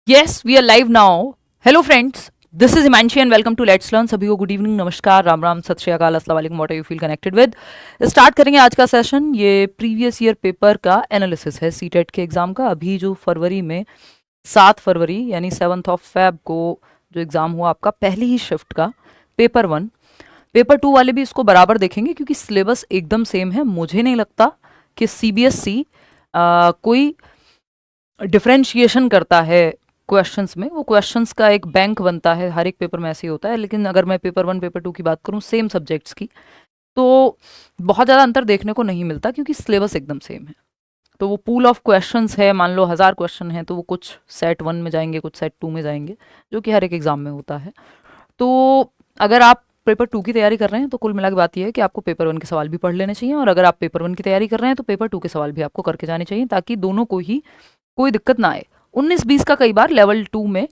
Yes, we are live now. Hello friends, this is Imanshi and welcome to Let's Learn. सभी को good evening, नमस्कार, राम राम, सत श्री अकाल, अस्सलाम वालेकुम, what are you feel connected with. Start करेंगे आज का सेशन। ये प्रीवियस ईयर पेपर का एनालिसिस है सीटेट के एग्जाम का। अभी जो फरवरी में 7 फरवरी यानी 7 फेब को जो एग्जाम हुआ आपका पहली ही शिफ्ट का पेपर 1, पेपर 2 वाले भी इसको बराबर देखेंगे क्योंकि सिलेबस एकदम सेम है। मुझे नहीं लगता कि सीबीएसई कोई डिफरेंशिएशन करता है क्वेश्चंस में। वो क्वेश्चंस का एक बैंक बनता है, हर एक पेपर में ऐसे ही होता है। लेकिन अगर मैं पेपर 1 पेपर 2 की बात करूं सेम सब्जेक्ट्स की, तो बहुत ज़्यादा अंतर देखने को नहीं मिलता क्योंकि सिलेबस एकदम सेम है। तो वो पूल ऑफ क्वेश्चंस है, मान लो 1000 क्वेश्चन है तो वो कुछ सेट 1 में जाएंगे, कुछ सेट 2 में जाएंगे, जो कि हर एक एग्जाम में होता है। तो अगर आप पेपर 2 की तैयारी कर रहे हैं तो कुल मिला के बात यह है कि आपको पेपर 1 के सवाल भी पढ़ लेने चाहिए, और अगर आप पेपर 1 की तैयारी कर रहे हैं तो पेपर 2 के सवाल भी आपको करके जाने चाहिए, ताकि दोनों को ही कोई दिक्कत ना आए। 19-20 का कई बार लेवल 2 में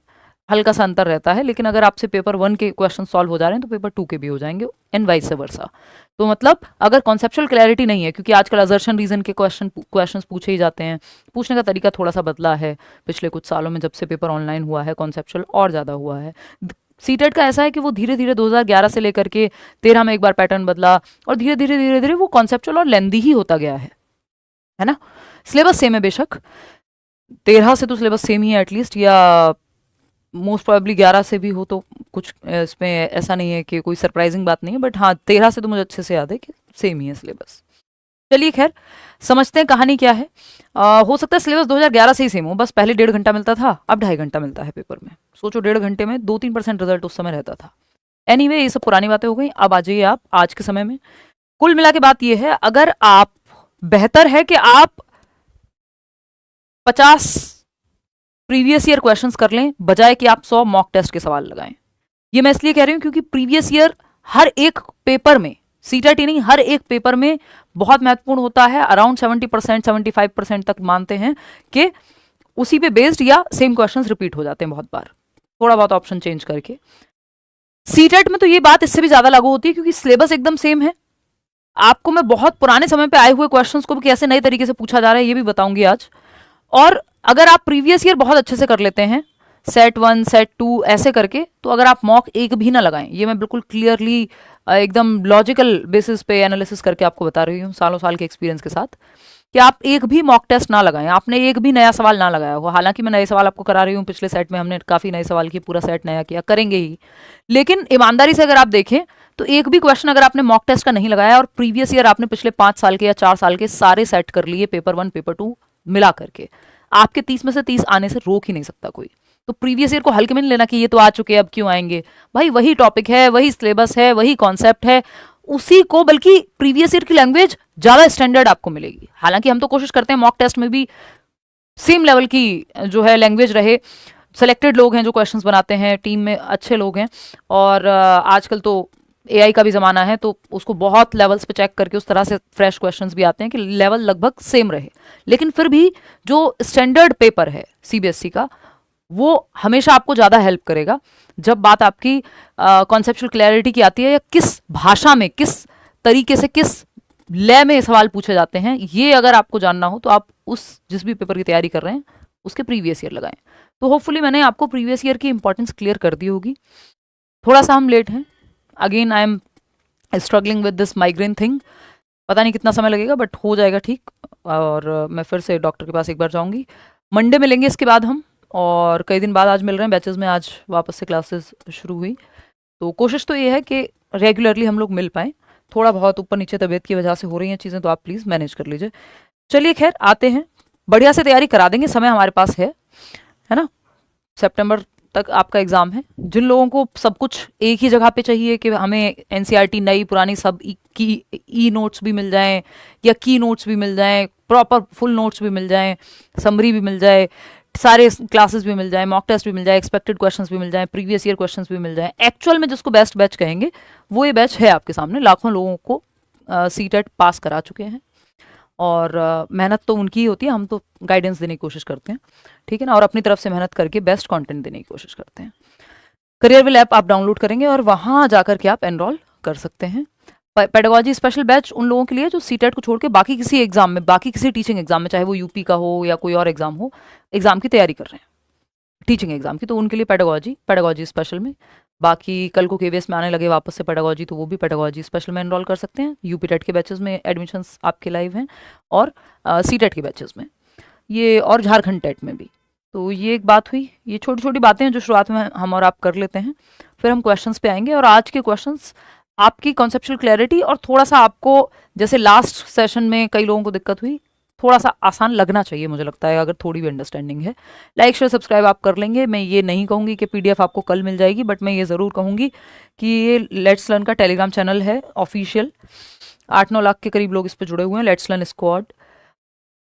हल्का सा अंतर रहता है, लेकिन अगर आपसे पेपर 1 के क्वेश्चन सॉल्व हो जा रहे हैं तो पेपर 2 के भी हो जाएंगे, एंड वाइस वर्सा। तो मतलब अगर कॉन्सेप्चुअल क्लैरिटी नहीं है, क्योंकि आजकल असर्शन रीजन के क्वेश्चंस पूछे ही जाते हैं, पूछने का तरीका थोड़ा सा बदला है पिछले कुछ सालों में, जब से पेपर ऑनलाइन हुआ है कॉन्सेप्चुअल और ज़्यादा हुआ है। सीटेट का ऐसा है कि वो धीरे धीरे 2011 से लेकर के 13 में एक बार पैटर्न बदला, और धीरे धीरे वो कॉन्सेप्चुअल और लेंदी ही होता गया है ना। सिलेबस सेम है बेशक, 13 से तो सिलेबस सेम ही है एटलीस्ट, या मोस्ट प्रोबेबली 11 से भी हो, तो कुछ इसमें ऐसा नहीं है कि कोई सरप्राइजिंग बात नहीं है। बट हाँ, 13 से तो मुझे अच्छे से याद है कि सेम ही है सिलेबस। चलिए खैर, समझते हैं कहानी क्या है। हो सकता है सिलेबस 2011 से ही सेम हो, बस पहले 1.5 घंटा मिलता था, अब 2.5 घंटा मिलता है पेपर में। सोचो 1.5 घंटे में 2-3% रिजल्ट उस समय रहता था। एनीवे, ये सब पुरानी बातें हो गई। अब आ जाइए आप आज के समय में। कुल मिला के बात यह है, अगर आप, बेहतर है कि आप 50 प्रीवियस ईयर क्वेश्चंस कर लें, बजाय कि आप 100 मॉक टेस्ट के सवाल लगाएं। ये मैं इसलिए कह रही हूं क्योंकि प्रीवियस ईयर हर एक पेपर में, सीटेट ही नहीं, हर एक पेपर में बहुत महत्वपूर्ण होता है। अराउंड 70% 75% तक मानते हैं कि उसी पे बेस्ड या सेम क्वेश्चंस रिपीट हो जाते हैं बहुत बार, थोड़ा बहुत ऑप्शन चेंज करके। सीटेट में तो ये बात इससे भी ज्यादा लागू होती है क्योंकि सिलेबस एकदम सेम है। आपको मैं बहुत पुराने समय पे आए हुए क्वेश्चंस को भी कैसे नए तरीके से पूछा जा रहा है ये भी बताऊंगी आज। और अगर आप प्रीवियस ईयर बहुत अच्छे से कर लेते हैं, सेट 1 सेट 2 ऐसे करके, तो अगर आप मॉक एक भी ना लगाएं, ये मैं बिल्कुल क्लियरली एकदम लॉजिकल बेसिस पे एनालिसिस करके आपको बता रही हूँ, सालों साल के एक्सपीरियंस के साथ, कि आप एक भी मॉक टेस्ट ना लगाएं, आपने एक भी नया सवाल ना लगाया हो। हालांकि मैं नए सवाल आपको करा रही हूँ, पिछले सेट में हमने काफ़ी नए सवाल किए, पूरा सेट नया किया, करेंगे ही। लेकिन ईमानदारी से अगर आप देखें तो एक भी क्वेश्चन अगर आपने मॉक टेस्ट का नहीं लगाया और प्रीवियस ईयर आपने पिछले 5 साल के या 4 साल के सारे सेट कर लिए, पेपर 1 पेपर 2 मिला करके, आपके 30 में से 30 आने से रोक ही नहीं सकता कोई। तो प्रीवियस ईयर को हल्के में नहीं लेना कि ये तो आ चुके हैं अब क्यों आएंगे। भाई वही टॉपिक है, वही सिलेबस है, वही कॉन्सेप्ट है, उसी को, बल्कि प्रीवियस ईयर की लैंग्वेज ज्यादा स्टैंडर्ड आपको मिलेगी। हालांकि हम तो कोशिश करते हैं मॉक टेस्ट में भी सेम लेवल की जो है लैंग्वेज रहे। सेलेक्टेड लोग हैं जो क्वेश्चंस बनाते हैं, टीम में अच्छे लोग हैं, और आजकल तो एआई का भी ज़माना है, तो उसको बहुत लेवल्स पे चेक करके उस तरह से फ्रेश क्वेश्चंस भी आते हैं कि लेवल लगभग सेम रहे। लेकिन फिर भी जो स्टैंडर्ड पेपर है सीबीएसई का, वो हमेशा आपको ज़्यादा हेल्प करेगा जब बात आपकी कॉन्सेप्चुअल क्लैरिटी की आती है, या किस भाषा में, किस तरीके से, किस लय में सवाल पूछे जाते हैं। ये अगर आपको जानना हो तो आप उस जिस भी पेपर की तैयारी कर रहे हैं उसके प्रीवियस ईयर लगाएं। तो होपफुली मैंने आपको प्रीवियस ईयर की इंपॉर्टेंस क्लियर कर दी होगी। थोड़ा सा हम लेट हैं, again I am struggling with this migraine thing, पता नहीं कितना समय लगेगा बट हो जाएगा ठीक। और मैं फिर से डॉक्टर के पास एक बार जाऊंगी, मंडे मिलेंगे इसके बाद हम, और कई दिन बाद आज मिल रहे हैं बैचेस में, आज वापस से क्लासेस शुरू हुई। तो कोशिश तो ये है कि रेगुलरली हम लोग मिल पाएँ। थोड़ा बहुत ऊपर नीचे तबीयत की वजह से हो रही हैं चीज़ें, तो आप प्लीज़ मैनेज कर लीजिए। चलिए खैर, आते हैं, बढ़िया से तैयारी करा देंगे, समय हमारे पास है ना। सितंबर तक आपका एग्जाम है। जिन लोगों को सब कुछ एक ही जगह पे चाहिए कि हमें एनसीईआरटी नई पुरानी सब की ई नोट्स भी मिल जाएं, या की नोट्स भी मिल जाएं, प्रॉपर फुल नोट्स भी मिल जाएं, समरी भी मिल जाए, सारे क्लासेस भी मिल जाएं, मॉक टेस्ट भी मिल जाए, एक्सपेक्टेड क्वेश्चंस भी मिल जाएं, प्रीवियस ईयर क्वेश्चंस भी मिल जाएं, एक्चुअल में जिसको बेस्ट बैच कहेंगे वो ये बैच है आपके सामने। लाखों लोगों को सीटेट पास करा चुके हैं, और मेहनत तो उनकी ही होती है, हम तो गाइडेंस देने की कोशिश करते हैं, ठीक है ना, और अपनी तरफ से मेहनत करके बेस्ट कंटेंट देने की कोशिश करते हैं। करियरविल ऐप आप डाउनलोड करेंगे और वहाँ जाकर के आप एनरोल कर सकते हैं। पेडागोजी स्पेशल बैच उन लोगों के लिए जो सीटेट को छोड़ के बाकी किसी एग्जाम में, बाकी किसी टीचिंग एग्जाम में, चाहे वो यूपी का हो या कोई और एग्जाम हो, एग्जाम की तैयारी कर रहे हैं, टीचिंग एग्जाम की, तो उनके लिए पेडागोजी स्पेशल में। बाकी कल को केवीएस में आने लगे वापस से पेडागोजी, तो वो भी पेडागोजी स्पेशल में एनरोल कर सकते हैं। यूपी टेट के बैचेस में एडमिशन्स आपके लाइव हैं, और सी टेट के बैचेस में ये, और झारखंड टेट में भी। तो ये एक बात हुई। ये छोटी छोटी बातें हैं जो शुरुआत में हम और आप कर लेते हैं, फिर हम क्वेश्चंस पे आएंगे। और आज के क्वेश्चंस आपकी कॉन्सेप्चुअल क्लैरिटी और थोड़ा सा आपको, जैसे लास्ट सेशन में कई लोगों को दिक्कत हुई, थोड़ा सा आसान लगना चाहिए मुझे लगता है, अगर थोड़ी भी अंडरस्टैंडिंग है। लाइक शेयर सब्सक्राइब आप कर लेंगे। मैं ये नहीं कहूँगी कि पीडीएफ आपको कल मिल जाएगी, बट मैं ये ज़रूर कहूँगी कि ये लेट्स लर्न का टेलीग्राम चैनल है ऑफिशियल, 8-9 लाख के करीब लोग इस पर जुड़े हुए हैं, लेट्स लर्न स्क्वाड।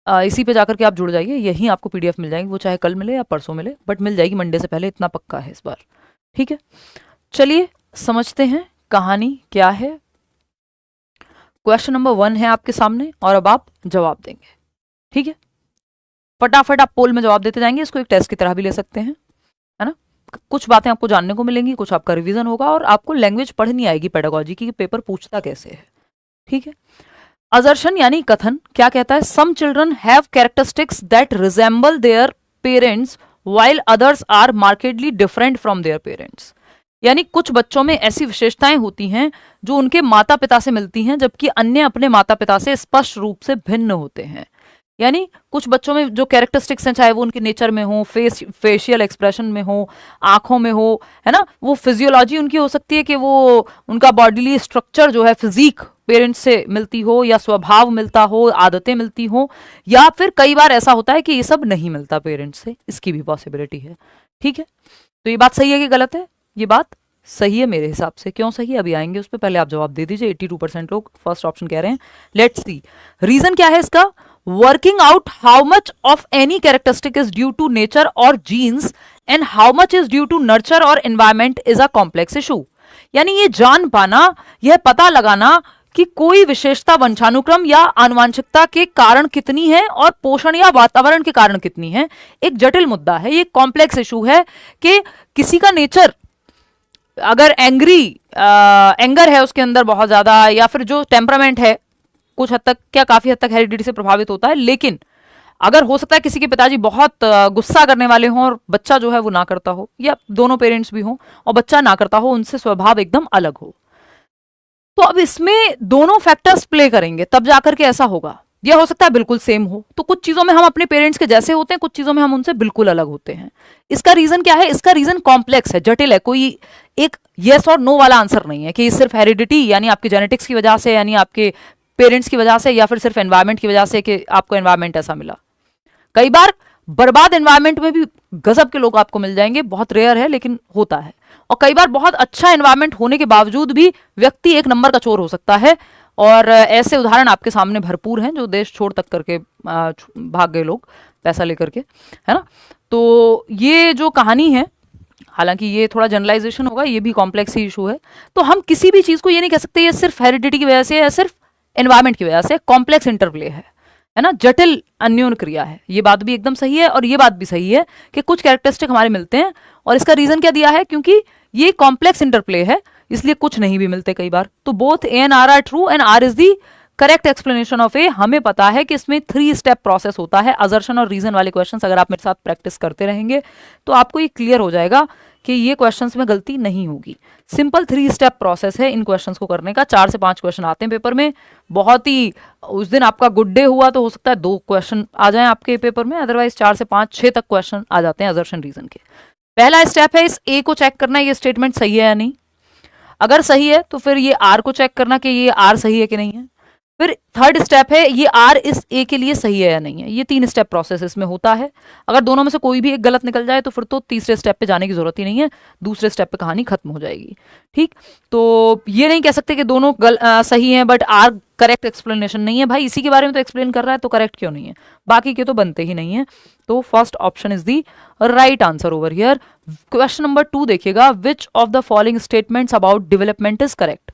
इसी पे जाकर के आप जुड़ जाइए, यहीं आपको पीडीएफ मिल जाएगी, वो चाहे कल मिले या परसों मिले, बट मिल जाएगी मंडे से पहले, इतना पक्का है इस बार। ठीक है, चलिए समझते हैं कहानी क्या है। क्वेश्चन नंबर 1 है आपके सामने, और अब आप जवाब देंगे। ठीक है, फटाफट आप पोल में जवाब देते जाएंगे, इसको एक टेस्ट की तरह भी ले सकते हैं, है ना। कुछ बातें आपको जानने को मिलेंगी, कुछ आपका रिवीजन होगा, और आपको लैंग्वेज पढ़नी आएगी पेडागोजी की, पेपर पूछता कैसे है। ठीक है, असर्शन यानी कथन क्या कहता है? Some children have characteristics that resemble their parents while others are markedly different from their parents. यानी कुछ बच्चों में ऐसी विशेषताएं होती हैं जो उनके माता पिता से मिलती हैं, जबकि अन्य अपने माता पिता से स्पष्ट रूप से भिन्न होते हैं। यानी कुछ बच्चों में जो कैरेक्टरिस्टिक्स हैं, चाहे वो उनके नेचर में हो, फेशियल एक्सप्रेशन में हो, आंखों में हो, है ना, वो फिजियोलॉजी उनकी हो सकती है कि वो उनका बॉडीली स्ट्रक्चर जो है, फिजिक पेरेंट्स से मिलती हो, या स्वभाव मिलता हो, आदतें मिलती हो, या फिर कई बार ऐसा होता है कि ये सब नहीं मिलता पेरेंट्स से, इसकी भी पॉसिबिलिटी है। ठीक है, तो ये बात सही है कि गलत है? ये बात सही है मेरे हिसाब से। क्यों सही है अभी आएंगे उस पर, पहले आप जवाब दे दीजिए। 82% लोग फर्स्ट ऑप्शन कह रहे हैं। लेट्स सी रीजन क्या है इसका। Working out how much of any characteristic is due to nature और genes and how much is due to nurture और environment is a complex issue. यानी ये जान पाना, यह पता लगाना कि कोई विशेषता वंशानुक्रम या आनुवांशिकता के कारण कितनी है और पोषण या वातावरण के कारण कितनी है, एक जटिल मुद्दा है। ये कॉम्प्लेक्स इशू है कि किसी का नेचर अगर एंगर है उसके अंदर बहुत ज्यादा, या फिर जो टेम्परामेंट है कुछ हद तक, क्या काफी हद तक हेरिडिटी से प्रभावित होता है, लेकिन अगर हो सकता है किसी के पिताजी बहुत गुस्सा करने वाले हों और बच्चा जो है वो ना करता हो, या दोनों पेरेंट्स भी हों और बच्चा ना करता हो, उनसे स्वभाव एकदम अलग हो। तो अब इसमें दोनों फैक्टर्स प्ले करेंगे, तब जाकर के ऐसा होगा। यह हो सकता है बिल्कुल सेम हो, तो कुछ चीजों में हम अपने पेरेंट्स के जैसे होते हैं, कुछ चीजों में हम उनसे बिल्कुल अलग होते हैं। इसका रीजन क्या है? इसका रीजन कॉम्प्लेक्स है, जटिल है। कोई एक यस और नो वाला आंसर नहीं है कि सिर्फ हेरिडिटी यानी आपकी जेनेटिक्स की वजह से, यानी आपके पेरेंट्स की वजह से, या फिर सिर्फ एनवायरमेंट की वजह से कि आपको एनवायरमेंट ऐसा मिला। कई बार बर्बाद एनवायरमेंट में भी गजब के लोग आपको मिल जाएंगे, बहुत रेयर है लेकिन होता है। और कई बार बहुत अच्छा एनवायरमेंट होने के बावजूद भी व्यक्ति एक नंबर का चोर हो सकता है, और ऐसे उदाहरण आपके सामने भरपूर हैं, जो देश छोड़ तक करके भाग गए लोग पैसा लेकर के, है ना। तो ये जो कहानी है, हालांकि ये थोड़ा जनरलाइजेशन होगा, ये भी कॉम्प्लेक्स ही इशू है। तो हम किसी भी चीज को ये नहीं कह सकते ये सिर्फ हेरिडिटी की वजह से या सिर्फ एनवायरमेंट की वजह से, कॉम्प्लेक्स इंटरप्ले है ना, जटिल अन्योन क्रिया है। ये बात भी एकदम सही है, और ये बात भी सही है कि कुछ कैरेक्टरिस्टिक हमारे मिलते हैं, और इसका रीजन क्या दिया है, क्योंकि ये कॉम्प्लेक्स इंटरप्ले है, इसलिए कुछ नहीं भी मिलते कई बार। तो both A and R are true, and R is the correct explanation of A. हमें पता है कि इसमें 3 स्टेप प्रोसेस होता है। असर्शन और रीजन वाले क्वेश्चंस अगर आप मेरे साथ प्रैक्टिस करते रहेंगे तो आपको ये क्लियर हो जाएगा कि ये क्वेश्चंस में गलती नहीं होगी। सिंपल 3 स्टेप प्रोसेस है इन क्वेश्चंस को करने का। 4 से 5 क्वेश्चन आते हैं पेपर में। बहुत ही उस दिन आपका गुड डे हुआ तो हो सकता है 2 क्वेश्चन आ जाएं आपके पेपर में, अदरवाइज 4 से 5 6 तक क्वेश्चन आ जाते हैं असर्शन रीजन के। पहला स्टेप है इस ए को चेक करना, ये स्टेटमेंट सही है या नहीं। अगर सही है तो फिर ये आर को चेक करना कि ये आर सही है कि नहीं है। फिर थर्ड स्टेप है ये आर इस ए के लिए सही है या नहीं है। ये 3 स्टेप प्रोसेस इसमें होता है। अगर दोनों में से कोई भी एक गलत निकल जाए तो फिर तो तीसरे स्टेप पे जाने की जरूरत ही नहीं है, दूसरे स्टेप पे कहानी खत्म हो जाएगी। ठीक, तो ये नहीं कह सकते कि दोनों सही हैं बट आर करेक्ट एक्सप्लेनेशन नहीं है। भाई इसी के बारे में तो एक्सप्लेन कर रहा है तो करेक्ट क्यों नहीं है, बाकी के तो बनते ही नहीं है। तो first option is the right answer over here. Question number 2 देखिएगा, which of the following statements about development is correct.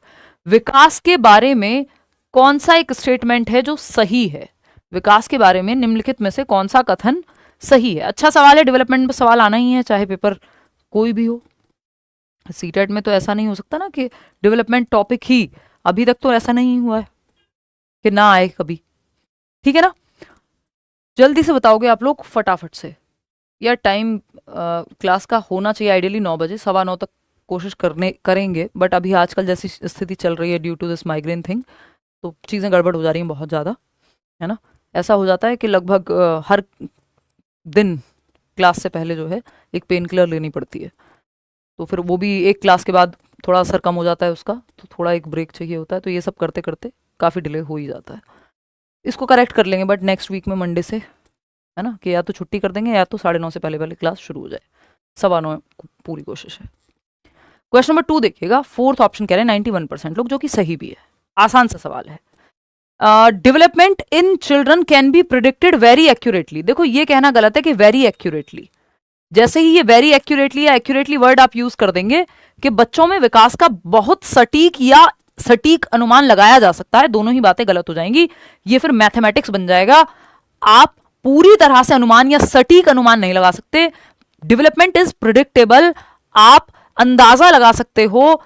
विकास के बारे में कौन सा एक स्टेटमेंट है जो सही है। विकास के बारे में निम्नलिखित में से कौन सा कथन सही है। अच्छा सवाल है, डेवलपमेंट पे सवाल आना ही है चाहे पेपर कोई भी हो। सीटेट में तो ऐसा नहीं हो सकता ना कि डेवलपमेंट टॉपिक ही, अभी तक तो ऐसा नहीं हुआ है कि ना आए कभी। ठीक है ना, जल्दी से बताओगे आप लोग फटाफट से। या टाइम क्लास का होना चाहिए आइडियली 9 बजे, 9:15 तक कोशिश करेंगे, बट अभी आजकल जैसी स्थिति चल रही है due to this migraine thing, तो चीज़ें गड़बड़ हो जा रही हैं बहुत ज़्यादा, है ना। ऐसा हो जाता है कि लगभग हर दिन क्लास से पहले जो है एक पेन किलर लेनी पड़ती है, तो फिर वो भी एक क्लास के बाद थोड़ा असर कम हो जाता है उसका, तो थोड़ा एक ब्रेक चाहिए होता है, तो ये सब करते करते काफ़ी डिले हो ही जाता है। इसको करेक्ट कर लेंगे बट नेक्स्ट वीक में मंडे से, है ना, कि या तो छुट्टी कर देंगे या तो 9:30 से पहले पहले क्लास शुरू हो जाए। 9:15 पूरी कोशिश है। क्वेश्चन नंबर 2 देखिएगा, फोर्थ ऑप्शन कह रहे हैं 91% लोग, जो कि सही भी है, आसान सा सवाल है। Development in children can be predicted very accurately. देखो ये कहना गलत है कि वेरी एक्यूरेटली, जैसे ही ये वेरी एक्यूरेटली या एक्यूरेटली वर्ड आप यूज कर देंगे कि बच्चों में विकास का बहुत सटीक या सटीक अनुमान लगाया जा सकता है, दोनों ही बातें गलत हो जाएंगी। ये फिर मैथमेटिक्स बन जाएगा। आप पूरी तरह से अनुमान या सटीक अनुमान नहीं लगा सकते। डेवलपमेंट इज प्रिडिक्टेबल, आप अंदाजा लगा सकते हो,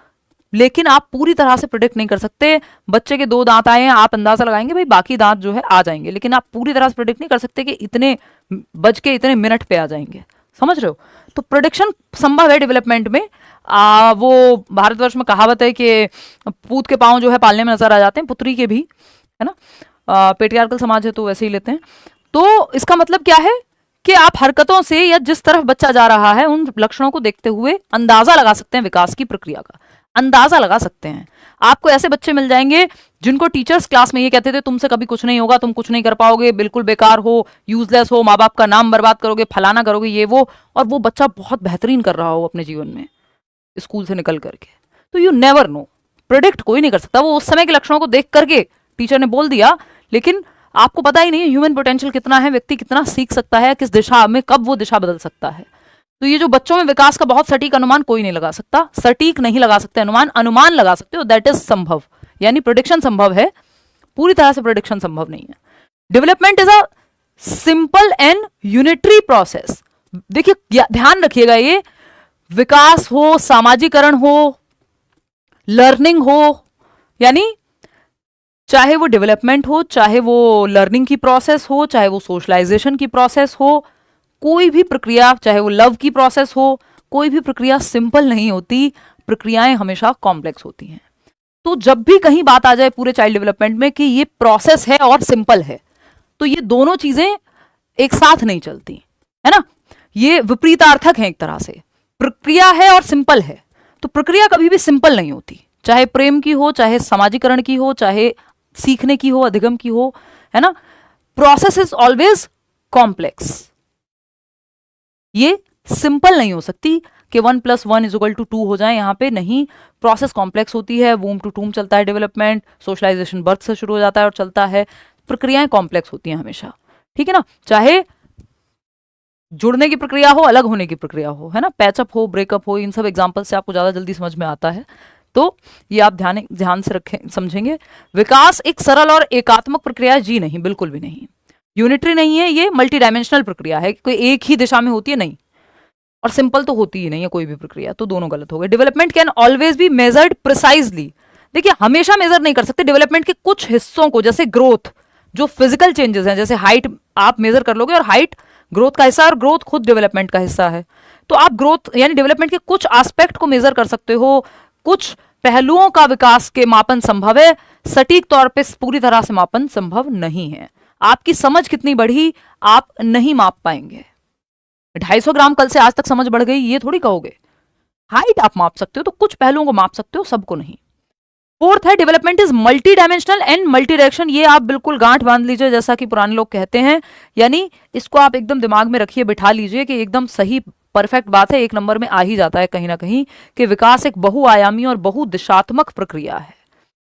लेकिन आप पूरी तरह से प्रिडिक्ट नहीं कर सकते। बच्चे के 2 दांत आए हैं, आप अंदाजा लगाएंगे भाई बाकी दांत जो है आ जाएंगे, लेकिन आप पूरी तरह से प्रिडिक्ट नहीं कर सकते कि इतने बज के इतने मिनट पे आ जाएंगे। समझ रहे हो? तो प्रोडिक्शन संभव है डेवलपमेंट में। वो भारतवर्ष में कहावत है कि पूत के पांव जो है पालने में नजर आ जाते हैं, पुत्री के भी, है ना। पेट्रियार्कल समाज है तो वैसे ही लेते हैं। तो इसका मतलब क्या है कि आप हरकतों से या जिस तरफ बच्चा जा रहा है उन लक्षणों को देखते हुए अंदाजा लगा सकते हैं विकास की प्रक्रिया का, अंदाजा लगा सकते हैं। आपको ऐसे बच्चे मिल जाएंगे जिनको टीचर्स क्लास में ये कहते थे तुमसे कभी कुछ नहीं होगा, तुम कुछ नहीं कर पाओगे, बिल्कुल बेकार हो, यूजलेस हो, माँ बाप का नाम बर्बाद करोगे, फलाना करोगे, ये वो, और वो बच्चा बहुत बेहतरीन कर रहा हो अपने जीवन में स्कूल से निकल करके। तो यू नेवर नो, प्रेडिक्ट कोई नहीं कर सकता। वो उस समय के लक्षणों को देख करके टीचर ने बोल दिया, लेकिन आपको पता ही नहीं ह्यूमन पोटेंशियल कितना है, व्यक्ति कितना सीख सकता है, किस दिशा में कब वो दिशा बदल सकता है। तो ये जो बच्चों में विकास का बहुत सटीक अनुमान कोई नहीं लगा सकता, सटीक नहीं लगा सकते अनुमान लगा सकते हो, दैट इज संभव, यानी प्रेडिक्शन संभव है, पूरी तरह से प्रेडिक्शन संभव नहीं है। Development is a simple and unitary process. देखिए ध्यान रखिएगा, ये विकास हो, सामाजिकरण हो, लर्निंग हो, यानी चाहे वो डेवलपमेंट हो, चाहे वो लर्निंग की प्रोसेस हो, चाहे वो सोशलाइजेशन की प्रोसेस हो, कोई भी प्रक्रिया, चाहे वो लव की प्रोसेस हो, कोई भी प्रक्रिया सिंपल नहीं होती, प्रक्रियाएं हमेशा कॉम्प्लेक्स होती हैं। तो जब भी कहीं बात आ जाए पूरे चाइल्ड डेवलपमेंट में कि ये प्रोसेस है और सिंपल है, तो ये दोनों चीजें एक साथ नहीं चलती, है ना, ये विपरीतार्थक है एक तरह से। प्रक्रिया है और सिंपल है, तो प्रक्रिया कभी भी सिंपल नहीं होती, चाहे प्रेम की हो, चाहे समाजीकरण की हो, चाहे सीखने की हो, अधिगम की हो, है ना। प्रोसेस इज ऑलवेज कॉम्प्लेक्स, ये सिंपल नहीं हो सकती कि 1 + 1 = 2 हो जाए, यहां पे नहीं, प्रोसेस कॉम्प्लेक्स होती है। वूम टू टूम चलता है डेवलपमेंट, सोशलाइजेशन बर्थ से शुरू हो जाता है और चलता है, प्रक्रियाएं कॉम्प्लेक्स होती हैं हमेशा, ठीक है ना। चाहे जुड़ने की प्रक्रिया हो, अलग होने की प्रक्रिया हो, है ना, पैचअप हो, ब्रेकअप हो, इन सब एग्जाम्पल से आपको ज्यादा जल्दी समझ में आता है। तो ये आप ध्यान से रखें, समझेंगे। विकास एक सरल और एकात्मक प्रक्रिया जी नहीं, बिल्कुल भी नहीं, यूनिटरी नहीं है, ये मल्टी डायमेंशनल प्रक्रिया है, कोई एक ही दिशा में होती है नहीं, और सिंपल तो होती ही नहीं है कोई भी प्रक्रिया, तो दोनों गलत हो गए। Development can always be measured precisely. देखिए हमेशा मेजर नहीं कर सकते डेवलपमेंट के कुछ हिस्सों को, जैसे ग्रोथ, जो फिजिकल चेंजेस हैं, जैसे हाइट आप मेजर कर लोगे, और हाइट ग्रोथ का हिस्सा है और ग्रोथ खुद डेवलपमेंट का हिस्सा है। तो आप ग्रोथ यानी डेवलपमेंट के कुछ एस्पेक्ट को मेजर कर सकते हो, कुछ पहलुओं का विकास के मापन संभव है, सटीक तौर पे पूरी तरह से मापन संभव नहीं है। आपकी समझ कितनी बढ़ी आप नहीं माप पाएंगे। 250 ग्राम कल से आज तक समझ बढ़ गई ये थोड़ी कहोगे। हाइट आप माप सकते हो, तो कुछ पहलुओं को माप सकते हो, सबको नहीं। फोर्थ है development is multi dimensional and multi direction. ये आप बिल्कुल गांठ बांध लीजिए, जैसा कि पुराने लोग कहते हैं, यानी इसको आप एकदम दिमाग में रखिए, बिठा लीजिए कि एकदम सही परफेक्ट बात है, 1 नंबर में आ ही जाता है कहीं ना कहीं, कि विकास एक बहुआयामी और बहुदिशात्मक प्रक्रिया है।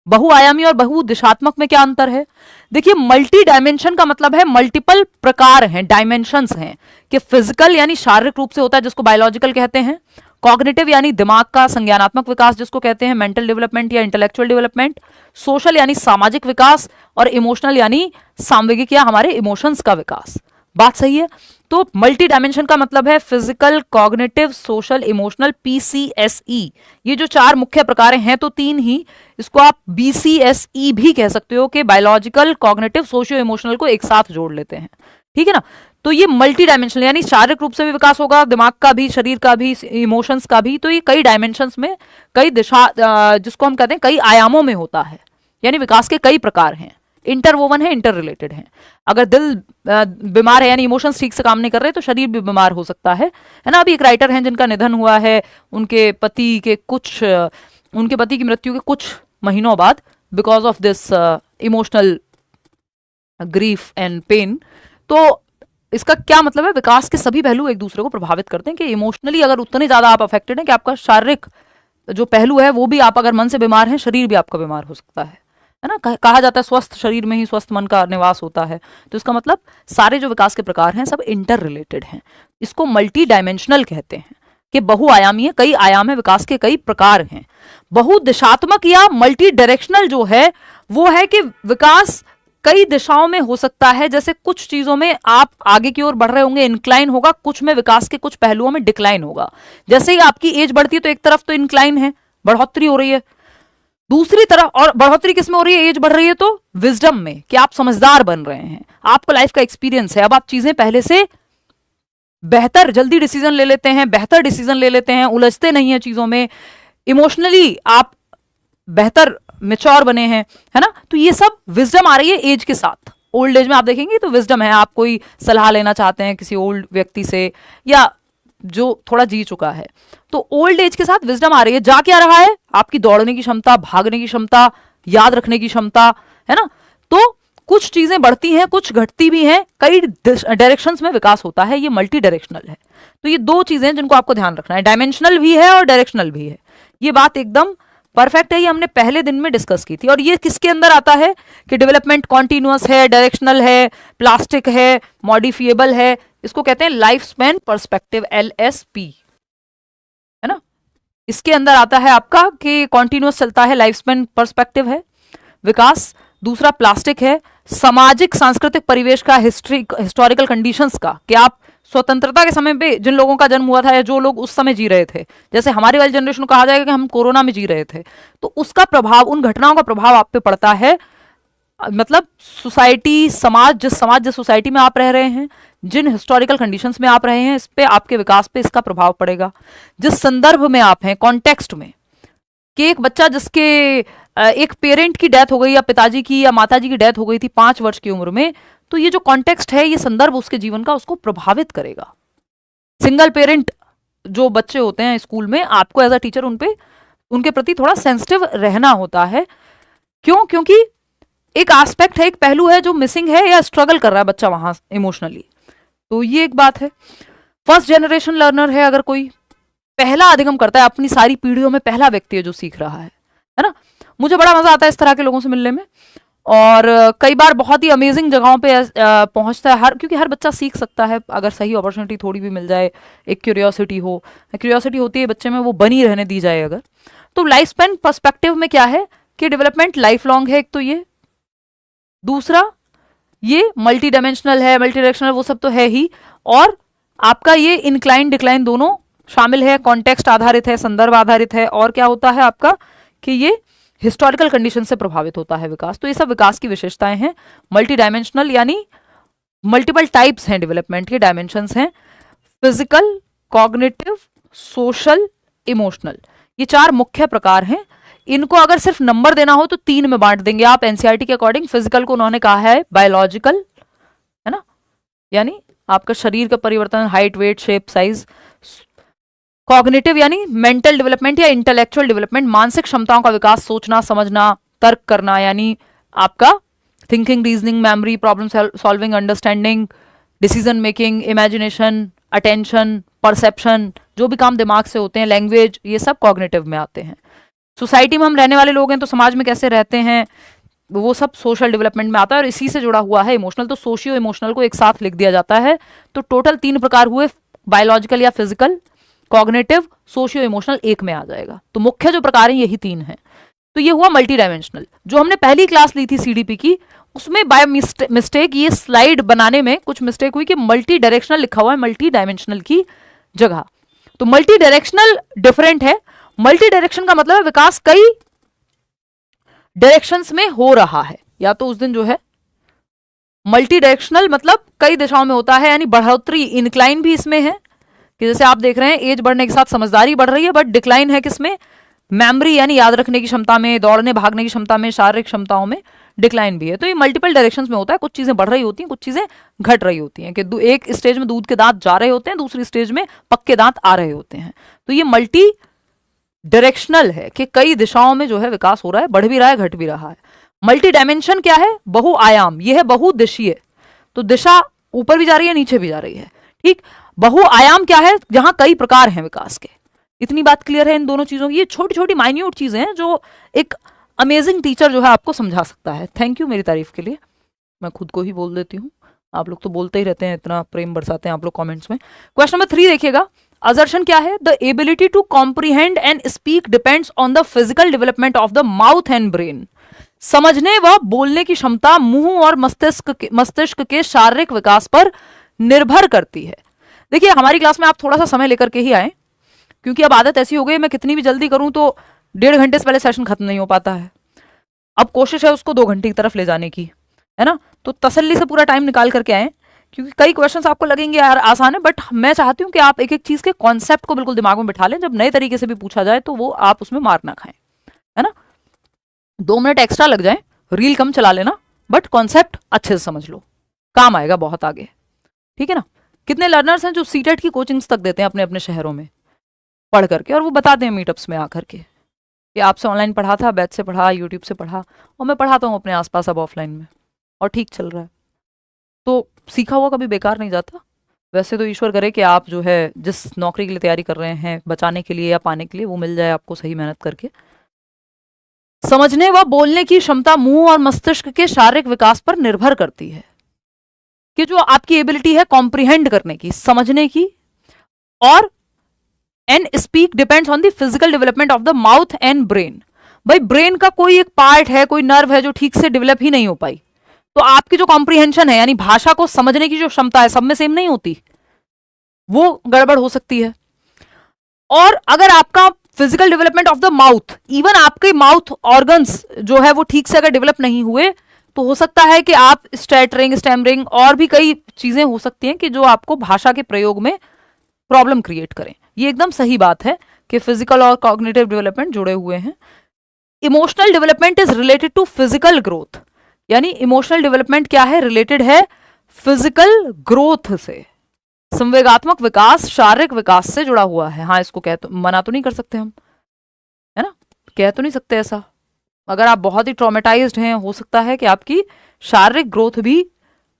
बहुआयामी और बहुदिशात्मक में क्या अंतर है? देखिए मल्टी डायमेंशन का मतलब है मल्टीपल प्रकार हैं, डायमेंशंस हैं, कि फिजिकल यानी शारीरिक रूप से होता है जिसको बायोलॉजिकल कहते हैं, कॉग्निटिव यानी दिमाग का संज्ञानात्मक विकास जिसको कहते हैं मेंटल डेवलपमेंट या इंटेलेक्चुअल डेवलपमेंट, सोशल यानी सामाजिक विकास, और इमोशनल यानी सामवेगिक या हमारे इमोशंस का विकास। बात सही है? तो मल्टी डायमेंशन का मतलब है physical, cognitive, social, emotional, PCSE। ये जो 4 मुख्य प्रकार हैं, तो 3 ही, इसको आप BCSE भी कह सकते हो, कि बायोलॉजिकल, कॉग्निटिव, सोशियो इमोशनल को एक साथ जोड़ लेते हैं, ठीक है ना। तो ये मल्टी डायमेंशनल, यानी शारीरिक रूप से भी विकास होगा, दिमाग का भी, शरीर का भी, इमोशंस का भी। तो ये कई डायमेंशंस में, कई दिशा, जिसको हम कहते हैं कई आयामों में होता है, यानी विकास के कई प्रकार हैं, इंटरवोवन है, इंटर रिलेटेड है। अगर दिल बीमार है, यानी इमोशंस ठीक से काम नहीं कर रहे, तो शरीर भी बीमार हो सकता है ना। अभी एक राइटर हैं जिनका निधन हुआ है, उनके पति की मृत्यु के कुछ महीनों बाद, because of this emotional grief and pain. तो इसका क्या मतलब है, विकास के सभी पहलू एक दूसरे को प्रभावित करते हैं, कि इमोशनली अगर उतने ज्यादा आप अफेक्टेड हैं कि आपका शारीरिक जो पहलू है वो भी, आप अगर मन से बीमार हैं, शरीर भी आपका बीमार हो सकता है ना। कहा जाता है स्वस्थ शरीर में ही स्वस्थ मन का निवास होता है। तो इसका मतलब सारे जो विकास के प्रकार हैं सब इंटर रिलेटेड हैं। इसको मल्टी डायमेंशनल कहते हैं, कि बहुआयामी है, कई आयाम है, विकास के कई प्रकार हैं। बहुदिशात्मक या मल्टी डायरेक्शनल जो है वो है कि विकास कई दिशाओं में हो सकता है। जैसे कुछ चीजों में आप आगे की ओर बढ़ रहे होंगे, इंक्लाइन होगा, कुछ में विकास के कुछ पहलुओं में डिक्लाइन होगा। जैसे ही आपकी एज बढ़ती है तो एक तरफ तो इंक्लाइन है, बढ़ोतरी हो रही है, दूसरी तरफ, और बढ़ोतरी किसमें हो रही है, एज बढ़ रही है तो विजडम में, कि आप समझदार बन रहे हैं, आपको लाइफ का एक्सपीरियंस है, अब आप चीजें पहले से बेहतर, जल्दी डिसीजन ले लेते हैं, बेहतर डिसीजन ले लेते हैं, उलझते नहीं है चीजों में, इमोशनली आप बेहतर मेच्योर बने हैं, है ना। तो ये सब विजडम आ रही है एज के साथ। ओल्ड एज में आप देखेंगे तो विजडम है, आप कोई सलाह लेना चाहते हैं किसी ओल्ड व्यक्ति से, या जो थोड़ा जी चुका है, तो ओल्ड एज के साथ विजडम आ रही है। जा क्या रहा है, आपकी दौड़ने की क्षमता, भागने की क्षमता, याद रखने की क्षमता, है ना। तो कुछ चीजें बढ़ती हैं, कुछ घटती भी हैं, कई डायरेक्शंस में विकास होता है, ये मल्टी डायरेक्शनल है। तो ये दो चीजें जिनको आपको ध्यान रखना है, डायमेंशनल भी है और डायरेक्शनल भी है। ये बात एकदम परफेक्ट है, ये हमने पहले दिन में डिस्कस की थी। और ये किसके अंदर आता है कि डेवलपमेंट कॉन्टिन्यूअस है, डायरेक्शनल है, प्लास्टिक है, मॉडिफिएबल है। इसको कहते हैं लाइफ स्पैन पर्सपेक्टिव, LSP, है ना। इसके अंदर आता है आपका कि कॉन्टिन्यूअस चलता है, लाइफ स्पैन पर्सपेक्टिव है विकास। दूसरा प्लास्टिक है, सामाजिक सांस्कृतिक परिवेश का, हिस्टोरिकल कंडीशंस का, कि आप स्वतंत्रता के समय पे जिन लोगों का जन्म हुआ था या जो लोग उस समय जी रहे थे, जैसे हमारी वाली जनरेशन को कहा जाएगा कि हम कोरोना में जी रहे थे, तो उसका प्रभाव, उन घटनाओं का प्रभाव आप पे पड़ता है। मतलब सोसाइटी, जिस सोसाइटी में आप रह रहे हैं, जिन हिस्टोरिकल कंडीशंस में आप रहे हैं, इस पे, आपके विकास पे इसका प्रभाव पड़ेगा। जिस संदर्भ में आप हैं, कॉन्टेक्स्ट में, कि एक बच्चा जिसके एक पेरेंट की डेथ हो गई, या पिताजी की या माताजी की डेथ हो गई थी 5 वर्ष की उम्र में, तो ये जो कॉन्टेक्स्ट है, ये संदर्भ उसके जीवन का उसको प्रभावित करेगा। सिंगल पेरेंट जो बच्चे होते हैं स्कूल में, आपको एज अ टीचर उनके प्रति थोड़ा सेंसिटिव रहना होता है। क्यों? क्योंकि एक एस्पेक्ट है, एक पहलू है जो मिसिंग है, या स्ट्रगल कर रहा है बच्चा वहां इमोशनली। तो ये एक बात है। फर्स्ट जनरेशन लर्नर है अगर कोई, पहला अधिगम करता है, अपनी सारी पीढ़ियों में पहला व्यक्ति है जो सीख रहा है ना। मुझे बड़ा मजा आता है इस तरह के लोगों से मिलने में, और कई बार बहुत ही अमेजिंग जगहों पे पहुंचता है क्योंकि हर बच्चा सीख सकता है अगर सही अपॉर्चुनिटी थोड़ी भी मिल जाए, एक क्यूरियोसिटी होती है बच्चे में, वो बनी रहने दी जाए अगर। तो लाइफ स्पैन पर्सपेक्टिव में क्या है कि डेवलपमेंट लाइफ लॉन्ग है, एक तो ये, दूसरा ये मल्टी डायमेंशनल है, मल्टी डायरेक्शनल, वो सब तो है ही, और आपका ये इंक्लाइन डिक्लाइन दोनों शामिल है, कॉन्टेक्स्ट आधारित है, संदर्भ आधारित है, और क्या होता है आपका कि ये हिस्टोरिकल कंडीशन से प्रभावित होता है विकास। तो ये सब विकास की विशेषताएं हैं। मल्टी डायमेंशनल यानी मल्टीपल टाइप्स हैं डेवलपमेंट के, डायमेंशंस हैं, फिजिकल, कॉग्निटिव, सोशल, इमोशनल, ये 4 मुख्य प्रकार हैं। इनको अगर सिर्फ नंबर देना हो तो 3 में बांट देंगे आप एनसीईआरटी के अकॉर्डिंग। फिजिकल को उन्होंने कहा है बायोलॉजिकल, है ना, यानी आपका शरीर का परिवर्तन, height, weight, shape, size. Cognitive यानी मेंटल डेवलपमेंट या इंटेलेक्चुअल डेवलपमेंट, मानसिक क्षमताओं का विकास, सोचना, समझना, तर्क करना, यानी आपका thinking, reasoning, memory, problem solving, understanding, decision making, imagination, attention, perception, जो भी काम दिमाग से होते हैं, लैंग्वेज, ये सब कॉग्निटिव में आते हैं। सोसाइटी में हम रहने वाले लोग हैं तो समाज में कैसे रहते हैं, वो सब सोशल डेवलपमेंट में आता है, और इसी से जुड़ा हुआ है इमोशनल। तो सोशियो इमोशनल को एक साथ लिख दिया जाता है। तो टोटल 3 प्रकार हुए, बायोलॉजिकल या फिजिकल, कॉग्निटिव, सोशियो इमोशनल एक में आ जाएगा। तो मुख्य जो प्रकार हैं यही 3 हैं। तो ये हुआ मल्टी डायमेंशनल। जो हमने पहली क्लास ली थी सीडीपी की, उसमें बाय मिस्टेक ये स्लाइड बनाने में कुछ मिस्टेक हुई कि मल्टी डायरेक्शनल लिखा हुआ है मल्टी डायमेंशनल की जगह। तो मल्टी डायरेक्शनल डिफरेंट है। मल्टी डायरेक्शन का मतलब है विकास कई डायरेक्शंस में हो रहा है। या तो उस दिन जो है मल्टी डायरेक्शनल मतलब कई दिशाओं में होता है, यानी बढ़ोतरी इंक्लाइन भी इसमें है कि जैसे आप देख रहे हैं एज बढ़ने के साथ समझदारी बढ़ रही है, बट डिक्लाइन है किसमें, मेमोरी यानी याद रखने की क्षमता में, दौड़ने भागने की क्षमता में, शारीरिक क्षमताओं में डिक्लाइन भी है। तो ये मल्टीपल डायरेक्शंस में होता है, कुछ चीजें बढ़ रही होती हैं, कुछ चीजें घट रही होती हैं, कि एक स्टेज में दूध के दांत जा रहे होते हैं, दूसरी स्टेज में पक्के दांत आ रहे होते हैं। तो ये मल्टी डायरेक्शनल है कि कई दिशाओं में जो है विकास हो रहा है, बढ़ भी रहा है, घट भी रहा है। मल्टी डायमेंशन क्या है, बहुआयाम, यह है बहुदिशीय, तो दिशा ऊपर भी जा रही है, नीचे भी जा रही है, ठीक। बहुआयाम क्या है, जहां कई प्रकार हैं विकास के। इतनी बात क्लियर है इन दोनों चीजों की। ये छोटी छोटी माइन्यूट चीजें हैं जो एक अमेजिंग टीचर जो है आपको समझा सकता है। थैंक यू मेरी तारीफ के लिए, मैं खुद को ही बोल देती हूँ, आप लोग तो बोलते ही रहते हैं, इतना प्रेम बरसाते हैं आप लोग कमेंट्स में। क्वेश्चन नंबर 3 देखिएगा, असर्शन क्या है, the ability to comprehend and speak depends on the physical development of the mouth and brain. समझने व बोलने की क्षमता मुंह और मस्तिष्क के शारीरिक विकास पर निर्भर करती है। देखिए हमारी क्लास में आप थोड़ा सा समय लेकर के ही आए, क्योंकि अब आदत ऐसी हो गई, मैं कितनी भी जल्दी करूं तो 1.5 घंटे से पहले सेशन खत्म नहीं हो पाता है। अब कोशिश है उसको 2 घंटे की तरफ ले जाने की, है ना। तो तसल्ली से पूरा टाइम निकाल करके आए, क्योंकि कई क्वेश्चंस आपको लगेंगे यार आसान है, बट मैं चाहती हूं कि आप एक एक चीज के कॉन्सेप्ट को बिल्कुल दिमाग में बिठा लें, जब नए तरीके से भी पूछा जाए तो वो आप उसमें मार ना खाएं, है ना। 2 मिनट एक्स्ट्रा लग जाए, रील कम चला लेना, बट कॉन्सेप्ट अच्छे से समझ लो, काम आएगा बहुत आगे, ठीक है ना। कितने लर्नर्स हैं जो सीटेट की कोचिंग्स तक देते हैं अपने अपने शहरों में पढ़ करके, और वो बताते हैं मीटअप्स में आकर के कि आपसे ऑनलाइन पढ़ा था, बैच से पढ़ा, यूट्यूब से पढ़ा, और मैं पढ़ाता हूँ अपने आसपास अब ऑफलाइन में, और ठीक चल रहा है। तो सीखा हुआ कभी बेकार नहीं जाता। वैसे तो ईश्वर करे कि आप जो है जिस नौकरी के लिए तैयारी कर रहे हैं, बचाने के लिए या पाने के लिए, वो मिल जाए आपको सही मेहनत करके। समझने व बोलने की क्षमता मुंह और मस्तिष्क के शारीरिक विकास पर निर्भर करती है, कि जो आपकी एबिलिटी है कॉम्प्रीहेंड करने की, समझने की, और and speak depends on the physical development of the mouth and brain. भाई ब्रेन का कोई एक पार्ट है, कोई नर्व है जो ठीक से डेवलप ही नहीं हो पाई, तो आपकी जो कॉम्प्रीहेंशन है यानी भाषा को समझने की जो क्षमता है, सब में सेम नहीं होती, वो गड़बड़ हो सकती है। और अगर आपका physical development of the mouth, even आपके माउथ ऑर्गन्स जो है वो ठीक से अगर डेवलप नहीं हुए, तो हो सकता है कि आप स्टैटरिंग, स्टैमरिंग और भी कई चीजें हो सकती हैं कि जो आपको भाषा के प्रयोग में प्रॉब्लम क्रिएट करें। ये एकदम सही बात है कि फिजिकल और कॉग्निटिव डेवलपमेंट जुड़े हुए हैं। Emotional development is related to physical growth, यानी इमोशनल डेवलपमेंट क्या है, रिलेटेड है फिजिकल ग्रोथ से। संवेगात्मक विकास शारीरिक विकास से जुड़ा हुआ है। हाँ, इसको मना तो नहीं कर सकते हम, है ना, कह तो नहीं सकते ऐसा। अगर आप बहुत ही ट्रॉमेटाइज्ड हैं, हो सकता है कि आपकी शारीरिक ग्रोथ भी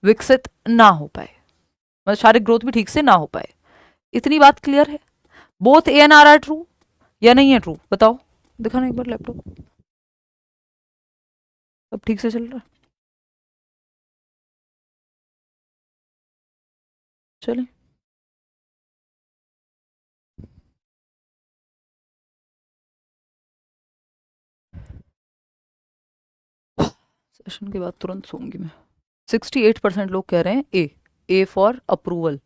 विकसित ना हो पाए, मतलब शारीरिक ग्रोथ भी ठीक से ना हो पाए। इतनी बात क्लियर है। Both A and R true या नहीं है ट्रू, बताओ, दिखाना एक बार लैपटॉप। अब ठीक से चल रहा है, चलिए। सेशन के बाद तुरंत सोऊंगी मैं। 68% लोग कह रहे हैं ए फॉर अप्रूवल।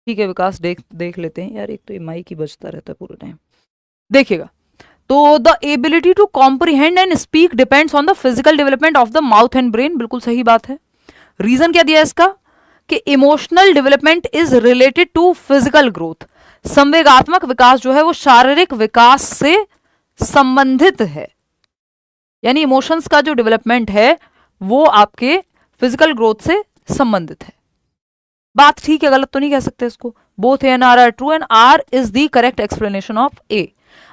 ठीक है विकास, देख लेते हैं यार, एक तो माइक ही बजता रहता है पूरे टाइम। देखिएगा, तो the ability to comprehend and speak depends on the physical development of the mouth and brain, बिल्कुल सही बात है। रीजन क्या दिया इसका, कि emotional development is related to physical growth. संवेगात्मक विकास जो है वो शारीरिक विकास से संबंधित है, यानी इमोशंस का जो डेवलपमेंट है वो आपके फिजिकल ग्रोथ से संबंधित है। बात ठीक है, गलत तो नहीं कह सकते इसको। Both A and R are true and R is the correct explanation of A.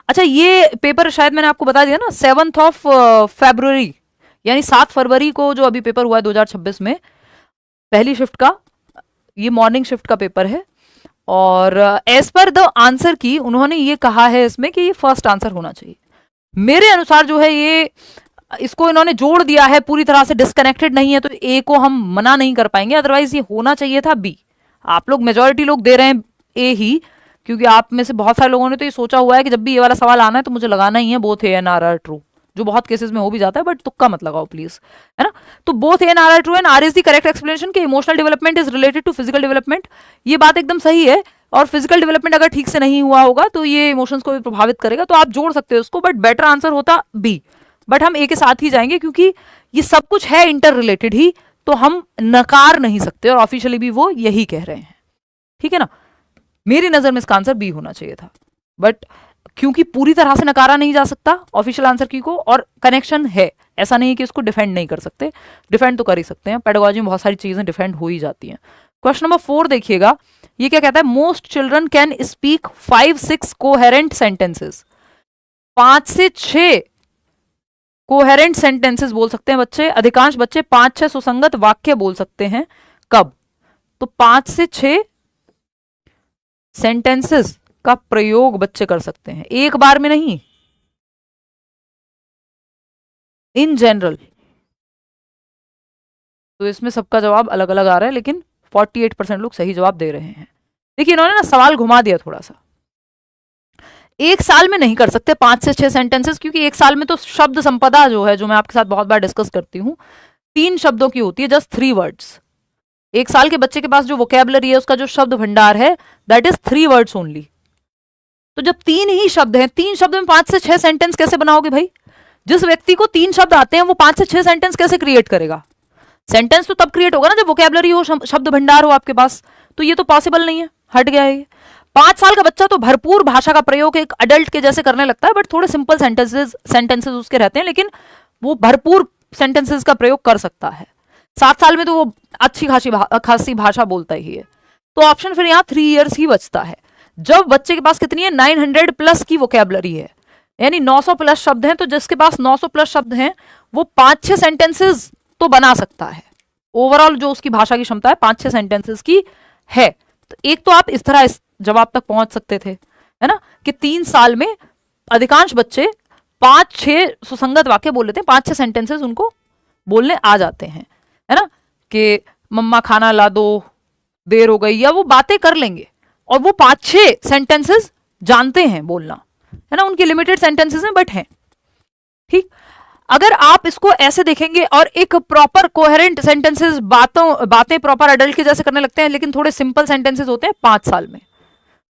अच्छा, ये पेपर शायद मैंने आपको बता दिया ना, 7 फरवरी यानी 7 फरवरी को जो अभी पेपर हुआ है 2026 में, पहली शिफ्ट का, ये मॉर्निंग शिफ्ट का पेपर है। और एज पर द आंसर की उन्होंने ये कहा है इसमें कि ये फर्स्ट आंसर होना चाहिए। मेरे अनुसार जो है ये इसको इन्होंने जोड़ दिया है, पूरी तरह से डिस्कनेक्टेड नहीं है, तो ए को हम मना नहीं कर पाएंगे, अदरवाइज ये होना चाहिए था बी। आप लोग मेजॉरिटी लोग दे रहे हैं ए ही, क्योंकि आप में से बहुत सारे लोगों ने तो ये सोचा हुआ है कि जब भी ये वाला सवाल आना है तो मुझे लगाना ही है both A and R are true, जो बहुत केसेस में हो भी जाता है, बट तुक्का मत लगाओ प्लीज, है ना। तो both A and R are true and R is the correct explanation कि emotional development is related to physical development. ये बात एकदम सही है, और फिजिकल डेवलपमेंट अगर ठीक से नहीं हुआ होगा तो ये इमोशंस को भी प्रभावित करेगा, तो आप जोड़ सकते हो उसको, बट बेटर आंसर होता बी। बट हम ए के साथ ही जाएंगे क्योंकि ये सब कुछ है इंटर रिलेटेड ही, तो हम नकार नहीं सकते, और ऑफिशियली भी वो यही कह रहे हैं, ठीक है ना। मेरी नजर में इसका आंसर बी होना चाहिए था, बट क्योंकि पूरी तरह से नकारा नहीं जा सकता ऑफिशियल आंसर की को, और कनेक्शन है, ऐसा नहीं कि इसको डिफेंड नहीं कर सकते, डिफेंड तो कर ही सकते हैं, पेडागोजी में बहुत सारी चीजें डिफेंड हो ही जाती हैं। क्वेश्चन नंबर 4 देखिएगा, ये क्या कहता है, most children can speak 5-6 coherent sentences. 5 से 6 कोहेरेंट सेंटेंसेस बोल सकते हैं बच्चे, अधिकांश बच्चे 5-6 सुसंगत वाक्य बोल सकते हैं। कब? तो 5 से 6 सेंटेंसेस का प्रयोग बच्चे कर सकते हैं, एक बार में नहीं, इन जनरल। तो इसमें सबका जवाब अलग अलग आ रहा है, लेकिन 48% लोग सही जवाब दे रहे हैं। देखिए इन्होंने ना सवाल घुमा दिया थोड़ा सा, एक साल में नहीं कर सकते 5 से 6 सेंटेंसेस, क्योंकि एक साल में तो शब्द संपदा जो है, जो मैं आपके साथ बहुत बार डिस्कस करती हूँ, 3 शब्दों की होती है, जस्ट 3 वर्ड्स। एक साल के बच्चे के पास जो वोकेबलरी है, उसका जो शब्द भंडार है, दैट इज 3 वर्ड्स ओनली। तो जब 3 ही शब्द हैं, 3 शब्द में 5 से 6 सेंटेंस कैसे बनाओगे भाई? जिस व्यक्ति को 3 शब्द आते हैं वो 5 से 6 सेंटेंस कैसे क्रिएट करेगा? सेंटेंस तो तब क्रिएट होगा ना जब वोकेबलरी हो, शब्द भंडार हो आपके पास, तो ये तो पॉसिबल नहीं है, हट गया है ये। 5 साल का बच्चा तो भरपूर भाषा का प्रयोग एक अडल्ट के जैसे करने लगता है, बट थोड़े सिंपल सेंटेंसेस उसके रहते हैं, लेकिन वो भरपूर सेंटेंसेस का प्रयोग कर सकता है। 7 साल में तो वो अच्छी खासी भाषा बोलता ही है। तो ऑप्शन फिर यहाँ 3 इयर्स ही बचता है। जब बच्चे के पास कितनी है, 900 प्लस की वोकेबलरी है, यानी 900 प्लस शब्द हैं, तो जिसके पास 900 प्लस शब्द हैं वो 5-6 सेंटेंसेस तो बना सकता है। ओवरऑल जो उसकी भाषा की क्षमता है 5-6 सेंटेंसेस की है। तो एक तो आप इस तरह इस जवाब तक पहुंच सकते थे, है ना, कि 3 साल में अधिकांश बच्चे 5-6 सुसंगत वाक्य बोल लेते हैं, 5-6 सेंटेंसेस उनको बोलने आ जाते हैं, है ना, कि मम्मा खाना ला दो, देर हो गई, या वो बातें कर लेंगे, और वो 5-6 सेंटेंसेस जानते हैं बोलना, है ना, उनकी लिमिटेड सेंटेंसेस हैं बट हैं, ठीक। अगर आप इसको ऐसे देखेंगे और एक प्रॉपर कोहेरेंट सेंटेंसेस, बातें प्रॉपर अडल्ट के जैसे करने लगते हैं, लेकिन थोड़े सिंपल सेंटेंसेस होते हैं 5 साल में,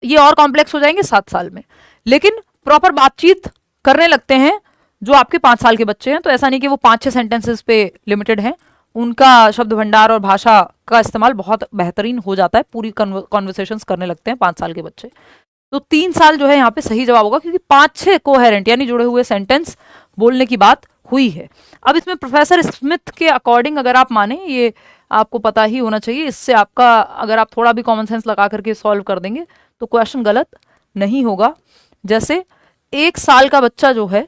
ये और कॉम्प्लेक्स हो जाएंगे 7 साल में, लेकिन प्रॉपर बातचीत करने लगते हैं जो आपके 5 साल के बच्चे हैं। तो ऐसा नहीं कि वो 5-6 सेंटेंसेस पे लिमिटेड हैं, उनका शब्द भंडार और भाषा का इस्तेमाल बहुत बेहतरीन हो जाता है, पूरी कॉन्वर्सेशंस करने लगते हैं 5 साल के बच्चे। तो 3 साल जो है यहाँ पे सही जवाब होगा, क्योंकि 5-6 कोहेरेंट यानी जुड़े हुए सेंटेंस बोलने की बात हुई है। अब इसमें प्रोफेसर स्मिथ के अकॉर्डिंग अगर आप माने, ये आपको पता ही होना चाहिए, इससे आपका अगर आप थोड़ा भी कॉमन सेंस लगा करके सॉल्व कर देंगे तो क्वेश्चन गलत नहीं होगा। जैसे 1 साल का बच्चा जो है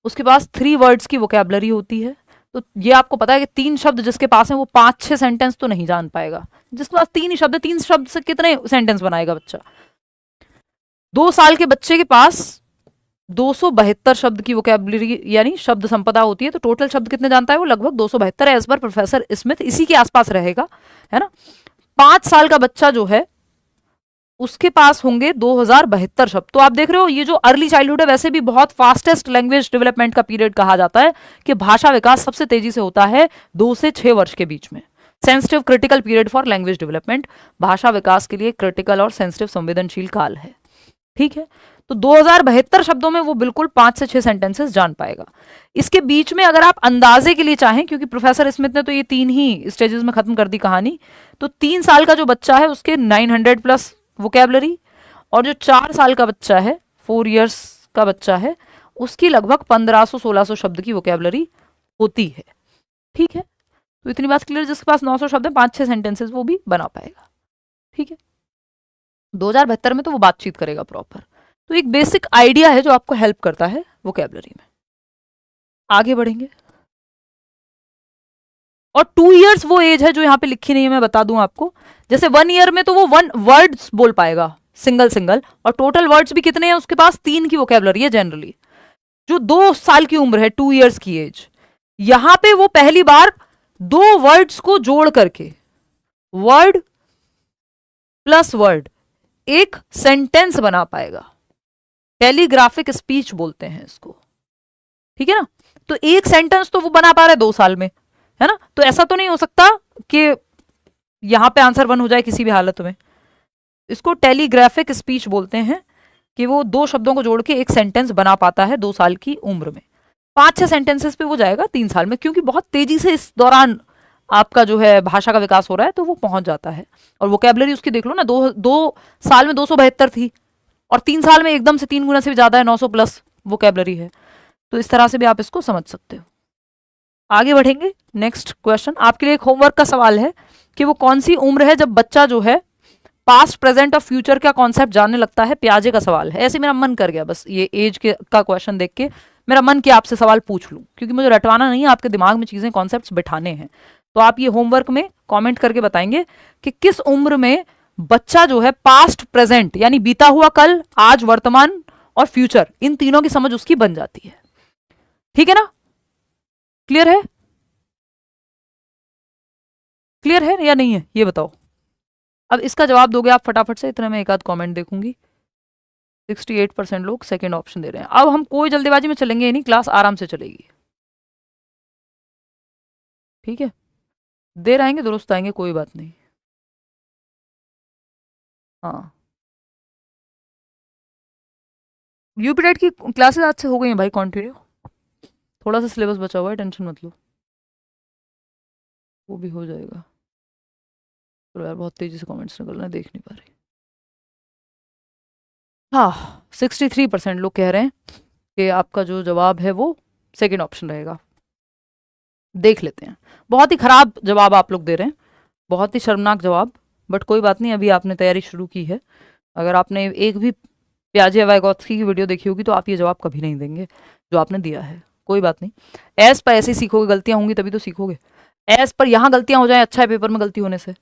उसके पास 3 वर्ड्स की वोकेबलरी होती है, तो ये आपको पता है कि 3 शब्द जिसके पास है वो 5-6 सेंटेंस तो नहीं जान पाएगा। जिसके पास 3 ही शब्द है, 3 शब्द से कितने सेंटेंस बनाएगा बच्चा? 2 साल के बच्चे के पास 272 शब्द की वोकेबलरी यानी शब्द संपदा होती है, तो टोटल शब्द कितने जानता है वो? लगभग 272 एज पर प्रोफेसर स्मिथ, इसी के आसपास रहेगा, है ना। 5 साल का बच्चा जो है उसके पास होंगे 2072 शब्द। तो आप देख रहे हो ये जो अर्ली चाइल्डहुड है, वैसे भी बहुत फास्टेस्ट लैंग्वेज डेवलपमेंट का पीरियड कहा जाता है, कि भाषा विकास सबसे तेजी से होता है 2 से 6 वर्ष के बीच में। Sensitive critical period for language development, भाषा विकास के लिए क्रिटिकल और सेंसिटिव संवेदनशील काल है, ठीक है। तो 2072 शब्दों में वो बिल्कुल 5 से 6 सेंटेंसेस जान पाएगा। इसके बीच में अगर आप अंदाजे के लिए चाहें, क्योंकि प्रोफेसर स्मिथ ने तो ये 3 ही स्टेजेस में खत्म कर दी कहानी, तो 3 साल का जो बच्चा है उसके 900 प्लस वोकेबलरी, और जो 4 साल का बच्चा है, 4 इयर्स का बच्चा है, उसकी लगभग 1500-1600 शब्द की वोकेबलरी होती है, ठीक है। तो इतनी बात क्लियर, जिसके पास 900 शब्द है 5-6 सेंटेंसेस वो भी बना पाएगा, ठीक है। 2072 में तो वो बातचीत करेगा प्रॉपर। तो एक बेसिक आइडिया है जो आपको हेल्प करता है वोकेबलरी में। आगे बढ़ेंगे, और 2 इयर्स वो एज है जो यहाँ पे लिखी नहीं है, मैं बता दूं आपको। जैसे 1 ईयर में तो वो 1 वर्ड्स बोल पाएगा सिंगल, और टोटल वर्ड्स भी कितने हैं उसके पास? 3 की वोकेबलरी है जनरली। जो 2 साल की उम्र है, 2 इयर्स की एज, यहां पे वो पहली बार 2 वर्ड्स को जोड़ करके, वर्ड प्लस वर्ड, एक सेंटेंस बना पाएगा। टेलीग्राफिक स्पीच बोलते हैं इसको, ठीक है ना। तो एक सेंटेंस तो वो बना पा रहा है 2 साल में, है ना। तो ऐसा तो नहीं हो सकता कि यहां पे आंसर 1 हो जाए किसी भी हालत में। इसको टेलीग्राफिक स्पीच बोलते हैं, कि वो 2 शब्दों को जोड़ के एक सेंटेंस बना पाता है 2 साल की उम्र में। 5-6 सेंटेंसेस पे वो जाएगा 3 साल में, क्योंकि बहुत तेजी से इस दौरान आपका जो है भाषा का विकास हो रहा है तो वो पहुंच जाता है। और वोकेबलरी उसकी देख लो ना, दो साल में 272 थी और 3 साल में एकदम से 3 गुना से भी ज्यादा है, 900 प्लस वोकेबलरी है। तो इस तरह से भी आप इसको समझ सकते हो। आगे बढ़ेंगे। नेक्स्ट क्वेश्चन आपके लिए एक होमवर्क का सवाल है कि वो कौन सी उम्र है जब बच्चा जो है पास्ट प्रेजेंट और फ्यूचर का कॉन्सेप्ट जानने लगता है। प्याजे का सवाल है। ऐसे मेरा मन कर गया बस ये एज के का क्वेश्चन देख के, मेरा मन किया आपसे सवाल पूछ लूं, क्योंकि मुझे रटवाना नहीं है, आपके दिमाग में चीजें कॉन्सेप्ट्स बिठाने हैं। तो आप ये होमवर्क में कमेंट करके बताएंगे कि किस उम्र में बच्चा जो है पास्ट प्रेजेंट यानी बीता हुआ कल, आज, वर्तमान और फ्यूचर, इन तीनों की समझ उसकी बन जाती है। ठीक है ना? क्लियर है? क्लियर है या नहीं है ये बताओ। अब इसका जवाब दोगे आप फटाफट से, इतने में एक आध कमेंट देखूंगी। 68% लोग सेकंड ऑप्शन दे रहे हैं। अब हम कोई जल्दीबाजी में चलेंगे ही नहीं, क्लास आराम से चलेगी। ठीक है, देर आएंगे दुरुस्त आएंगे, कोई बात नहीं। हाँ, यूपीटेट की क्लासेस आज से हो गई हैं भाई कंटिन्यू। थोड़ा सा सिलेबस बचा हुआ है, टेंशन मत लो, वो भी हो जाएगा। तो यार बहुत तेजी से कमेंट्स निकल रहे हैं, देख नहीं पा रही। हाँ, 63% लोग कह रहे हैं कि आपका जो जवाब है वो सेकंड ऑप्शन रहेगा। देख लेते हैं। बहुत ही खराब जवाब आप लोग दे रहे हैं, बहुत ही शर्मनाक जवाब, बट कोई बात नहीं, अभी आपने तैयारी शुरू की है। अगर आपने एक भी प्याजे वाइगॉत्स्की की वीडियो देखी होगी तो आप ये जवाब कभी नहीं देंगे जो आपने दिया है। कोई बात नहीं, एज पर ऐसे ही सीखोगे, गलतियां होंगी तभी तो सीखोगे। एज पर यहाँ गलतियां हो जाए अच्छा है पेपर में गलती होने से।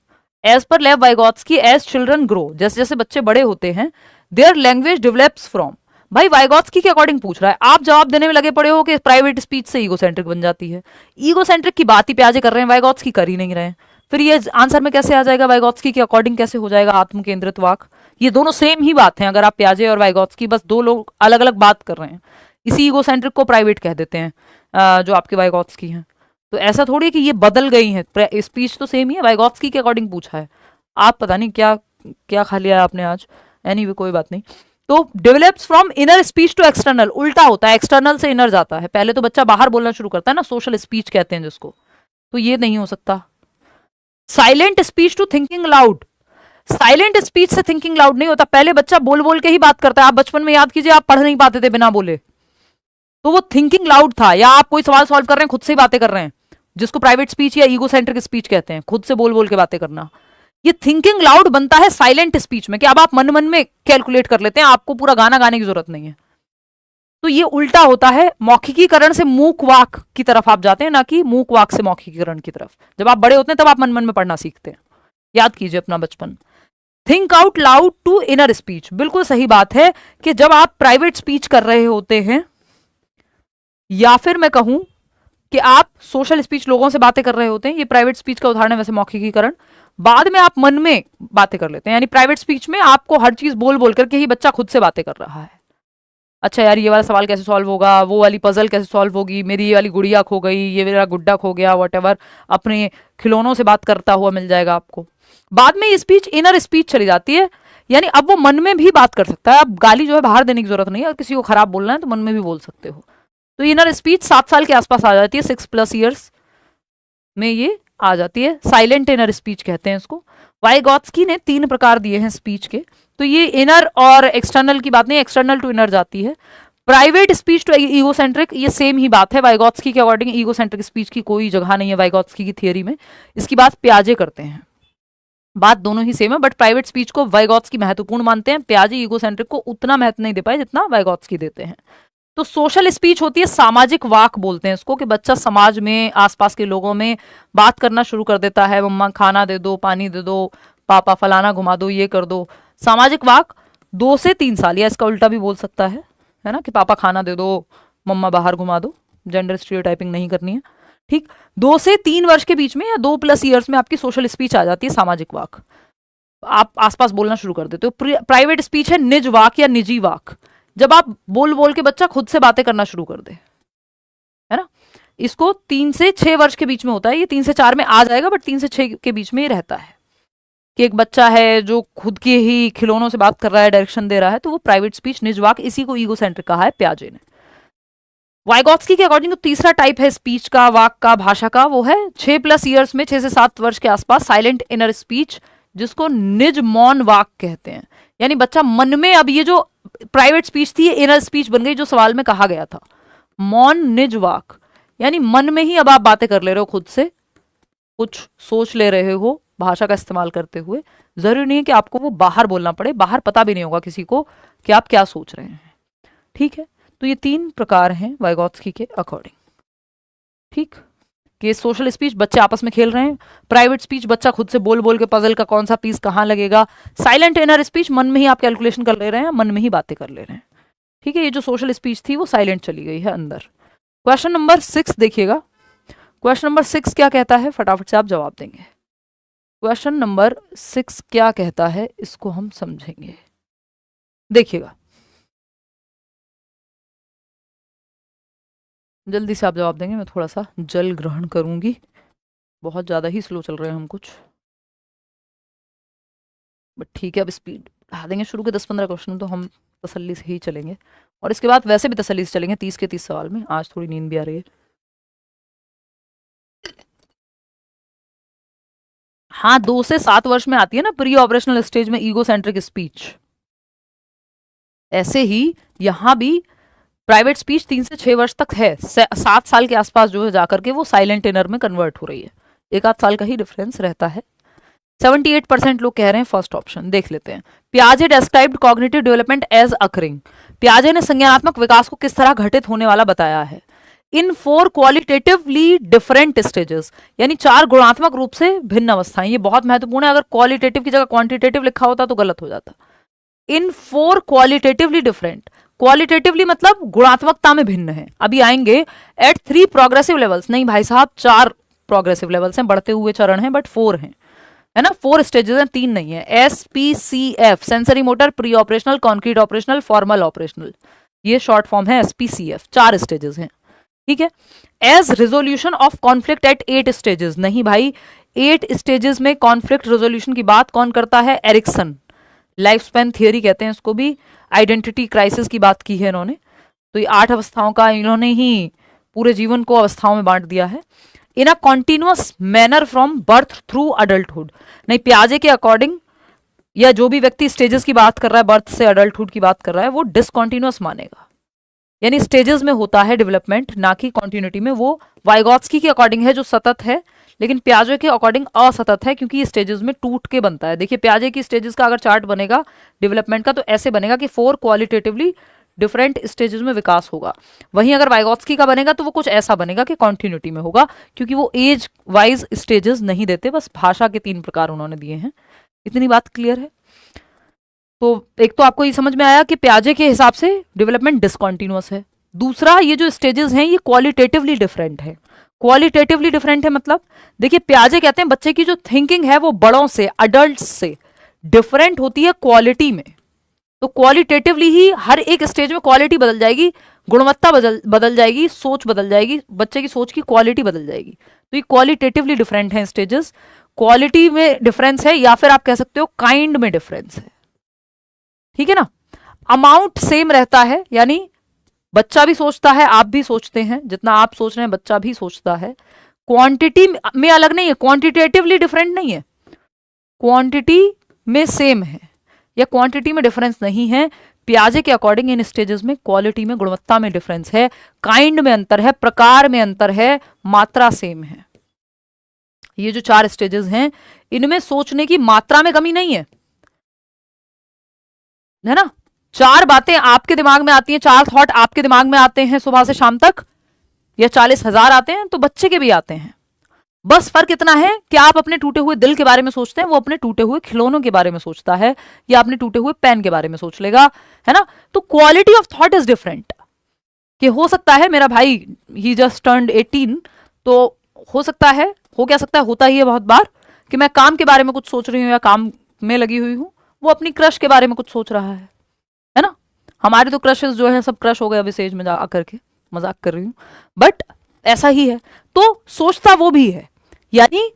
एज पर लेव वाइगॉत्स्की, एज चिल्ड्रन ग्रो, जैसे जैसे बच्चे बड़े होते हैं देयर लैंग्वेज डेवलप्स फ्रॉम। भाई वाइगॉत्स्की के अकॉर्डिंग पूछ रहा है, आप जवाब देने में लगे पड़े हो कि प्राइवेट स्पीच से ईगोसेंट्रिक बन जाती है। ईगोसेंट्रिक की बात ही प्याजे कर रहे हैं, वाइगॉत्स्की कर ही नहीं रहे हैं। फिर ये आंसर में कैसे आ जाएगा? वाइगॉत्स्की के अकॉर्डिंग कैसे हो जाएगा आत्म केंद्रित वाक? ये दोनों सेम ही बात है। अगर आप प्याजे और वाइगॉत्स्की, बस दो लोग अलग अलग बात कर रहे हैं। इसी ईगोसेंट्रिक को प्राइवेट कह देते हैं जो आपके वाइगॉत्स्की हैं। तो ऐसा थोड़ी कि ये बदल गई है, स्पीच तो सेम ही है, वाइगॉत्स्की के अकॉर्डिंग पूछा है। आप पता नहीं क्या क्या खा लिया आपने आज। एनीवे कोई बात नहीं। तो develops from inner speech to external, उल्टा होता है, एक्सटर्नल से इनर जाता है। पहले तो बच्चा बाहर बोलना शुरू करता है ना, सोशल स्पीच कहते हैं जिसको, तो ये नहीं हो सकता। Silent speech to thinking loud, silent speech से थिंकिंग लाउड नहीं होता। पहले बच्चा बोल बोल के ही बात करता है। आप बचपन में याद कीजिए, आप पढ़ नहीं पाते थे बिना बोले, तो वो थिंकिंग लाउड था। या आप कोई सवाल सॉल्व कर रहे हैं, खुद से ही बातें कर रहे हैं, जिसको प्राइवेट स्पीच या ईगोसेंट्रिक स्पीच कहते हैं, खुद से बोल बोल के बातें करना। ये थिंकिंग लाउड बनता है साइलेंट स्पीच में, कि अब आप मन मन में कैलकुलेट कर लेते हैं, आपको पूरा गाना गाने की जरूरत नहीं है। तो ये उल्टा होता है, मौखिकीकरण से मूक वाक की तरफ आप जाते हैं, ना कि मूक वाक से मौखिकीकरण की तरफ। जब आप बड़े होते हैं तब आप मन मन में पढ़ना सीखते हैं। याद कीजिए अपना बचपन। Think out loud to inner speech, बिल्कुल सही बात है कि जब आप प्राइवेट स्पीच कर रहे होते हैं, या फिर मैं कहूं कि आप सोशल स्पीच लोगों से बातें कर रहे होते हैं, ये प्राइवेट स्पीच का उदाहरण है वैसे मौखिकीकरण। बाद में आप मन में बातें कर लेते हैं, यानी प्राइवेट स्पीच में आपको हर चीज बोल बोल करके ही बच्चा खुद से बातें कर रहा है। अच्छा यार ये वाला सवाल कैसे सॉल्व होगा, वो वाली पजल कैसे सॉल्व होगी, मेरी ये वाली गुड़िया खो गई, ये मेरा गुड्डा खो गया, वॉटेवर, अपने खिलौनों से बात करता हुआ मिल जाएगा आपको। बाद में ये स्पीच इनर स्पीच चली जाती है, यानी अब वो मन में भी बात कर सकता है। अब गाली जो है बाहर देने की जरूरत नहीं है, किसी को खराब बोलना है तो मन में भी बोल सकते हो। तो इनर स्पीच 7 साल के आसपास आ जाती है, 6+ ईयर्स में ये आ जाती है। साइलेंट इनर स्पीच कहते हैं इसको। वाइगॉत्स्की ने 3 प्रकार दिए हैं स्पीच के, तो ये इनर और एक्सटर्नल की बात नहीं, एक्सटर्नल टू इनर जाती है। प्राइवेट स्पीच टू ईगोसेंट्रिक, ये सेम ही बात है। वाइगॉत्स्की के अकॉर्डिंग ईगोसेंट्रिक स्पीच की कोई जगह नहीं है वाइगॉत्स्की की थियरी में। इसकी बात प्याजे करते हैं। बात दोनों ही सेम है, बट प्राइवेट स्पीच को वाइगॉत्स्की महत्वपूर्ण मानते हैं, प्याजे ईगोसेंट्रिक को उतना महत्व नहीं दे पाए जितना वाइगॉत्स्की देते हैं। तो सोशल स्पीच होती है सामाजिक वाक बोलते हैं इसको, कि बच्चा समाज में आसपास के लोगों में बात करना शुरू कर देता है। मम्मा खाना दे दो, पानी दे दो, पापा फलाना घुमा दो, ये कर दो। सामाजिक वाक 2 से 3 साल, या इसका उल्टा भी बोल सकता है ना, कि पापा खाना दे दो, मम्मा बाहर घुमा दो। जेंडर स्टीरियोटाइपिंग नहीं करनी है, ठीक। 2 से 3 वर्ष के बीच में या 2+ ईयर्स में आपकी सोशल स्पीच आ जाती है, सामाजिक वाक। आप आसपास बोलना शुरू कर देते हो। प्राइवेट स्पीच है निज वाक या निजी वाक, जब आप बोल बोल के बच्चा खुद से बातें करना शुरू कर दे, है ना। इसको 3 से 6 वर्ष के बीच में होता है, ये 3 से 4 में आ जाएगा, बट 3 से 6 के बीच में ही रहता है, कि एक बच्चा है जो खुद के ही खिलौनों से बात कर रहा है, डायरेक्शन दे रहा है, तो वो प्राइवेट स्पीच निज वाक, इसी को ईगोसेंट्रिक कहा है प्याजे ने। वाइगॉत्स्की के अकॉर्डिंग तो तीसरा टाइप है स्पीच का, वाक का, भाषा का, वो है 6+ ईयर्स में, 6 से 7 वर्ष के आसपास साइलेंट इनर स्पीच, जिसको निज मौन वाक कहते हैं। यानी बच्चा मन में, अब ये जो प्राइवेट स्पीच थी ये इनर स्पीच बन गई जो सवाल में कहा गया था। मौन निज वाक यानी मन में ही अब आप बातें कर ले रहे हो, खुद से कुछ सोच ले रहे हो भाषा का इस्तेमाल करते हुए। जरूरी नहीं है कि आपको वो बाहर बोलना पड़े, बाहर पता भी नहीं होगा किसी को कि आप क्या सोच रहे हैं। ठीक है, तो ये 3 प्रकार हैं वाइगॉत्स्की के अकॉर्डिंग। ठीक, कि सोशल स्पीच बच्चे आपस में खेल रहे हैं, प्राइवेट स्पीच बच्चा खुद से बोल बोल के पजल का कौन सा पीस कहाँ लगेगा, साइलेंट इनर स्पीच मन में ही आप कैलकुलेशन कर ले रहे हैं, मन में ही बातें कर ले रहे हैं। ठीक है, ये जो सोशल स्पीच थी वो साइलेंट चली गई है अंदर। क्वेश्चन नंबर 6 देखिएगा। क्वेश्चन नंबर 6 क्या कहता है, फटाफट से आप जवाब देंगे। क्वेश्चन नंबर 6 क्या कहता है, इसको हम समझेंगे। देखिएगा, जल्दी से आप जवाब देंगे, मैं थोड़ा सा जल ग्रहण करूंगी, बहुत ज़्यादा ही स्लो चल रहे हैं हम कुछ, बट ठीक है, अब स्पीड बढ़ा देंगे। शुरू के 10-15 क्वेश्चन तो हम तसल्ली से ही चलेंगे, और इसके बाद वैसे भी तसल्ली से चलेंगे 30 के 30 सवाल में। आज थोड़ी नींद भी आ रही है। हाँ, 2 से 7 वर्ष में आती है ना प्री ऑपरेशनल स्टेज में ईगो सेंट्रिक स्पीच, ऐसे ही यहाँ भी प्राइवेट स्पीच 3 से 6 वर्ष तक है, 7 साल के आसपास जो है जाकर के वो साइलेंट इनर में कन्वर्ट हो रही है। 1 आध साल का ही डिफरेंस रहता है। 78% लोग कह रहे हैं फर्स्ट ऑप्शन। देख लेते हैं। पियाजे डेस्क्राइब्ड कॉग्निटिव डेवलपमेंट एज अकरिंग। पियाजे ने संज्ञानात्मक विकास को किस तरह घटित होने वाला बताया है। इन 4 क्वालिटेटिवली डिफरेंट स्टेजेस, यानी 4 गुणात्मक रूप से भिन्न अवस्थाएं। ये बहुत महत्वपूर्ण है, अगर क्वालिटेटिव की जगह क्वांटिटेटिव लिखा होता तो गलत हो जाता। इन 4 क्वालिटेटिवली डिफरेंट, क्वालिटेटिवली मतलब गुणात्मकता में भिन्न है। अभी आएंगे एट 3 प्रोग्रेसिव लेवल्स, नहीं भाई साहब 4 प्रोग्रेसिव लेवल्स हैं, बढ़ते हुए चरण हैं, बट 4 हैं, है ना, 4 स्टेजेस हैं, 3 नहीं है। SPCF, sensory motor, pre operational, concrete operational, formal operational, ये शॉर्ट फॉर्म है SPCF। 4 स्टेजेस हैं, ठीक है। As resolution of conflict at 8 stages, नहीं भाई 8 स्टेजेस में कॉन्फ्लिक्ट रेजोल्यूशन की बात कौन करता है, एरिक्सन, लाइफ स्पैन थियरी कहते हैं इसको भी। आइडेंटिटी क्राइसिस की बात की है इन्होंने, तो ये 8 अवस्थाओं का इन्होंने ही पूरे जीवन को अवस्थाओं में बांट दिया है। In a continuous manner from birth through adulthood, नहीं पियाजे के अकॉर्डिंग या जो भी व्यक्ति स्टेजेस की बात कर रहा है, बर्थ से अडल्टहुड की बात कर रहा है, वो डिसकॉन्टिन्यूअस मानेगा, यानी स्टेजेस में होता है डेवलपमेंट, ना कि कॉन्टिन्यूटी में। वो वाइगॉत्स्की के अकॉर्डिंग है जो सतत है, लेकिन पियाजे के अकॉर्डिंग असतत है, क्योंकि ये स्टेजेस में टूट के बनता है। देखिए पियाजे की स्टेजेस का अगर चार्ट बनेगा डेवलपमेंट का, तो ऐसे बनेगा कि 4 क्वालिटेटिवली डिफरेंट स्टेजेस में विकास होगा। वहीं अगर वाइगॉत्स्की का बनेगा तो वो कुछ ऐसा बनेगा कि कॉन्टिन्यूटी में होगा, क्योंकि वो एज वाइज स्टेजेस नहीं देते, बस भाषा के 3 प्रकार उन्होंने दिए हैं। इतनी बात क्लियर है। तो एक तो आपको ये समझ में आया कि पियाजे के हिसाब से डेवलपमेंट डिसकॉन्टिन्यूअस है। दूसरा, ये जो स्टेजेस हैं ये क्वालिटेटिवली डिफरेंट है। क्वालिटेटिवली डिफरेंट है मतलब, देखिए पियाजे कहते हैं बच्चे की जो थिंकिंग है वो बड़ों से, अडल्ट से डिफरेंट होती है क्वालिटी में। तो क्वालिटेटिवली ही हर एक स्टेज में क्वालिटी बदल जाएगी, गुणवत्ता बदल जाएगी, सोच बदल जाएगी, बच्चे की सोच की क्वालिटी बदल जाएगी। तो ये क्वालिटेटिवली डिफरेंट है स्टेजेस। क्वालिटी में डिफरेंस है, या फिर आप कह सकते हो काइंड में डिफरेंस है, ठीक है ना। अमाउंट सेम रहता है, यानी बच्चा भी सोचता है, आप भी सोचते हैं, जितना आप सोच रहे हैं बच्चा भी सोचता है। क्वांटिटी में अलग नहीं है, क्वांटिटेटिवली डिफरेंट नहीं है, क्वांटिटी में सेम है, या क्वांटिटी में डिफरेंस नहीं है। पियाजे के अकॉर्डिंग इन स्टेजेस में क्वालिटी में, गुणवत्ता में डिफरेंस है, काइंड में अंतर है, प्रकार में अंतर है, मात्रा सेम है। ये जो 4 स्टेजेस हैं इनमें सोचने की मात्रा में कमी नहीं है ना। 4 बातें आपके दिमाग में आती हैं, 4 थॉट आपके दिमाग में आते हैं सुबह से शाम तक, या 40,000 आते हैं, तो बच्चे के भी आते हैं। बस फर्क इतना है कि आप अपने टूटे हुए दिल के बारे में सोचते हैं, वो अपने टूटे हुए खिलौनों के बारे में सोचता है, या अपने टूटे हुए पेन के बारे में सोच लेगा, है ना। तो quality of thought is different. कि हो सकता है मेरा भाई ही जस्ट टर्न्ड 18, तो हो सकता है, हो क्या सकता है, होता ही है बहुत बार कि मैं काम के बारे में कुछ सोच रही हूँ या काम में लगी हुई हूँ, वो अपनी क्रश के बारे में कुछ सोच रहा है ना। हमारे तो क्रशेस जो है सब क्रश हो गए अभी स्टेज में जा आकर के, मजाक कर रही हूँ, बट ऐसा ही है। तो सोचता वो भी है, यानी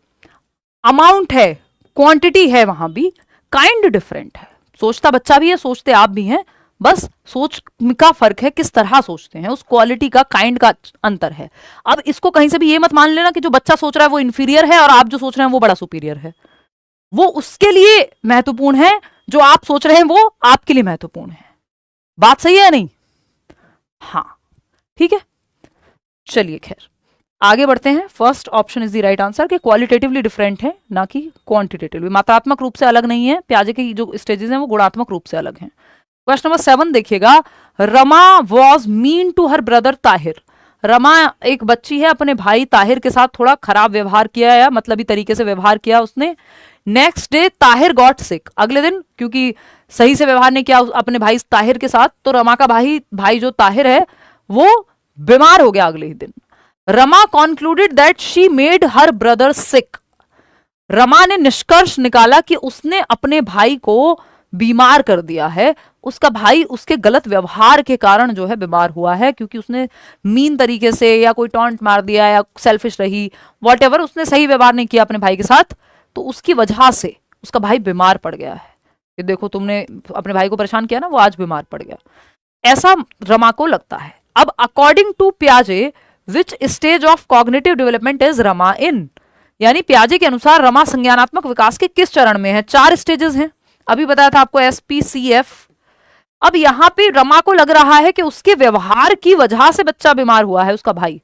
अमाउंट है, क्वांटिटी है, वहां भी काइंड डिफरेंट है। सोचता बच्चा भी है, सोचते आप भी हैं, बस सोच का फर्क है, किस तरह सोचते हैं, उस क्वालिटी का, काइंड का अंतर है। अब इसको कहीं से भी ये मत मान लेना कि जो बच्चा सोच रहा है वो इंफीरियर है और आप जो सोच रहे हैं वो बड़ा सुपीरियर है। वो उसके लिए महत्वपूर्ण है, जो आप सोच रहे हैं वो आपके लिए महत्वपूर्ण है। बात सही है या नहीं? हाँ, ठीक है। चलिए खैर आगे बढ़ते हैं। First option is the right answer कि क्वालिटेटिवली डिफरेंट है, ना कि क्वांटिटेटिवली। मात्रात्मक रूप से अलग नहीं है, प्याजे की जो स्टेजेस हैं वो गुणात्मक रूप से अलग हैं। क्वेश्चन नंबर 7 देखिएगा। Rama was mean to her brother Tahir. Rama एक बच्ची है, अपने भाई ताहिर के साथ थोड़ा खराब व्यवहार किया या मतलबी तरीके से व्यवहार किया उसने। Next day Tahir got sick. अगले दिन क्योंकि सही से व्यवहार नहीं किया अपने भाई ताहिर के साथ, तो रमा का भाई जो ताहिर है वो बीमार हो गया अगले ही दिन। Rama concluded that she made her brother sick. Rama ने निष्कर्ष निकाला कि उसने अपने भाई को बीमार कर दिया है। उसका भाई उसके गलत व्यवहार के कारण जो है बीमार हुआ है, क्योंकि उसने मीन तरीके से या कोई टॉन्ट मार दिया या सेल्फिश रही, वॉटेवर, उसने सही व्यवहार नहीं किया अपने भाई के साथ, तो उसकी वजह से उसका भाई बीमार पड़ गया है। कि देखो तुमने अपने भाई को परेशान किया ना, वो आज बीमार पड़ गया, ऐसा रमा को लगता है। अब अकॉर्डिंग टू पियाजे which stage of cognitive development is Rama in. यानी पियाजे के अनुसार रमा संज्ञानात्मक विकास के किस चरण में है? 4 स्टेजेस हैं, अभी बताया था आपको, SPCF। अब यहां पे रमा को लग रहा है कि उसके व्यवहार की वजह से बच्चा बीमार हुआ है, उसका भाई,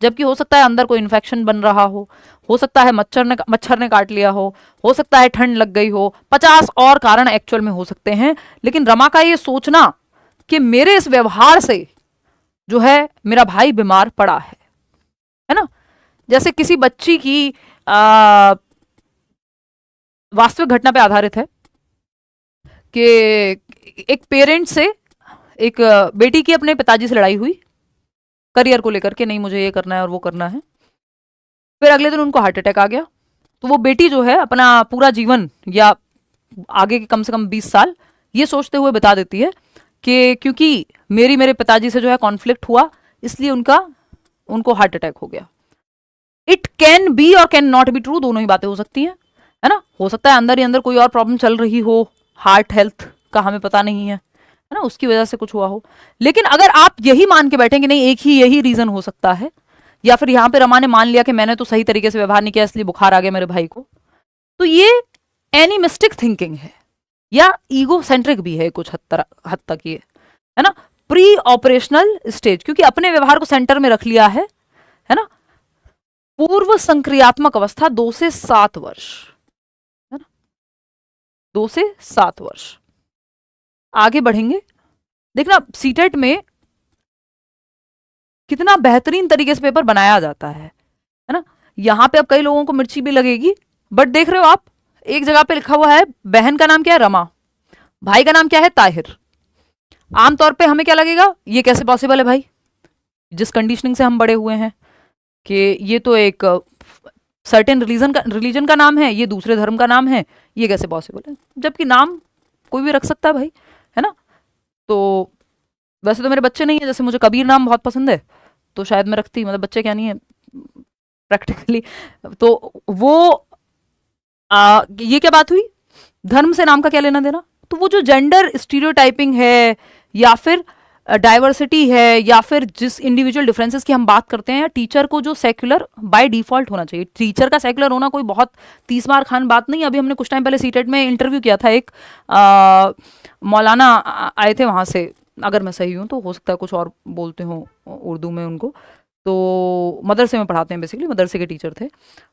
जबकि हो सकता है अंदर कोई इन्फेक्शन बन रहा हो सकता है मच्छर ने काट लिया हो सकता है ठंड लग गई हो, 50 और कारण एक्चुअल में हो सकते हैं। लेकिन रमा का ये सोचना कि मेरे इस व्यवहार से जो है मेरा भाई बीमार पड़ा है ना, जैसे किसी बच्ची की वास्तविक घटना पे आधारित है कि एक पेरेंट से एक बेटी की अपने पिताजी से लड़ाई हुई करियर को लेकर के, नहीं मुझे ये करना है और वो करना है। फिर अगले दिन उनको हार्ट अटैक आ गया। तो वो बेटी जो है अपना पूरा जीवन या आगे के कम से कम 20 साल ये सोचते हुए बता देती है कि क्योंकि मेरे पिताजी से जो है कॉन्फ्लिक्ट हुआ, इसलिए उनको हार्ट अटैक हो गया। इट कैन बी और कैन नॉट बी ट्रू, दोनों ही बातें हो सकती हैं, है ना। हो सकता है अंदर ही अंदर कोई और प्रॉब्लम चल रही हो, हार्ट हेल्थ का हमें पता नहीं है ना, उसकी वजह से कुछ हुआ हो। लेकिन अगर आप यही मान के बैठेंगे नहीं एक ही यही रीजन हो सकता है, या फिर यहां पे रमा ने मान लिया कि मैंने तो सही तरीके से व्यवहार नहीं किया इसलिए बुखार आ गया मेरे भाई को, तो ये एनिमिस्टिक थिंकिंग है या ईगो सेंट्रिक भी है कुछ हद तक ये, है ना। प्री ऑपरेशनल स्टेज, क्योंकि अपने व्यवहार को सेंटर में रख लिया है ना। पूर्व संक्रियात्मक अवस्था 2 से 7 वर्ष, है ना, 2 से 7 वर्ष। आगे बढ़ेंगे, देखना सीटेट में कितना बेहतरीन तरीके से पेपर बनाया जाता है ना। यहां पे अब कई लोगों को मिर्ची भी लगेगी, बट देख रहे हो आप एक जगह पे लिखा हुआ है बहन का नाम क्या है, रमा, भाई का नाम क्या है, ताहिर। आमतौर पे हमें क्या लगेगा, ये कैसे पॉसिबल है भाई, जिस कंडीशनिंग से हम बड़े हुए हैं कि ये तो एक सर्टेन रिलीजन का नाम है, ये दूसरे धर्म का नाम है, ये कैसे पॉसिबल है, जबकि नाम कोई भी रख सकता है भाई, है ना। तो वैसे तो मेरे बच्चे नहीं है, जैसे मुझे कबीर नाम बहुत पसंद है तो शायद मैं रखती, मतलब बच्चे क्या नहीं है प्रैक्टिकली। तो वो ये क्या बात हुई, धर्म से नाम का क्या लेना देना। तो वो जो जेंडर स्टीरियोटाइपिंग है या फिर डाइवर्सिटी है या फिर जिस इंडिविजुअल डिफरेंसेस की हम बात करते हैं, टीचर को जो सेक्युलर बाय डिफॉल्ट होना चाहिए, टीचर का सेक्युलर होना कोई बहुत 30 मार खान बात नहीं। अभी हमने कुछ टाइम पहले सीटेट में इंटरव्यू किया था, एक मौलाना आए थे वहाँ से, अगर मैं सही हूँ तो हो सकता है कुछ और बोलते हो उर्दू में उनको, तो मदरसे में पढ़ाते हैं, बेसिकली मदरसे के टीचर थे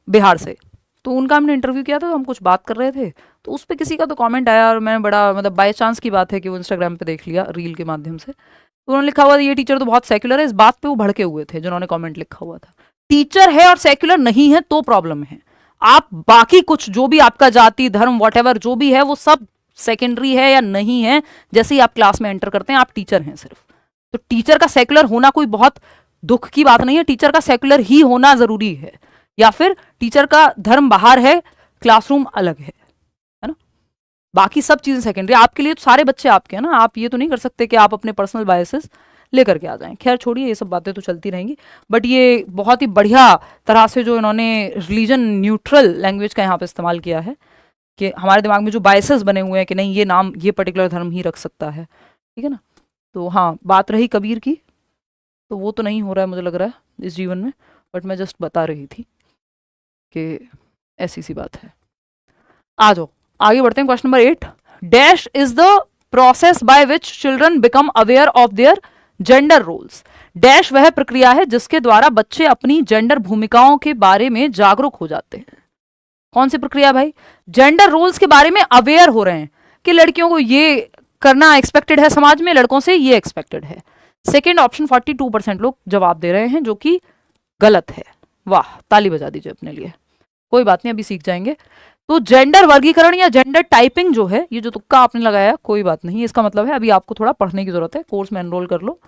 बिहार से। तो उनका हमने इंटरव्यू किया था, तो हम कुछ बात कर रहे थे, तो उस पर किसी का तो कमेंट आया और मैंने बड़ा, मतलब बाय चांस की बात है कि वो इंस्टाग्राम पे देख लिया रील के माध्यम से, तो उन्होंने लिखा हुआ ये टीचर तो बहुत सेक्युलर है। इस बात पे वो भड़के हुए थे जिन्होंने कमेंट लिखा हुआ था। टीचर है और सेक्युलर नहीं है तो प्रॉब्लम है, आप बाकी कुछ जो भी आपका जाति धर्म वॉटेवर जो भी है वो सब सेकेंडरी है या नहीं है, जैसे ही आप क्लास में एंटर करते हैं आप टीचर हैं सिर्फ। तो टीचर का सेक्युलर होना कोई बहुत दुख की बात नहीं है, टीचर का सेक्युलर ही होना जरूरी है, या फिर टीचर का धर्म बाहर है, क्लासरूम अलग है ना। बाकी सब चीजें सेकेंडरी, आपके लिए तो सारे बच्चे आपके हैं ना, आप ये तो नहीं कर सकते कि आप अपने पर्सनल बायसेस लेकर के आ जाएं। खैर छोड़िए, ये सब बातें तो चलती रहेंगी, बट ये बहुत ही बढ़िया तरह से जो इन्होंने रिलीजन न्यूट्रल लैंग्वेज का यहाँ पे इस्तेमाल किया है कि हमारे दिमाग में जो बायसेस बने हुए हैं कि नहीं ये नाम ये पर्टिकुलर धर्म ही रख सकता है, ठीक है ना। तो हाँ, बात रही कबीर की, तो वो तो नहीं हो रहा है मुझे लग रहा है इस जीवन में, बट मैं जस्ट बता रही थी कि ऐसी सी बात है। आ जाओ आगे बढ़ते हैं। Question number 8, dash is the process by which children become aware of their gender roles. Dash वह प्रक्रिया है जिसके द्वारा बच्चे अपनी जेंडर भूमिकाओं के बारे में जागरूक हो जाते हैं। कौन सी प्रक्रिया भाई? जेंडर रोल्स के बारे में अवेयर हो रहे हैं कि लड़कियों को ये करना एक्सपेक्टेड है समाज में, लड़कों से ये एक्सपेक्टेड है। सेकेंड ऑप्शन 42% लोग जवाब दे रहे हैं, जो कि गलत है। वाह, ताली बजा दीजिए अपने लिए। कोई बात नहीं, अभी सीख जाएंगे। तो जेंडर वर्गीकरण या जेंडर टाइपिंग जो है, ये जो तुक्का आपने लगाया कोई बात नहीं, इसका मतलब है अभी आपको थोड़ा पढ़ने की जरूरत है। कोर्स में एनरोल कर लो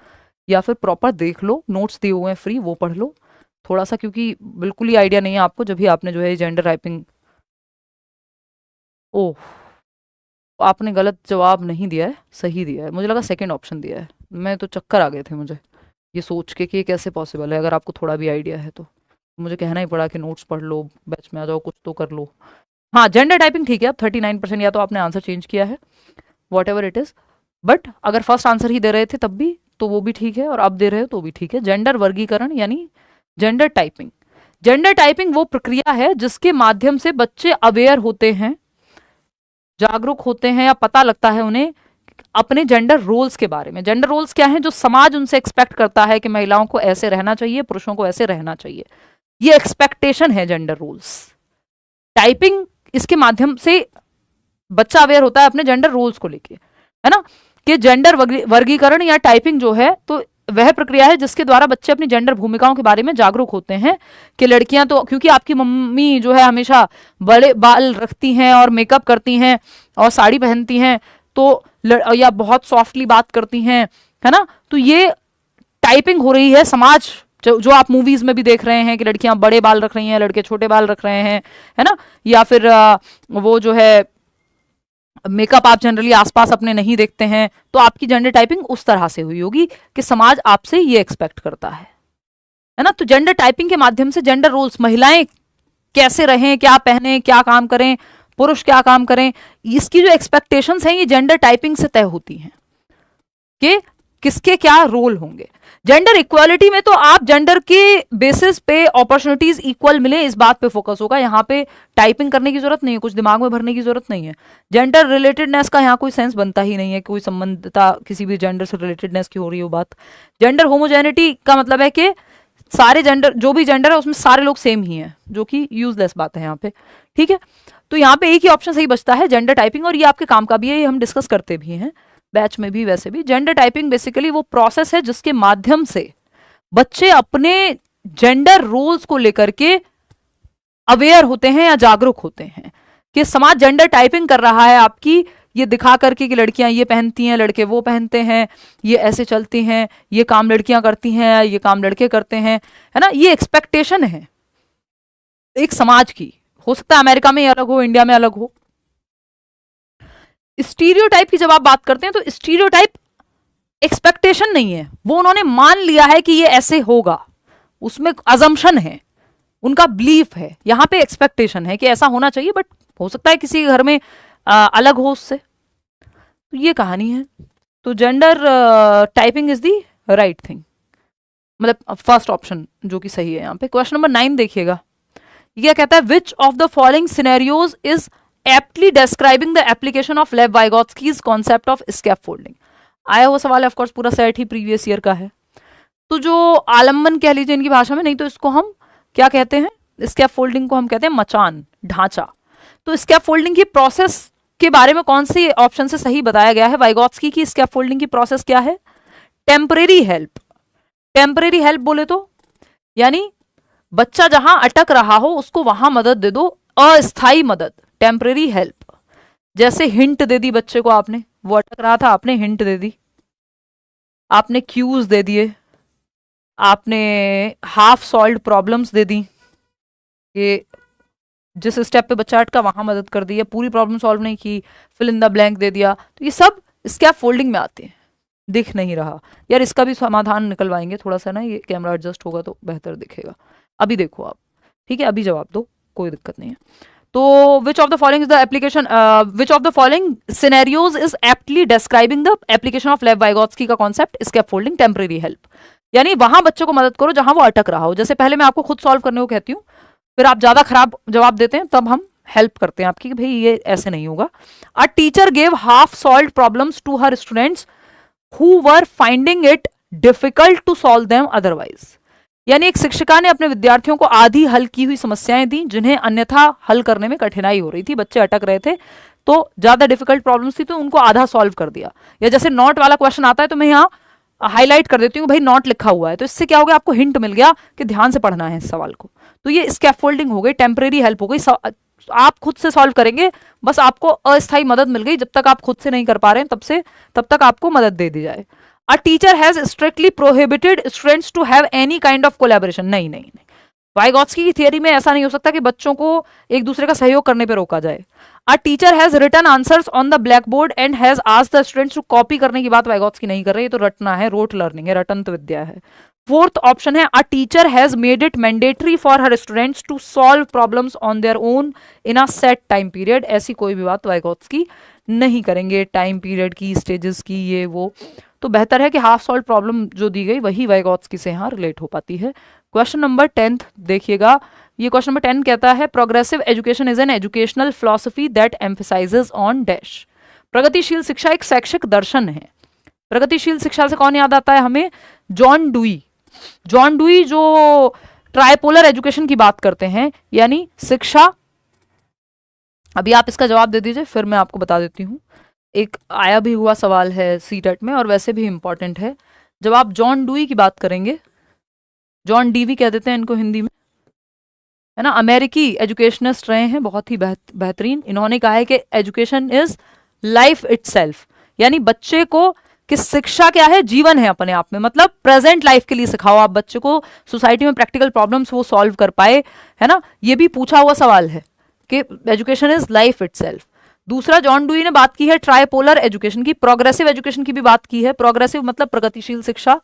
या फिर प्रॉपर देख लो, नोट्स दिए हुए हैं फ्री, वो पढ़ लो थोड़ा सा, क्योंकि बिल्कुल ही आइडिया नहीं है आपको जब भी आपने जो है जेंडर टाइपिंग। ओह, आपने गलत जवाब नहीं दिया है, सही दिया है। मुझे लगा सेकंड ऑप्शन दिया है, मैं तो चक्कर आ गए थे मुझे ये सोच के कि ये कैसे पॉसिबल है। अगर आपको थोड़ा भी आइडिया है तो मुझे कहना ही पड़ा कि नोट्स पढ़ लो, बैच में आ जाओ, कुछ तो कर लो। हाँ, जेंडर टाइपिंग ठीक है। अब 39% या तो आपने आंसर चेंज किया है, what ever it is, but अगर फर्स्ट आंसर ही दे रहे थे तब भी तो वो भी ठीक है, और अब दे रहे हो तो भी ठीक है। जेंडर वर्गीकरण यानी जेंडर टाइपिंग। जेंडर टाइपिंग वो प्रक्रिया है जिसके माध्यम से बच्चे अवेयर होते हैं, जागरूक होते हैं, या पता लगता है उन्हें अपने जेंडर रोल्स के बारे में। जेंडर रोल्स क्या हैं? जो समाज उनसे एक्सपेक्ट करता है कि महिलाओं को ऐसे रहना चाहिए, पुरुषों को ऐसे रहना चाहिए, ये एक्सपेक्टेशन है जेंडर रोल्स। टाइपिंग, इसके माध्यम से बच्चा अवेयर होता है अपने जेंडर रोल्स को लेके, है ना। कि जेंडर वर्गीकरण या टाइपिंग जो है, तो वह प्रक्रिया है जिसके द्वारा बच्चे अपनी जेंडर भूमिकाओं के बारे में जागरूक होते हैं। कि लड़कियां तो, क्योंकि आपकी मम्मी जो है हमेशा बड़े बाल रखती हैं और मेकअप करती हैं और साड़ी पहनती हैं, तो या बहुत सॉफ्टली बात करती हैं, है ना, तो ये टाइपिंग हो रही है। समाज जो आप मूवीज में भी देख रहे हैं कि लड़कियां बड़े बाल रख रही हैं, लड़के छोटे बाल रख रहे हैं, है ना, या फिर वो जो है मेकअप आप जनरली आसपास अपने नहीं देखते हैं, तो आपकी जेंडर टाइपिंग उस तरह से हुई होगी कि समाज आपसे ये एक्सपेक्ट करता है ना। तो जेंडर टाइपिंग के माध्यम से जेंडर रोल्स, महिलाएं कैसे रहें, क्या पहने, क्या काम करें, पुरुष क्या काम करें, इसकी जो एक्सपेक्टेशंस हैं ये जेंडर टाइपिंग से तय होती हैं कि किसके क्या रोल होंगे। जेंडर इक्वालिटी में तो आप जेंडर के बेसिस पे अपॉर्चुनिटीज इक्वल मिले, इस बात पे फोकस होगा। यहाँ पे टाइपिंग करने की जरूरत नहीं है, कुछ दिमाग में भरने की जरूरत नहीं है। जेंडर रिलेटेडनेस का यहाँ कोई सेंस बनता ही नहीं है, कोई संबंधता किसी भी जेंडर से रिलेटेडनेस की हो रही हो बात। जेंडर होमोजेनिटी का मतलब है कि सारे जेंडर, जो भी जेंडर है उसमें सारे लोग सेम ही हैं, जो कि यूजलेस बात है यहाँ पे, ठीक है। तो यहाँ पे एक ही ऑप्शन सही बचता है, जेंडर टाइपिंग, और ये आपके काम का भी है, ये हम डिस्कस करते भी हैं बैच में भी। वैसे भी जेंडर टाइपिंग बेसिकली वो प्रोसेस है जिसके माध्यम से बच्चे अपने जेंडर रोल्स को लेकर के अवेयर होते हैं या जागरूक होते हैं कि समाज जेंडर टाइपिंग कर रहा है आपकी, ये दिखा करके कि लड़कियां ये पहनती हैं, लड़के वो पहनते हैं, ये ऐसे चलती हैं, ये काम लड़कियां करती हैं, ये काम लड़के करते हैं, है ना। ये एक्सपेक्टेशन है एक समाज की। हो सकता है अमेरिका में अलग हो, इंडिया में अलग हो। स्टीरियोटाइप की जब आप बात करते हैं तो स्टीरियोटाइप एक्सपेक्टेशन नहीं है, वो उन्होंने मान लिया है कि ये ऐसे होगा, उसमें अजम्पशन है, उनका बिलीफ है। यहां पे एक्सपेक्टेशन है कि ऐसा होना चाहिए, बट हो सकता है किसी घर में अलग हो उससे। तो ये कहानी है। तो gender typing is the right thing, मतलब फर्स्ट ऑप्शन जो कि सही है यहाँ पे। क्वेश्चन नंबर 9 देखिएगा, ये कहता है which of the following scenarios is aptly describing the application of लेव वाइगोत्स्कीज कॉन्सेप्ट ऑफ स्कैफोल्डिंग। आया हुआ सवाल है, ऑफकोर्स पूरा सेट ही प्रीवियस ईयर का है। तो जो आलम्बन कह लीजिए इनकी भाषा में, नहीं तो इसको हम क्या कहते हैं, स्कैफोल्डिंग को हम कहते हैं मचान, ढांचा। तो स्कैफोल्डिंग की प्रोसेस के बारे में कौन सी ऑप्शन से सही बताया गया है? वाइगोत्स्की की स्कैफोल्डिंग की प्रोसेस क्या है? Temporary help. टेम्परेरी हेल्प बोले तो यानी बच्चा जहां अटक रहा हो उसको वहां मदद दे दो, अस्थाई मदद, टेम्परेरी हेल्प। जैसे हिंट दे दी बच्चे को आपने, वो अटक रहा था, आपने हिंट दे दी, आपने क्यूज दे दिए, आपने हाफ सॉल्व्ड प्रॉब्लम्स दे दी कि जिस स्टेप पे बच्चा अटका वहां मदद कर दी, या पूरी प्रॉब्लम सॉल्व नहीं की, फिल इन द ब्लैंक दे दिया। तो ये सब स्कैफोल्डिंग में आते हैं। दिख नहीं रहा यार, इसका भी समाधान निकलवाएंगे थोड़ा सा ना, ये कैमरा एडजस्ट होगा तो बेहतर दिखेगा। अभी देखो आप, ठीक है, अभी जवाब दो, कोई दिक्कत नहीं है। तो which of the following is the application, which of the following scenarios is aptly describing the application of लेव वाइगोत्स्की का कॉन्सेप्ट स्कैफोल्डिंग टेम्परेरी हेल्प। यानी वहां बच्चों को मदद करो जहां वो अटक रहा हो। जैसे पहले मैं आपको खुद सॉल्व करने को कहती हूँ, फिर आप ज्यादा खराब जवाब देते हैं, तब हम हेल्प करते हैं आपकी कि भाई ये ऐसे नहीं होगा। A teacher gave half solved problems to her students who were finding it difficult to solve them otherwise. यानी एक शिक्षिका ने अपने विद्यार्थियों को आधी हल की हुई समस्याएं दी जिन्हें अन्यथा हल करने में कठिनाई हो रही थी, बच्चे अटक रहे थे, तो ज्यादा डिफिकल्ट प्रॉब्लम्स थी तो उनको आधा सॉल्व कर दिया। या जैसे नॉट वाला क्वेश्चन आता है तो मैं यहाँ हाईलाइट कर देती हूँ भाई नॉट लिखा हुआ है, तो इससे क्या हो गया, आपको हिंट मिल गया कि ध्यान से पढ़ना है इस सवाल को। तो ये स्कैफोल्डिंग हो गई, टेम्परेरी हेल्प हो गई, आप खुद से सॉल्व करेंगे, बस आपको अस्थायी मदद मिल गई, जब तक आप खुद से नहीं कर पा रहे हैं तब तक आपको मदद दे दी जाए। A teacher has strictly prohibited students to have any kind of collaboration. नहीं नहीं नहीं, वाइगोत्स्की की थियरी में ऐसा नहीं हो सकता कि बच्चों को एक दूसरे का सहयोग करने पर रोका जाए। A teacher has written answers on the black board and has asked the students to copy करने की बात वाइगोत्स्की नहीं कर रही है, तो रटना है, रोट लर्निंग है, रटंत विद्या है। फोर्थ ऑप्शन है a teacher has made it mandatory for her students to solve problems on their own in a set time period. ऐसी कोई भी बात वाइगोत्स्की नहीं करेंगे, टाइम पीरियड की, स्टेजेस की, ये वो। तो बेहतर है कि हाफ सॉल्व प्रॉब्लम जो दी गई वही वाइगोत्स्की से यहाँ रिलेट हो पाती है। क्वेश्चन नंबर 10 देखिएगा, ये क्वेश्चन नंबर 10 कहता है progressive education is an educational philosophy that emphasises on dash. प्रगतिशील शिक्षा एक शैक्षिक दर्शन है। प्रगतिशील शिक्षा से कौन याद आता है हमें? John dewy. जॉन डुई जो ट्राइपोलर एजुकेशन की बात करते हैं, यानी शिक्षा, अभी आप इसका जवाब दे दीजिए फिर मैं आपको बता देती हूँ। एक आया भी हुआ सवाल है सीटेट में और वैसे भी इंपॉर्टेंट है। जब आप जॉन डुई की बात करेंगे, जॉन डीवी कह देते हैं इनको हिंदी में, है ना, अमेरिकी एजुकेशनिस्ट रहे हैं, बहुत ही बेहतरीन। इन्होंने कहा है कि एजुकेशन इज लाइफ इटसेल्फ, यानी बच्चे को कि शिक्षा क्या है, जीवन है अपने आप में, मतलब प्रेजेंट लाइफ के लिए सिखाओ आप बच्चे को, सोसाइटी में प्रैक्टिकल प्रॉब्लम्स वो सॉल्व कर पाए, है ना। ये भी पूछा हुआ सवाल है कि एजुकेशन इज लाइफ इटसेल्फ। दूसरा, जॉन डुई ने बात की है ट्राइपोलर एजुकेशन की, प्रोग्रेसिव एजुकेशन की भी बात की है। प्रोग्रेसिव मतलब प्रगतिशील शिक्षा,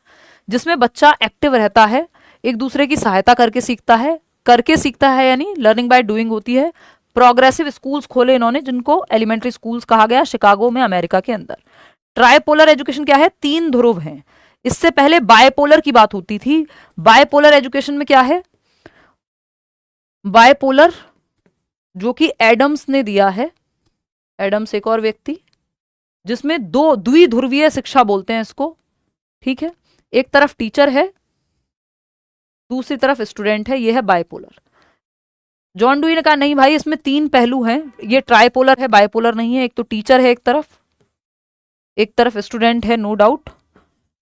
जिसमें बच्चा एक्टिव रहता है, एक दूसरे की सहायता करके सीखता है, यानी लर्निंग बाय डूइंग होती है। प्रोग्रेसिव स्कूल्स खोले इन्होंने जिनको एलिमेंट्री स्कूल्स कहा गया, शिकागो में, अमेरिका के अंदर। ट्राइपोलर एजुकेशन क्या है? 3 ध्रुव हैं। इससे पहले बायपोलर की बात होती थी। बायपोलर एजुकेशन में क्या है? बायपोलर जो कि एडम्स ने दिया है, एडम्स एक और व्यक्ति, जिसमें 2 द्विध्रुवीय शिक्षा बोलते हैं इसको, ठीक है। एक तरफ टीचर है, दूसरी तरफ स्टूडेंट है, ये है बायपोलर। जॉन डुई ने कहा नहीं भाई, इसमें 3 पहलू हैं, ये ट्राइपोलर है, बायपोलर नहीं है। एक तो टीचर है एक तरफ स्टूडेंट है, नो डाउट,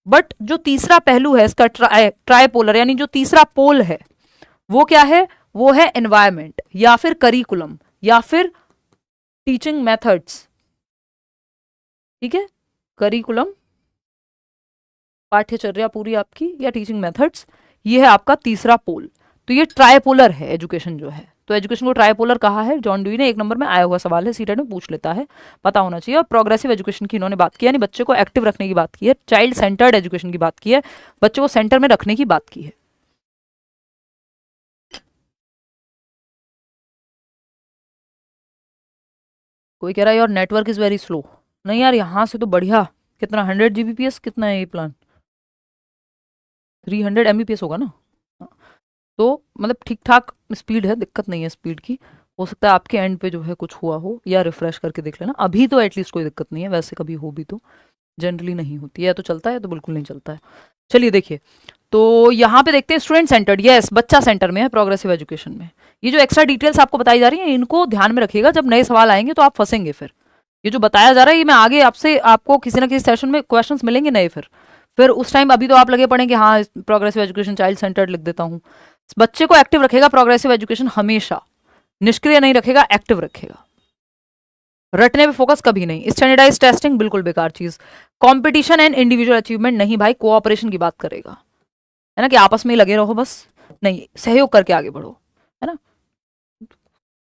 बट जो तीसरा पहलू है इसका ट्राइपोलर, यानी जो तीसरा पोल है वो क्या है? वो है एनवायरमेंट, या फिर करिकुलम, या फिर टीचिंग मेथड्स, ठीक है। करिकुलम, पाठ्यचर्या पूरी आपकी, या टीचिंग मेथड्स, ये है आपका तीसरा पोल। तो ये ट्राइपोलर है एजुकेशन जो है, तो एजुकेशन को ट्राइपोलर कहा है जॉन डुई ने। 1 नंबर में आया हुआ सवाल है, सीटेट में पूछ लेता है, पता होना चाहिए। और प्रोग्रेसिव एजुकेशन की इन्होंने बात की, यानी बच्चे को एक्टिव रखने की बात की है। चाइल्ड सेंटर्ड एजुकेशन की बात की है, बच्चे को सेंटर में रखने की बात की है। कोई कह रहा है यार नेटवर्क इज वेरी स्लो। नहीं यार, यहां से तो बढ़िया, कितना 100 Gbps, कितना है ये प्लान? 300 Mbps होगा ना। तो मतलब ठीक ठाक स्पीड है, दिक्कत नहीं है स्पीड की। हो सकता है आपके एंड पे जो है कुछ हुआ हो, या रिफ्रेश करके देख लेना। अभी तो एटलीस्ट कोई दिक्कत नहीं है, वैसे कभी हो भी तो जनरली नहीं होती है, या तो चलता है या तो बिल्कुल नहीं चलता है। चलिए देखिए, तो यहाँ पे देखते हैं स्टूडेंट सेंटर्ड, यस, बच्चा सेंटर में है प्रोग्रेसिव एजुकेशन में। ये जो एक्स्ट्रा डिटेल्स आपको बताई जा रही है इनको ध्यान में रखिएगा, जब नए सवाल आएंगे तो आप फंसेंगे फिर। ये जो बताया जा रहा है ये मैं आगे आपको किसी ना किसी सेशन में क्वेश्चन मिलेंगे नए, फिर उस टाइम अभी तो आप लगे पड़े कि हाँ प्रोग्रेसिव एजुकेशन चाइल्ड सेंटर्ड लिख देता हूँ। बच्चे को एक्टिव रखेगा प्रोग्रेसिव एजुकेशन, हमेशा निष्क्रिय नहीं रखेगा, एक्टिव रखेगा। रटने पे फोकस कभी नहीं। स्टैंडर्डाइज टेस्टिंग बिल्कुल बेकार चीज। कंपटीशन एंड इंडिविजुअल अचीवमेंट नहीं भाई, कोऑपरेशन की बात करेगा, है ना, कि आपस में ही लगे रहो बस, नहीं, सहयोग करके आगे बढ़ो, है ना।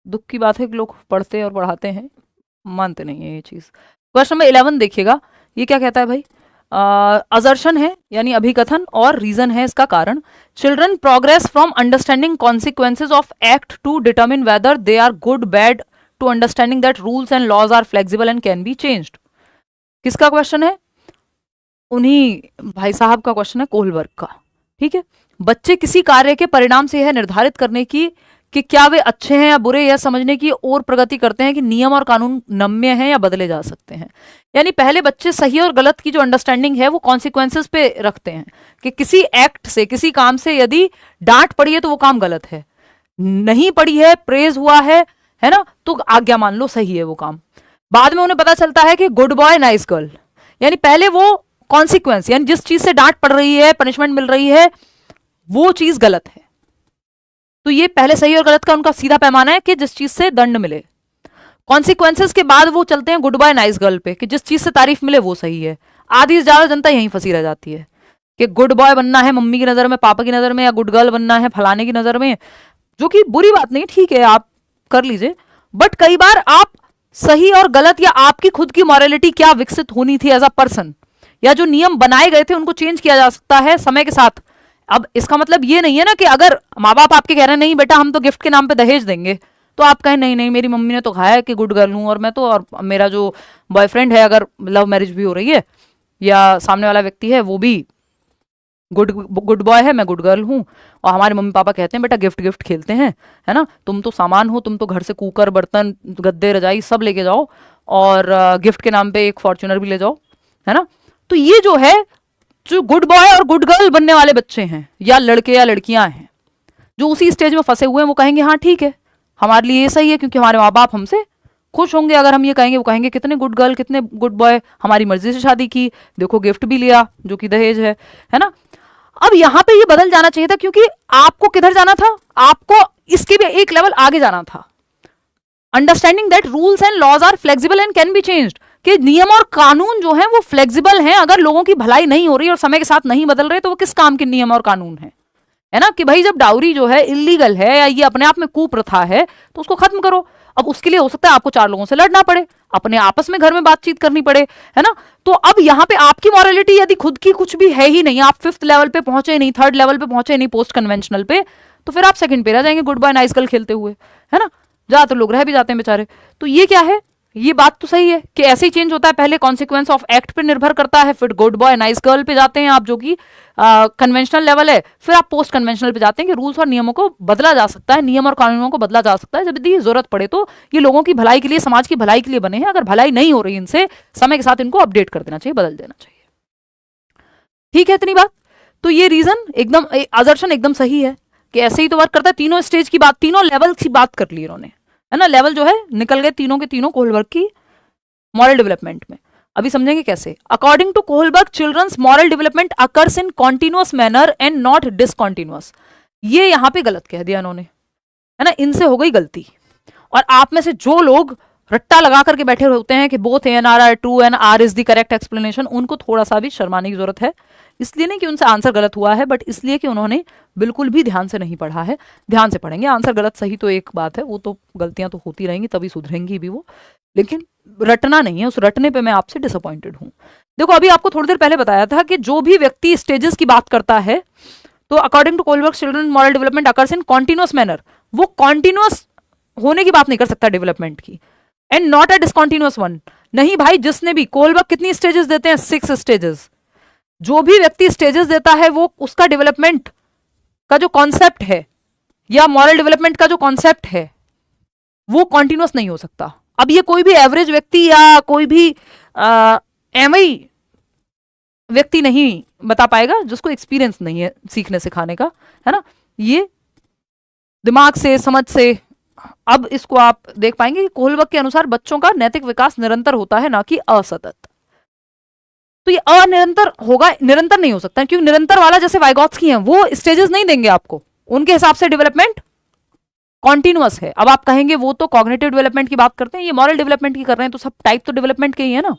दुख की बात है कि लोग पढ़ते और पढ़ाते हैं, मानते नहीं है ये चीज। क्वेश्चन नंबर 11 देखिएगा, ये क्या कहता है भाई? असर्शन है यानी अभिकथन, और रीजन है इसका कारण। Children progress from understanding consequences of act to determine whether they are good bad to understanding that rules and laws are flexible and can be changed. किसका क्वेश्चन है? उन्हीं भाई साहब का क्वेश्चन है, कोहलबर्ग का। ठीक है, बच्चे किसी कार्य के परिणाम से यह निर्धारित करने की कि क्या वे अच्छे हैं या बुरे, यह समझने की और प्रगति करते हैं कि नियम और कानून नम्य हैं या बदले जा सकते हैं। यानी पहले बच्चे सही और गलत की जो अंडरस्टैंडिंग है वो कॉन्सिक्वेंसेस पे रखते हैं कि किसी एक्ट से, किसी काम से यदि डांट पड़ी है तो वो काम गलत है, नहीं पड़ी है, प्रेज हुआ है ना, तो आज्ञा मान लो सही है वो काम। बाद में उन्हें पता चलता है कि गुड बॉय नाइस गर्ल, यानी पहले वो कॉन्सिक्वेंस यानी जिस चीज से डांट पड़ रही है, पनिशमेंट मिल रही है, वो चीज गलत है। तो ये पहले सही और गलत का उनका सीधा पैमाना है कि जिस चीज से दंड मिले। कॉन्सिक्वेंसेस के बाद वो चलते हैं गुड बाय नाइस गर्ल पे कि जिस चीज से तारीफ मिले वो सही है। आधी से ज्यादा जनता यहीं फंसी रह जाती है कि गुड बॉय बनना है मम्मी की नजर में, पापा की नजर में, या गुड गर्ल बनना है फलाने की नजर में, जो कि बुरी बात नहीं, ठीक है आप कर लीजिए। बट कई बार आप सही और गलत या आपकी खुद की मॉरलिटी क्या विकसित होनी थी एज अ पर्सन, या जो नियम बनाए गए थे उनको चेंज किया जा सकता है समय के साथ। अब इसका मतलब ये नहीं है ना कि अगर माँ बाप आपके कह रहे हैं नहीं बेटा हम तो गिफ्ट के नाम पे दहेज देंगे, तो आप कहें नहीं नहीं मेरी मम्मी ने तो कहा है कि गुड गर्ल हूं और मैं तो, और मेरा जो बॉयफ्रेंड है अगर लव मैरिज भी हो रही है या सामने वाला व्यक्ति है वो भी गुड बॉय है, मैं गुड गर्ल हूँ, और हमारे मम्मी पापा कहते हैं बेटा गिफ्ट गिफ्ट खेलते हैं, है ना, तुम तो सामान हो, तुम तो घर से कुकर बर्तन गद्दे रजाई सब लेके जाओ और गिफ्ट के नाम पे एक फॉर्च्यूनर भी ले जाओ, है ना। तो ये जो है, जो गुड बॉय और गुड गर्ल बनने वाले बच्चे हैं या लड़के या लड़कियां हैं जो उसी स्टेज में फंसे हुए हैं, वो कहेंगे हाँ ठीक है हमारे लिए ये सही है क्योंकि हमारे माँ बाप हमसे खुश होंगे अगर हम ये कहेंगे। वो कहेंगे कितने गुड गर्ल कितने गुड बॉय, हमारी मर्जी से शादी की, देखो गिफ्ट भी लिया जो कि दहेज है ना। अब यहां पे ये बदल जाना चाहिए था क्योंकि आपको किधर जाना था, आपको इसके भी एक लेवल आगे जाना था। Understanding that rules and laws are flexible and can be changed, कि नियम और कानून जो है वो फ्लेक्सिबल हैं, अगर लोगों की भलाई नहीं हो रही और समय के साथ नहीं बदल रहे तो वो किस काम के नियम और कानून है ना। कि भाई जब डाउरी जो है इलीगल है या ये अपने आप में कुप्रथा है तो उसको खत्म करो। अब उसके लिए हो सकता है आपको 4 लोगों से लड़ना पड़े, अपने आपस में घर में बातचीत करनी पड़े, है ना। तो अब यहाँ पे आपकी मॉरलिटी यदि खुद की कुछ भी है ही नहीं, आप 5th लेवल पे पहुंचे नहीं, 3rd लेवल पे पहुंचे नहीं पोस्ट कन्वेंशनल पे, तो फिर आप 2nd पे रह जाएंगे गुड बाय नाइस गर्ल खेलते हुए, है ना। ज्यादातर लोग रह भी जाते हैं बेचारे। तो ये क्या है, ये बात तो सही है कि ऐसे ही चेंज होता है, पहले कॉन्सिक्वेंस ऑफ एक्ट पे निर्भर करता है, फिर गुड बॉय नाइस गर्ल पे जाते हैं आप जो कि कन्वेंशनल लेवल है, फिर आप पोस्ट कन्वेंशनल पे जाते हैं कि रूल्स और नियमों को बदला जा सकता है, नियम और कानूनों को बदला जा सकता है जब यदि जरूरत पड़े। तो ये लोगों की भलाई के लिए, समाज की भलाई के लिए बने हैं, अगर भलाई नहीं हो रही इनसे, समय के साथ इनको अपडेट कर देना चाहिए, बदल देना चाहिए। ठीक है इतनी बात। तो ये रीजन एकदम, असर्शन एकदम सही है कि ऐसे ही तो वर्क करता है। तीनों स्टेज की बात, तीनों लेवल की बात कर ली इन्होंने, है ना। लेवल जो है निकल गए तीनों के तीनों कोहलबर्ग की मॉरल डेवलपमेंट में। अभी समझेंगे कैसे। According to Kohlberg children's moral development occurs in continuous manner and not discontinuous. ये यहां पे गलत कह दिया इन्होंने, है ना, इनसे हो गई गलती। और आप में से जो लोग रट्टा लगा करके बैठे होते हैं कि both and R are true and R is the correct explanation, उनको थोड़ा सा भी शर्माने की जरूरत है। इसलिए नहीं कि उनसे आंसर गलत हुआ है, बट इसलिए कि उन्होंने बिल्कुल भी ध्यान से नहीं पढ़ा है। ध्यान से पढ़ेंगे, आंसर गलत सही तो एक बात है, वो तो गलतियां तो होती रहेंगी, तभी सुधरेंगी भी वो, लेकिन रटना नहीं है, उस रटने पे मैं आपसे डिसअपॉइंटेड हूं। देखो अभी आपको थोड़ी देर पहले बताया था कि जो भी व्यक्ति स्टेजेस की बात करता है, तो according to Kohlberg children moral development occurs in continuous manner, वो कॉन्टिन्यूअस होने की बात नहीं कर सकता डेवलपमेंट की, and not a discontinuous one. नहीं भाई, जिसने भी, कोहलबर्ग कितनी स्टेजेस देते हैं, 6 स्टेजेस। जो भी व्यक्ति स्टेजेस देता है वो उसका डेवलपमेंट का जो कॉन्सेप्ट है या मॉरल डेवलपमेंट का जो कॉन्सेप्ट है वो कॉन्टिन्यूअस नहीं हो सकता। अब ये कोई भी एवरेज व्यक्ति या कोई भी एमआई व्यक्ति नहीं बता पाएगा जिसको एक्सपीरियंस नहीं है सीखने सिखाने का, है ना। ये दिमाग से, समझ से। अब इसको आप देख पाएंगे कि कोहलबर्ग के अनुसार बच्चों का नैतिक विकास निरंतर होता है, ना कि असतत। तो ये अनिरंतर होगा, निरंतर नहीं हो सकता, क्योंकि निरंतर वाला जैसे वाइगॉत्स्की हैं वो स्टेजेस नहीं देंगे आपको, उनके हिसाब से डेवलपमेंट कॉन्टिन्यूअस है। अब आप कहेंगे वो तो कॉग्निटिव डेवलपमेंट की बात करते हैं, ये मॉरल डेवलपमेंट की कर रहे हैं, तो सब टाइप तो डेवलपमेंट के ही है ना।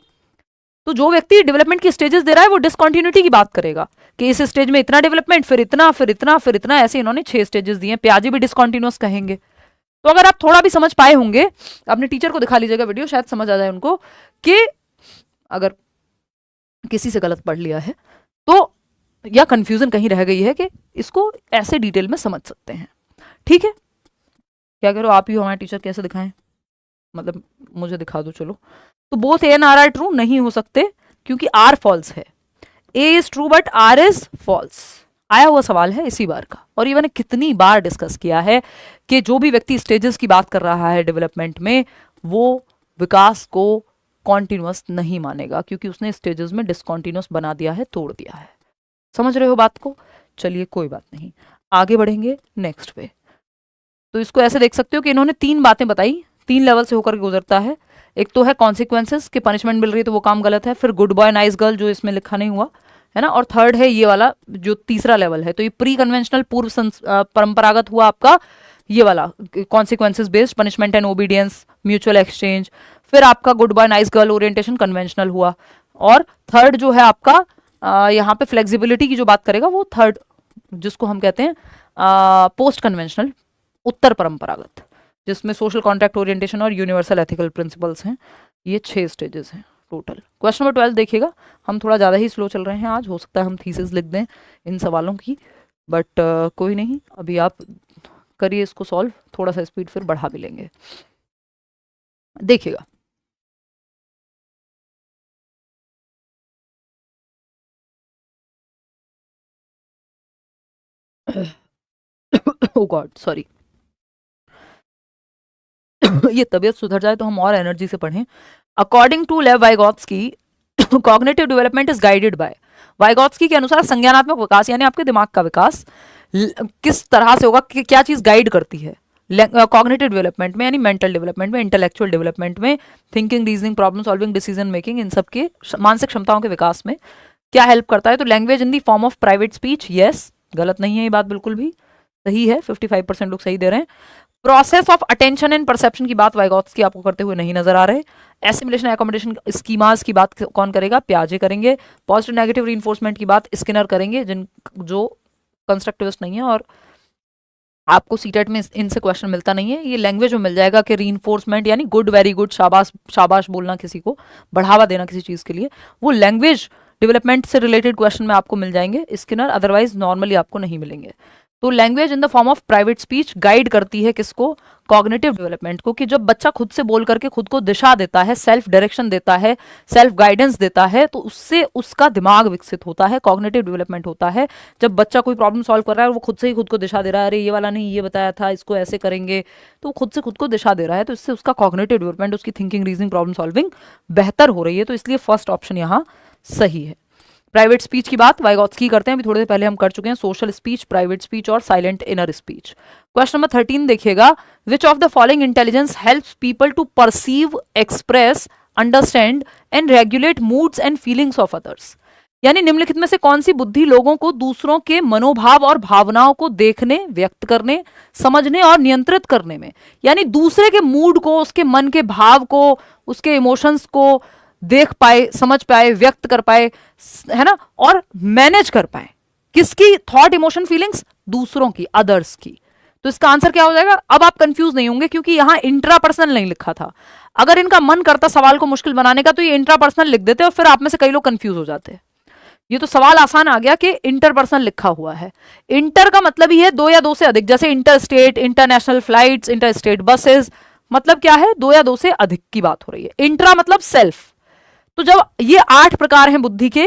तो जो व्यक्ति डेवलपमेंट की स्टेजेस दे रहा है वो डिसकॉन्टिन्यूटी की बात करेगा कि इस स्टेज में इतना डेवलपमेंट, फिर इतना, फिर इतना, फिर इतना, ऐसे इन्होंने 6 स्टेजेस दिए हैं। प्याजे भी डिसकॉन्टिन्यूअस कहेंगे। तो अगर आप थोड़ा भी समझ पाए होंगे, अपने टीचर को दिखा लीजिएगा वीडियो, शायद समझ आ जाए उनको कि अगर किसी से गलत पढ़ लिया है तो, या कंफ्यूजन कहीं रह गई है कि इसको ऐसे डिटेल में समझ सकते हैं। ठीक है, क्या करो आप ही हो हमारे टीचर, कैसे दिखाएं, मतलब मुझे दिखा दो चलो। तो both A and R are true नहीं हो सकते क्योंकि आर फॉल्स है। A is true but R is false, आया हुआ सवाल है इसी बार का, और ये मैंने कितनी बार डिस्कस किया है कि जो भी व्यक्ति स्टेजेस की बात कर रहा है डेवलपमेंट में, वो विकास को कॉन्टिन्यूअस नहीं मानेगा क्योंकि उसने स्टेजेस में डिसकॉन्टिन्यूअस बना दिया है, तोड़ दिया है। समझ रहे हो बात को? चलिए कोई बात नहीं, आगे बढ़ेंगे नेक्स्ट पे। तो इसको ऐसे देख सकते हो कि इन्होंने 3 बातें बताई, 3 लेवल से होकर गुजरता है। एक तो है कॉन्सिक्वेंसेस कि पनिशमेंट मिल रही है तो वो काम गलत है, फिर गुड बॉय नाइस गर्ल जो इसमें लिखा नहीं हुआ है ना, और थर्ड है ये वाला जो तीसरा लेवल है। तो ये प्री कन्वेंशनल पूर्व परंपरागत हुआ आपका ये वाला consequences based punishment and obedience, mutual exchange. फिर आपका good boy nice girl orientation conventional हुआ, और थर्ड जो है आपका यहाँ पे फ्लेक्सिबिलिटी की जो बात करेगा वो थर्ड, जिसको हम कहते हैं पोस्ट कन्वेंशनल उत्तर परंपरागत, जिसमें सोशल कॉन्ट्रैक्ट ओरिएंटेशन और यूनिवर्सल एथिकल प्रिंसिपल्स हैं। ये 6 स्टेजेस हैं टोटल। क्वेश्चन नंबर 12 देखिएगा, हम थोड़ा ज़्यादा ही स्लो चल रहे हैं आज, हो सकता है हम थीसिस लिख दें इन सवालों की, बट कोई नहीं, अभी आप करिए इसको सॉल्व, थोड़ा सा स्पीड फिर बढ़ा भी लेंगे। देखिएगा ओ गॉड सॉरी ये तबीयत सुधर जाए तो हम और एनर्जी से पढ़ें। According to Lev Vygotsky cognitive development is guided by, Vygotsky के अनुसार संज्ञानात्मक विकास यानी आपके दिमाग का विकास किस तरह से होगा, क्या चीज गाइड करती है कॉग्निटिव डेवलपमेंट में, यानी मेंटल डेवलपमेंट में, इंटेलेक्चुअल डेवलपमेंट में, thinking, reasoning, problem solving, decision making, इन सब के मानसिक क्षमताओं के विकास में क्या हेल्प करता है। तो language in the form of private speech, yes, गलत नहीं है ये बात, बिल्कुल भी सही है, 55% लोग सही दे रहे हैं। Process of attention and perception की बात वाइगॉत्स्की आपको करते हुए नहीं नजर आ रहे। एसिमिलेशन एकोमोडेशन स्कीमास की बात कौन करेगा, पियाजे करेंगे। पॉजिटिव नेगेटिव रीइंफोर्समेंट की बात स्किनर करेंगे, जिन जो कंस्ट्रक्टिविस्ट नहीं है, और आपको सीटेट में इनसे क्वेश्चन मिलता नहीं है। ये लैंग्वेज में मिल जाएगा कि रीइंफोर्समेंट यानी गुड, वेरी गुड, शाबाश, शाबाश बोलना, किसी को बढ़ावा देना किसी चीज के लिए, वो लैंग्वेज डेवलपमेंट से रिलेटेड क्वेश्चन में आपको मिल जाएंगे स्किनर, अदरवाइज नॉर्मली आपको नहीं मिलेंगे। तो language in the form of private speech guide करती है किसको, कॉग्निटिव डेवलपमेंट को, कि जब बच्चा खुद से बोल करके खुद को दिशा देता है, सेल्फ डायरेक्शन देता है, सेल्फ गाइडेंस देता है, तो उससे उसका दिमाग विकसित होता है, कॉग्निटिव डेवलपमेंट होता है। जब बच्चा कोई प्रॉब्लम सॉल्व कर रहा है और वो खुद से ही खुद को दिशा दे रहा है, अरे ये वाला नहीं, ये बताया था, इसको ऐसे करेंगे, तो खुद से खुद को दिशा दे रहा है, तो इससे उसका कॉग्निटिव डेवलपमेंट, उसकी थिंकिंग, रीजनिंग, प्रॉब्लम सॉल्विंग बेहतर हो रही है। तो इसलिए फर्स्ट ऑप्शन यहाँ सही है। प्राइवेट स्पीच की बात वाइगॉत्स्की करते हैं, अभी थोड़ी देर पहले हम कर चुके हैं, सोशल स्पीच, प्राइवेट स्पीच और silent inner speech. Question number 13 देखिएगा, which of the following intelligence helps people to perceive, express, understand and regulate moods and feelings of others, यानी निम्नलिखित में से कौन सी बुद्धि लोगों को दूसरों के मनोभाव और भावनाओं को देखने, व्यक्त करने, समझने और नियंत्रित करने में, यानी दूसरे के मूड को, उसके मन के भाव को, उसके इमोशंस को देख पाए, समझ पाए, व्यक्त कर पाए, है ना, और मैनेज कर पाए, किसकी थॉट, इमोशन, फीलिंग्स, दूसरों की, अदर्स की। तो इसका आंसर क्या हो जाएगा? अब आप कंफ्यूज नहीं होंगे क्योंकि यहां इंट्रापर्सनल नहीं लिखा था। अगर इनका मन करता सवाल को मुश्किल बनाने का तो ये इंट्रापर्सनल लिख देते और फिर आप में से कई लोग कंफ्यूज हो जाते। ये तो सवाल आसान आ गया कि इंटरपर्सनल लिखा हुआ है। इंटर का मतलब ही है 2 या 2 से अधिक, जैसे inter state, international flights, inter state buses, मतलब क्या है, 2 या 2 से अधिक की बात हो रही है। इंट्रा मतलब सेल्फ। तो जब ये 8 प्रकार हैं बुद्धि के,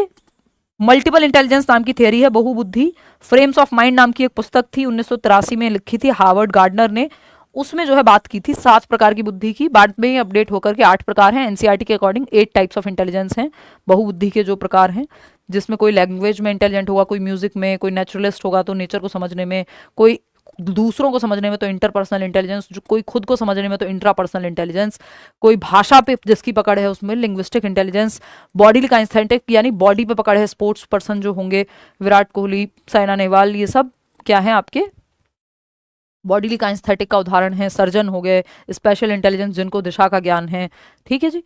मल्टीपल इंटेलिजेंस नाम की थियरी है, बहुबुद्धि, फ्रेम्स ऑफ माइंड नाम की एक पुस्तक थी 1983 में लिखी थी हार्वर्ड गार्डनर ने, उसमें जो है बात की थी 7 प्रकार की बुद्धि की, बाद में अपडेट होकर के 8 प्रकार हैं। एनसीईआरटी के अकॉर्डिंग 8 टाइप्स ऑफ इंटेलिजेंस हैं बहुबुद्धि के जो प्रकार हैं, जिसमें कोई लैंग्वेज में इंटेलिजेंट होगा, कोई म्यूजिक में, कोई नेचुरलिस्ट होगा तो नेचर को समझने में, कोई दूसरों को समझने में तो इंटरपर्सनल इंटेलिजेंस, कोई खुद को समझने में तो इंट्रापर्सनल इंटेलिजेंस, कोई भाषा पे जिसकी पकड़ है उसमें लिंग्विस्टिक इंटेलिजेंस, बॉडी काइनेस्थेटिक यानी बॉडी पे पकड़ है, स्पोर्ट्स पर्सन जो होंगे, विराट कोहली, साइना नेहवाल, ये सब क्या है आपके बॉडी काइनेस्थेटिक का उदाहरण है। सर्जन हो गए, स्पेशल इंटेलिजेंस जिनको दिशा का ज्ञान है, ठीक है जी।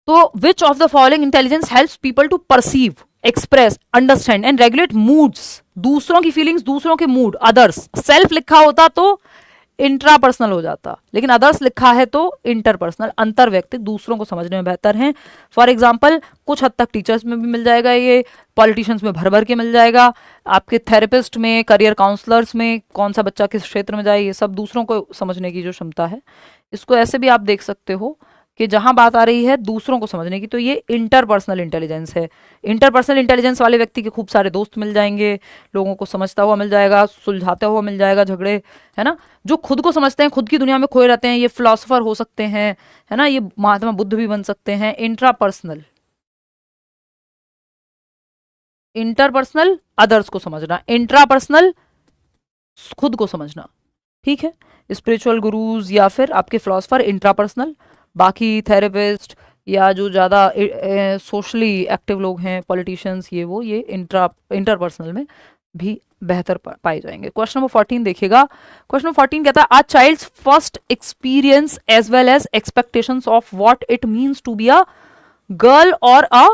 तो which of the following intelligence helps people to perceive, express, understand and regulate moods, दूसरों की फीलिंग्स, दूसरों के मूड, अदर्स। सेल्फ लिखा होता तो इंट्रापर्सनल हो जाता, लेकिन अदर्स लिखा है तो इंटरपर्सनल, अंतर व्यक्तिक, दूसरों को समझने में बेहतर हैं। फॉर एग्जाम्पल कुछ हद तक टीचर्स में भी मिल जाएगा, ये पॉलिटिशियंस में भर भर के मिल जाएगा, आपके थेरेपिस्ट में, करियर काउंसलर्स में, कौन सा बच्चा किस क्षेत्र में जाए, ये सब दूसरों को समझने की जो क्षमता है, इसको ऐसे भी आप देख सकते हो कि जहां बात आ रही है दूसरों को समझने की, तो ये इंटरपर्सनल इंटेलिजेंस है। इंटरपर्सनल इंटेलिजेंस वाले व्यक्ति के खूब सारे दोस्त मिल जाएंगे, लोगों को समझता हुआ मिल जाएगा, सुलझाता हुआ मिल जाएगा झगड़े, है ना। जो खुद को समझते हैं, खुद की दुनिया में खोए रहते हैं, ये फिलोसोफर हो सकते हैं, है ना, ये महात्मा बुद्ध भी बन सकते हैं। इंट्रापर्सनल, इंटरपर्सनल अदर्स को समझना, इंट्रापर्सनल खुद को समझना, ठीक है। स्पिरिचुअल गुरुज या फिर आपके फिलोसोफर इंट्रापर्सनल, बाकी थेरेपिस्ट या जो ज़्यादा सोशली एक्टिव लोग हैं, पॉलिटिशियंस, ये वो, ये इंटरपर्सनल में भी बेहतर पाए जाएंगे। क्वेश्चन नंबर 14 देखिएगा। क्वेश्चन नंबर 14 कहता है a child's first experience as well as expectations of what it means to be a girl और अ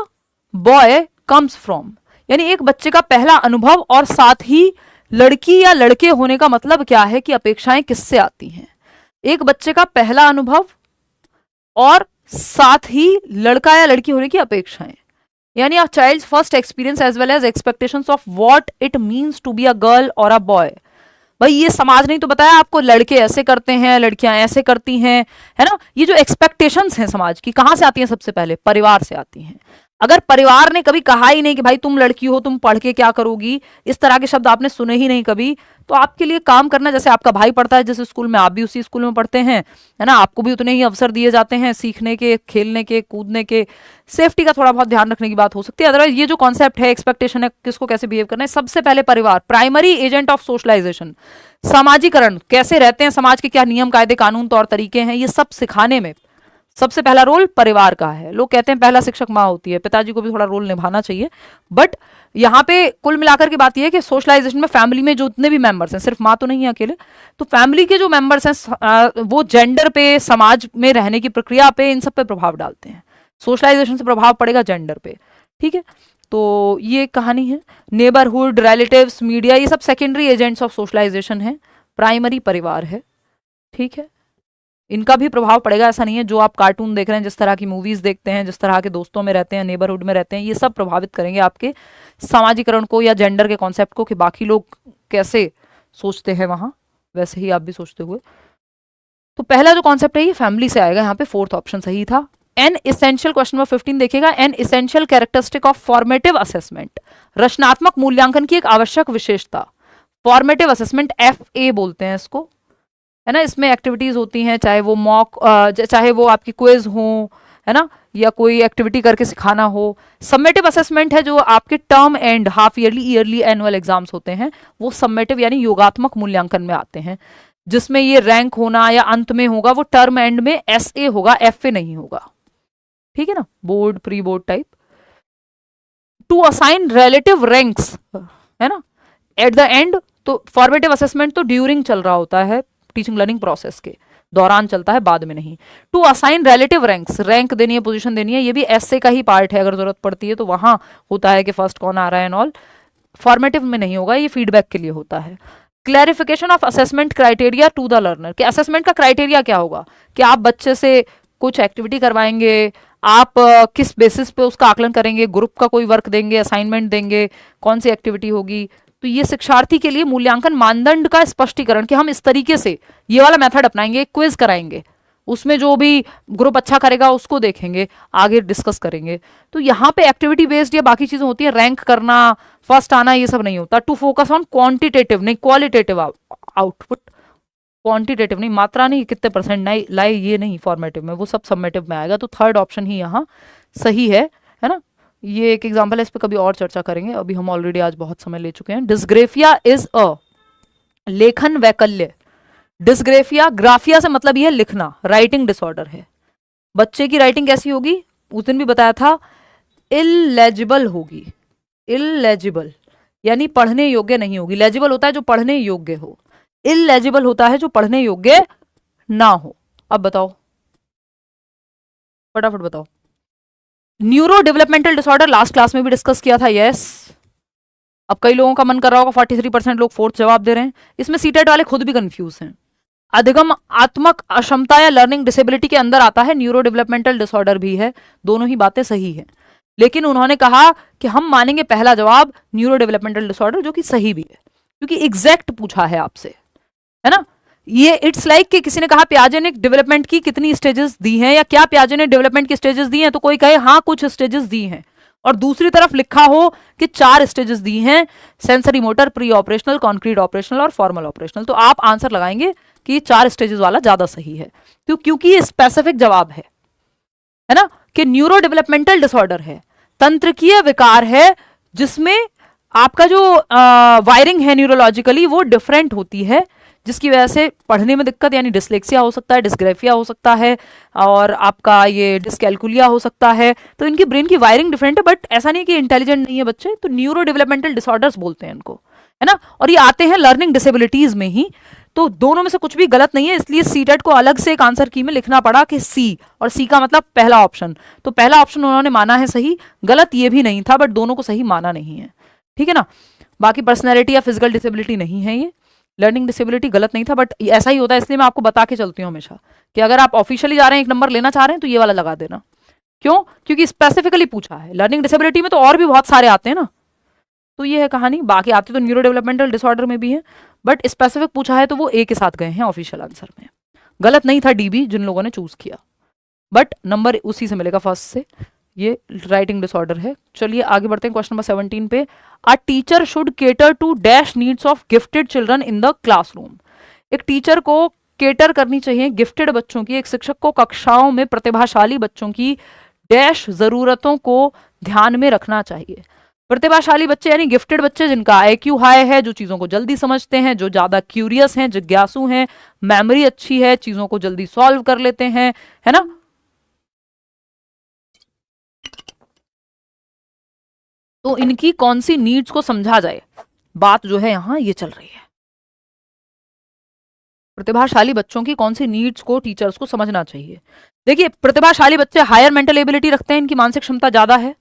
बॉय कम्स फ्रॉम, यानी एक बच्चे का पहला अनुभव और साथ ही लड़की या लड़के होने का मतलब क्या है कि अपेक्षाएं किससे आती हैं। एक बच्चे का पहला अनुभव और साथ ही लड़का या लड़की होने की अपेक्षाएं, यानी a child's first experience as well as expectations of what it means to be a girl और अ बॉय। भाई ये समाज नहीं तो बताया आपको, लड़के ऐसे करते हैं, लड़कियां ऐसे करती हैं, है ना। ये जो एक्सपेक्टेशंस हैं समाज की, कहां से आती हैं? सबसे पहले परिवार से आती हैं। अगर परिवार ने कभी कहा ही नहीं कि भाई तुम लड़की हो, तुम पढ़ के क्या करोगी, इस तरह के शब्द आपने सुने ही नहीं कभी, तो आपके लिए काम करना, जैसे आपका भाई पढ़ता है जिस स्कूल में, आप भी उसी स्कूल में पढ़ते हैं, है ना, आपको भी उतने ही अवसर दिए जाते हैं सीखने के, खेलने के, कूदने के, सेफ्टी का थोड़ा बहुत ध्यान रखने की बात हो सकती है। अदरवाइज ये जो कॉन्सेप्ट है, एक्सपेक्टेशन है, किसको कैसे बिहेव करना है, सबसे पहले परिवार, प्राइमरी एजेंट ऑफ सोशलाइजेशन, सामाजिकरण, कैसे रहते हैं समाज के, क्या नियम कायदे कानून तौर तरीके हैं, ये सब सिखाने में सबसे पहला रोल परिवार का है। लोग कहते हैं पहला शिक्षक माँ होती है, पिताजी को भी थोड़ा रोल निभाना चाहिए, बट यहाँ पे कुल मिलाकर की बात यह है कि सोशलाइजेशन में फैमिली में जो जितने भी मेंबर्स हैं, सिर्फ माँ तो नहीं है अकेले, तो फैमिली के जो मेंबर्स हैं वो जेंडर पे, समाज में रहने की प्रक्रिया पे, इन सब पे प्रभाव डालते हैं। सोशलाइजेशन से प्रभाव पड़ेगा जेंडर पे, ठीक है। तो ये कहानी है। नेबरहुड, रिलेटिव्स, मीडिया, ये सब सेकेंडरी एजेंट्स ऑफ सोशलाइजेशन है, प्राइमरी परिवार है, ठीक है। इनका भी प्रभाव पड़ेगा, ऐसा नहीं है जो आप कार्टून देख रहे हैं, जिस तरह की मूवीज देखते हैं, जिस तरह के दोस्तों में रहते हैं, नेबरहुड में रहते हैं, ये सब प्रभावित करेंगे आपके सामाजिकरण को या जेंडर के कॉन्सेप्ट को, कि बाकी लोग कैसे सोचते हैं वहां, वैसे ही आप भी सोचते हुए। तो पहला जो कॉन्सेप्ट है ये फैमिली से आएगा, यहाँ पे फोर्थ ऑप्शन सही था। एन इसेंशियल, क्वेश्चन नंबर 15 देखिएगा, N essential characteristic of formative assessment, रचनात्मक मूल्यांकन की एक आवश्यक विशेषता। फॉर्मेटिव असेसमेंट FA बोलते हैं इसको, है ना। इसमें एक्टिविटीज होती हैं, चाहे वो मॉक, चाहे वो आपकी क्विज हो, है ना, या कोई एक्टिविटी करके सिखाना हो। सबमेटिव असेसमेंट है जो आपके term and, half yearly, yearly, annual exams होते हैं, वो सबमेटिव यानी योगात्मक मूल्यांकन में आते हैं, जिसमें ये रैंक होना या अंत में होगा, वो टर्म एंड में SA होगा, FA नहीं होगा, ठीक है ना, board, pre board type. To assign relative ranks, है ना, एट द एंड। तो फॉर्मेटिव असेसमेंट तो ड्यूरिंग चल रहा होता है, टीचिंग लर्निंग प्रोसेस के दौरान चलता है, बाद में नहीं। To assign relative ranks, rank देनी है, पोजीशन देनी है, ये भी ऐसे का ही पार्ट है, अगर जरूरत पड़ती है तो वहां होता है कि फर्स्ट कौन आ रहा है एंड ऑल। फॉर्मेटिव में नहीं होगा, ये फीडबैक के लिए होता है। Clarification of assessment criteria to the learner, कि असेसमेंट का क्राइटेरिया क्या होगा, कि आप बच्चे से कुछ एक्टिविटी करवाएंगे, आप किस बेसिस पे उसका आकलन करेंगे, ग्रुप का कोई वर्क देंगे, असाइनमेंट देंगे, कौन सी एक्टिविटी होगी। तो ये शिक्षार्थी के लिए मूल्यांकन मानदंड का स्पष्टीकरण, कि हम इस तरीके से ये वाला मेथड अपनाएंगे, क्विज कराएंगे, उसमें जो भी ग्रुप अच्छा करेगा उसको देखेंगे, आगे डिस्कस करेंगे। तो यहाँ पे एक्टिविटी बेस्ड या बाकी चीजें होती है, रैंक करना, फर्स्ट आना, ये सब नहीं होता। टू फोकस ऑन क्वांटिटेटिव नहीं, क्वालिटेटिव आउटपुट, क्वांटिटेटिव नहीं, मात्रा नहीं, कितने परसेंट नहीं लाए, ये नहीं फॉर्मेटिव में, वो सब सबमेटिव में आएगा। तो थर्ड ऑप्शन ही यहाँ सही है ना। ये एक एग्जाम्पल है, इस पर कभी और चर्चा करेंगे, अभी हम ऑलरेडी आज बहुत समय ले चुके हैं। डिस्ग्रेफिया इज अ लेखन वैकल्य। डिस्ग्रेफिया, ग्राफिया से मतलब ये है लिखना, राइटिंग डिसऑर्डर है। बच्चे की राइटिंग कैसी होगी, उस दिन भी बताया था, इलेजिबल होगी। इलेजिबल यानी पढ़ने योग्य नहीं होगी। लेजिबल होता है जो पढ़ने योग्य हो, इलेजिबल होता है जो पढ़ने योग्य ना हो। अब बताओ, फटाफट बताओ। Neuro developmental disorder last class में भी डिस्कस किया था, यस। अब कई लोगों का मन कर रहा होगा, 43% लोग फोर्थ जवाब दे रहे हैं। इसमें सीटेट वाले खुद भी कंफ्यूज हैं, अधिगम आत्मक अक्षमता या लर्निंग डिसेबिलिटी के अंदर आता है, न्यूरो डेवलपमेंटल डिसऑर्डर भी है, दोनों ही बातें सही है। लेकिन उन्होंने कहा कि हम मानेंगे पहला जवाब न्यूरो डेवलपमेंटल डिसऑर्डर, जो कि सही भी है क्योंकि एग्जैक्ट पूछा है आपसे, है ना। ये इट्स लाइक कि किसी ने कहा पियाजे ने डेवलपमेंट की कितनी स्टेजेस दी हैं, या क्या पियाजे ने डेवलपमेंट की स्टेजेस दी हैं, तो कोई कहे हाँ कुछ स्टेजेस दी हैं, और दूसरी तरफ लिखा हो कि 4 स्टेजेस दी हैं, sensory motor, pre operational, concrete operational और फॉर्मल ऑपरेशनल, तो आप आंसर लगाएंगे कि 4 स्टेजेस वाला ज्यादा सही है, क्योंकि ये स्पेसिफिक जवाब है ना, कि न्यूरो डेवलपमेंटल डिसऑर्डर है, तंत्रिकीय विकार है, जिसमें आपका जो वायरिंग है न्यूरोलॉजिकली वो डिफरेंट होती है, जिसकी वजह से पढ़ने में दिक्कत, यानी डिसलेक्सिया हो सकता है, डिस्ग्राफिया हो सकता है, और आपका ये डिस्कैल्कुलिया हो सकता है। तो इनकी ब्रेन की वायरिंग डिफरेंट है, बट ऐसा नहीं कि इंटेलिजेंट नहीं है बच्चे, तो न्यूरो डेवलपमेंटल डिसऑर्डर्स बोलते हैं इनको, है ना। और ये आते हैं लर्निंग डिसेबिलिटीज में ही, तो दोनों में से कुछ भी गलत नहीं है, इसलिए सीटेट को अलग से एक आंसर की में लिखना पड़ा कि सी, और सी का मतलब पहला ऑप्शन, तो पहला ऑप्शन उन्होंने माना है सही, गलत ये भी नहीं था, बट दोनों को सही माना नहीं है, ठीक है ना। बाकी पर्सनैलिटी या फिजिकल डिसेबिलिटी नहीं है ये, लर्निंग डिसेबिलिटी गलत नहीं था, बट ऐसा ही होता है, इसलिए मैं आपको बता के चलती हूँ हमेशा कि अगर आप ऑफिशियली जा रहे हैं, एक नंबर लेना चाह रहे हैं, तो ये वाला लगा देना। क्यों? क्योंकि स्पेसिफिकली पूछा है, लर्निंग डिसेबिलिटी में तो और भी बहुत सारे आते हैं ना, तो ये है कहानी। बाकी आते तो न्यूरो डेवलपमेंटल डिसऑर्डर में भी है, बट स्पेसिफिक पूछा है तो वो ए के साथ गए हैं ऑफिशियल आंसर में। गलत नहीं था डी भी जिन लोगों ने चूज किया, बट नंबर उसी से मिलेगा फर्स्ट से, ये राइटिंग डिसऑर्डर है। चलिए आगे बढ़ते हैं क्वेश्चन नंबर 17 पे। A teacher should cater to dash needs of gifted children in the classroom. एक टीचर को केटर करनी चाहिए गिफ्टेड बच्चों की, एक शिक्षक को कक्षाओं में प्रतिभाशाली बच्चों की डैश जरूरतों को ध्यान में रखना चाहिए। प्रतिभाशाली बच्चे यानी गिफ्टेड बच्चे जिनका आईक्यू हाई है, जो चीजों को जल्दी समझते हैं, जो ज्यादा क्यूरियस हैं, जिज्ञासु हैं, मेमोरी अच्छी है, चीजों को जल्दी सॉल्व कर लेते हैं, है ना। तो इनकी कौन सी नीड्स को समझा जाए, बात जो है यहां ये चल रही है। प्रतिभाशाली बच्चों की कौन सी नीड्स को टीचर्स को समझना चाहिए। देखिए प्रतिभाशाली बच्चे हायर मेंटल एबिलिटी रखते हैं, इनकी मानसिक क्षमता ज्यादा है,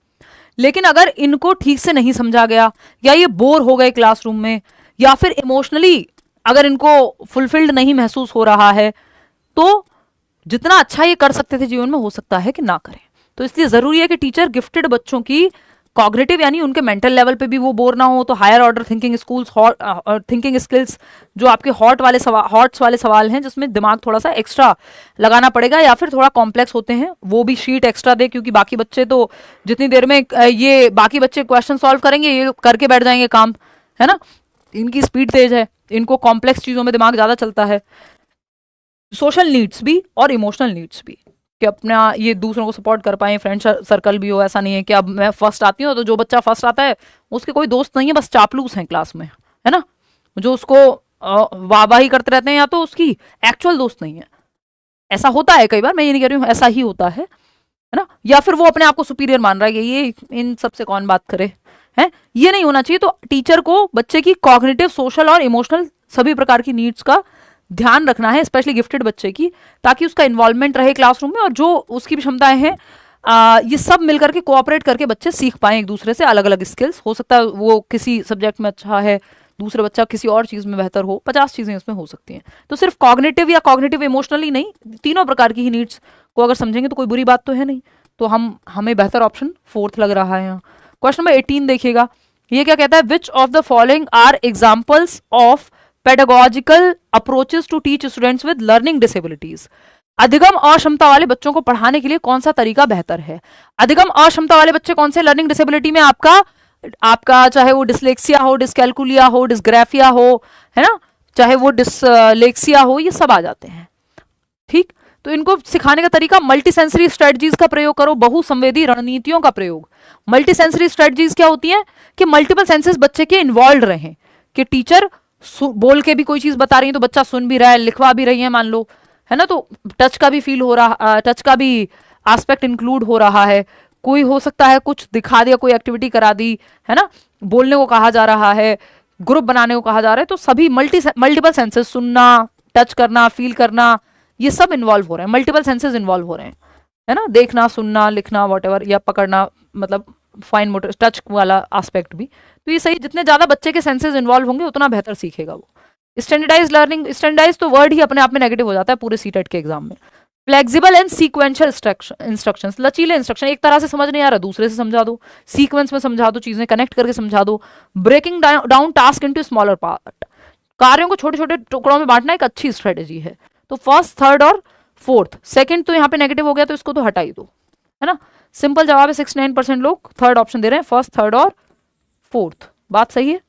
लेकिन अगर इनको ठीक से नहीं समझा गया, या ये बोर हो गए क्लासरूम में, या फिर इमोशनली अगर इनको फुलफिल्ड नहीं महसूस हो रहा है, तो जितना अच्छा ये कर सकते थे जीवन में, हो सकता है कि ना करें। तो इसलिए जरूरी है कि टीचर गिफ्टेड बच्चों की कॉग्निटिव यानी उनके मेंटल लेवल पे भी वो बोर ना हो, तो higher order thinking schools, thinking skills, जो आपके हॉट्स वाले सवाल हैं जिसमें दिमाग थोड़ा सा एक्स्ट्रा लगाना पड़ेगा या फिर थोड़ा कॉम्प्लेक्स होते हैं, वो भी शीट एक्स्ट्रा दे, क्योंकि बाकी बच्चे तो जितनी देर में ये बाकी बच्चे क्वेश्चन सॉल्व करेंगे, ये करके बैठ जाएंगे काम, है ना। इनकी स्पीड तेज है, इनको कॉम्प्लेक्स चीजों में दिमाग ज्यादा चलता है। सोशल नीड्स भी और इमोशनल नीड्स भी, कि अपना ये दूसरों को सपोर्ट कर पाए, फ्रेंड सर्कल भी हो, ऐसा नहीं है कि अब मैं फर्स्ट आती हूँ तो जो बच्चा फर्स्ट आता है उसके कोई दोस्त नहीं है, बस चापलूस हैं क्लास में, है ना, जो उसको वाहवाही करते रहते हैं, या तो उसकी एक्चुअल दोस्त नहीं है। ऐसा होता है कई बार, मैं ये नहीं कह रही हूँ, ऐसा ही होता है ना। या फिर वो अपने आप को सुपीरियर मान रहा है कि ये इन सबसे कौन बात करे, है, ये नहीं होना चाहिए। तो टीचर को बच्चे की कॉग्निटिव, सोशल और इमोशनल सभी प्रकार की नीड्स का ध्यान रखना है, स्पेशली गिफ्टेड बच्चे की, ताकि उसका इन्वॉल्वमेंट रहे क्लासरूम में, और जो उसकी भी क्षमताएं हैं ये सब मिलकर के कोऑपरेट करके बच्चे सीख पाए एक दूसरे से अलग अलग स्किल्स। हो सकता है वो किसी सब्जेक्ट में अच्छा है, दूसरा बच्चा किसी और चीज में बेहतर हो, 50 चीजें इसमें हो सकती हैं। तो सिर्फ कॉग्निटिव या कॉग्निटिव इमोशनली नहीं, तीनों प्रकार की ही नीड्स को अगर समझेंगे तो कोई बुरी बात तो है नहीं। तो हमें बेहतर ऑप्शन फोर्थ लग रहा है यहाँ। क्वेश्चन नंबर 18 देखिएगा, ये क्या कहता है, which of the following are examples of pedagogical approaches to teach students with learning disabilities. अधिगम अक्षमता वाले बच्चों को पढ़ाने के लिए कौन सा तरीका बेहतर है। अधिगम अक्षमता वाले बच्चे कौन से, लर्निंग डिसेबिलिटी में आपका चाहे वो डिसलेक्सिया हो, डिस्कैल्कुलिया हो, डिस्ग्राफिया हो, है ना, चाहे वो डिसलेक्सिया हो, ये सब आ जाते हैं, ठीक। तो इनको सिखाने का तरीका मल्टी सेंसरी स्ट्रेटजीज का प्रयोग करो, बहुसंवेदी रणनीतियों का प्रयोग। मल्टी सेंसरी स्ट्रेटजीज क्या होती हैं, कि मल्टीपल सेंसेस बच्चे के इन्वॉल्व रहें, कि टीचर बोल के भी कोई चीज बता रही है तो बच्चा सुन भी रहा है, लिखवा भी रही है मान लो, है ना, तो टच का भी फील हो रहा, टच का भी एस्पेक्ट इंक्लूड हो रहा है, कोई हो सकता है कुछ दिखा दिया, कोई एक्टिविटी करा दी, है ना, बोलने को कहा जा रहा है, ग्रुप बनाने को कहा जा रहा है, तो सभी मल्टीपल सेंसेस, सुनना, टच करना, फील करना, ये सब इन्वॉल्व हो रहे हैं, मल्टीपल सेंसेस इन्वॉल्व हो रहे हैं, है ना, देखना, सुनना, लिखना, वॉटेवर, या पकड़ना, मतलब फाइन मोटर टच वाला एस्पेक्ट भी। तो ये सही, जितने ज्यादा बच्चे के सेंसेस इन्वॉल्व होंगे उतना बेहतर सीखेगा वो। स्टैंडर्डाइज लर्निंग, स्टैंडर्डाइज तो वर्ड ही अपने आप में नेगेटिव हो जाता है पूरे सीटेट के एग्जाम में। फ्लेक्सिबल एंड सीक्वेंशियल इंस्ट्रक्शंस, लचीले इंस्ट्रक्शन, एक तरह से समझ नहीं आ रहा दूसरे से समझा दो, सीक्वेंस में समझा दो, चीजें कनेक्ट करके समझा दो। Breaking down task into smaller part, कार्यों को छोटे छोटे टुकड़ों में बांटना एक अच्छी स्ट्रेटेजी है। तो फर्स्ट, थर्ड और फोर्थ, सेकंड तो यहाँ पे नेगेटिव हो गया तो इसको तो हटा ही दो, है ना। सिंपल जवाब है, 69% लोग थर्ड ऑप्शन दे रहे हैं, फर्स्ट, थर्ड और फोर्थ। बात सही है,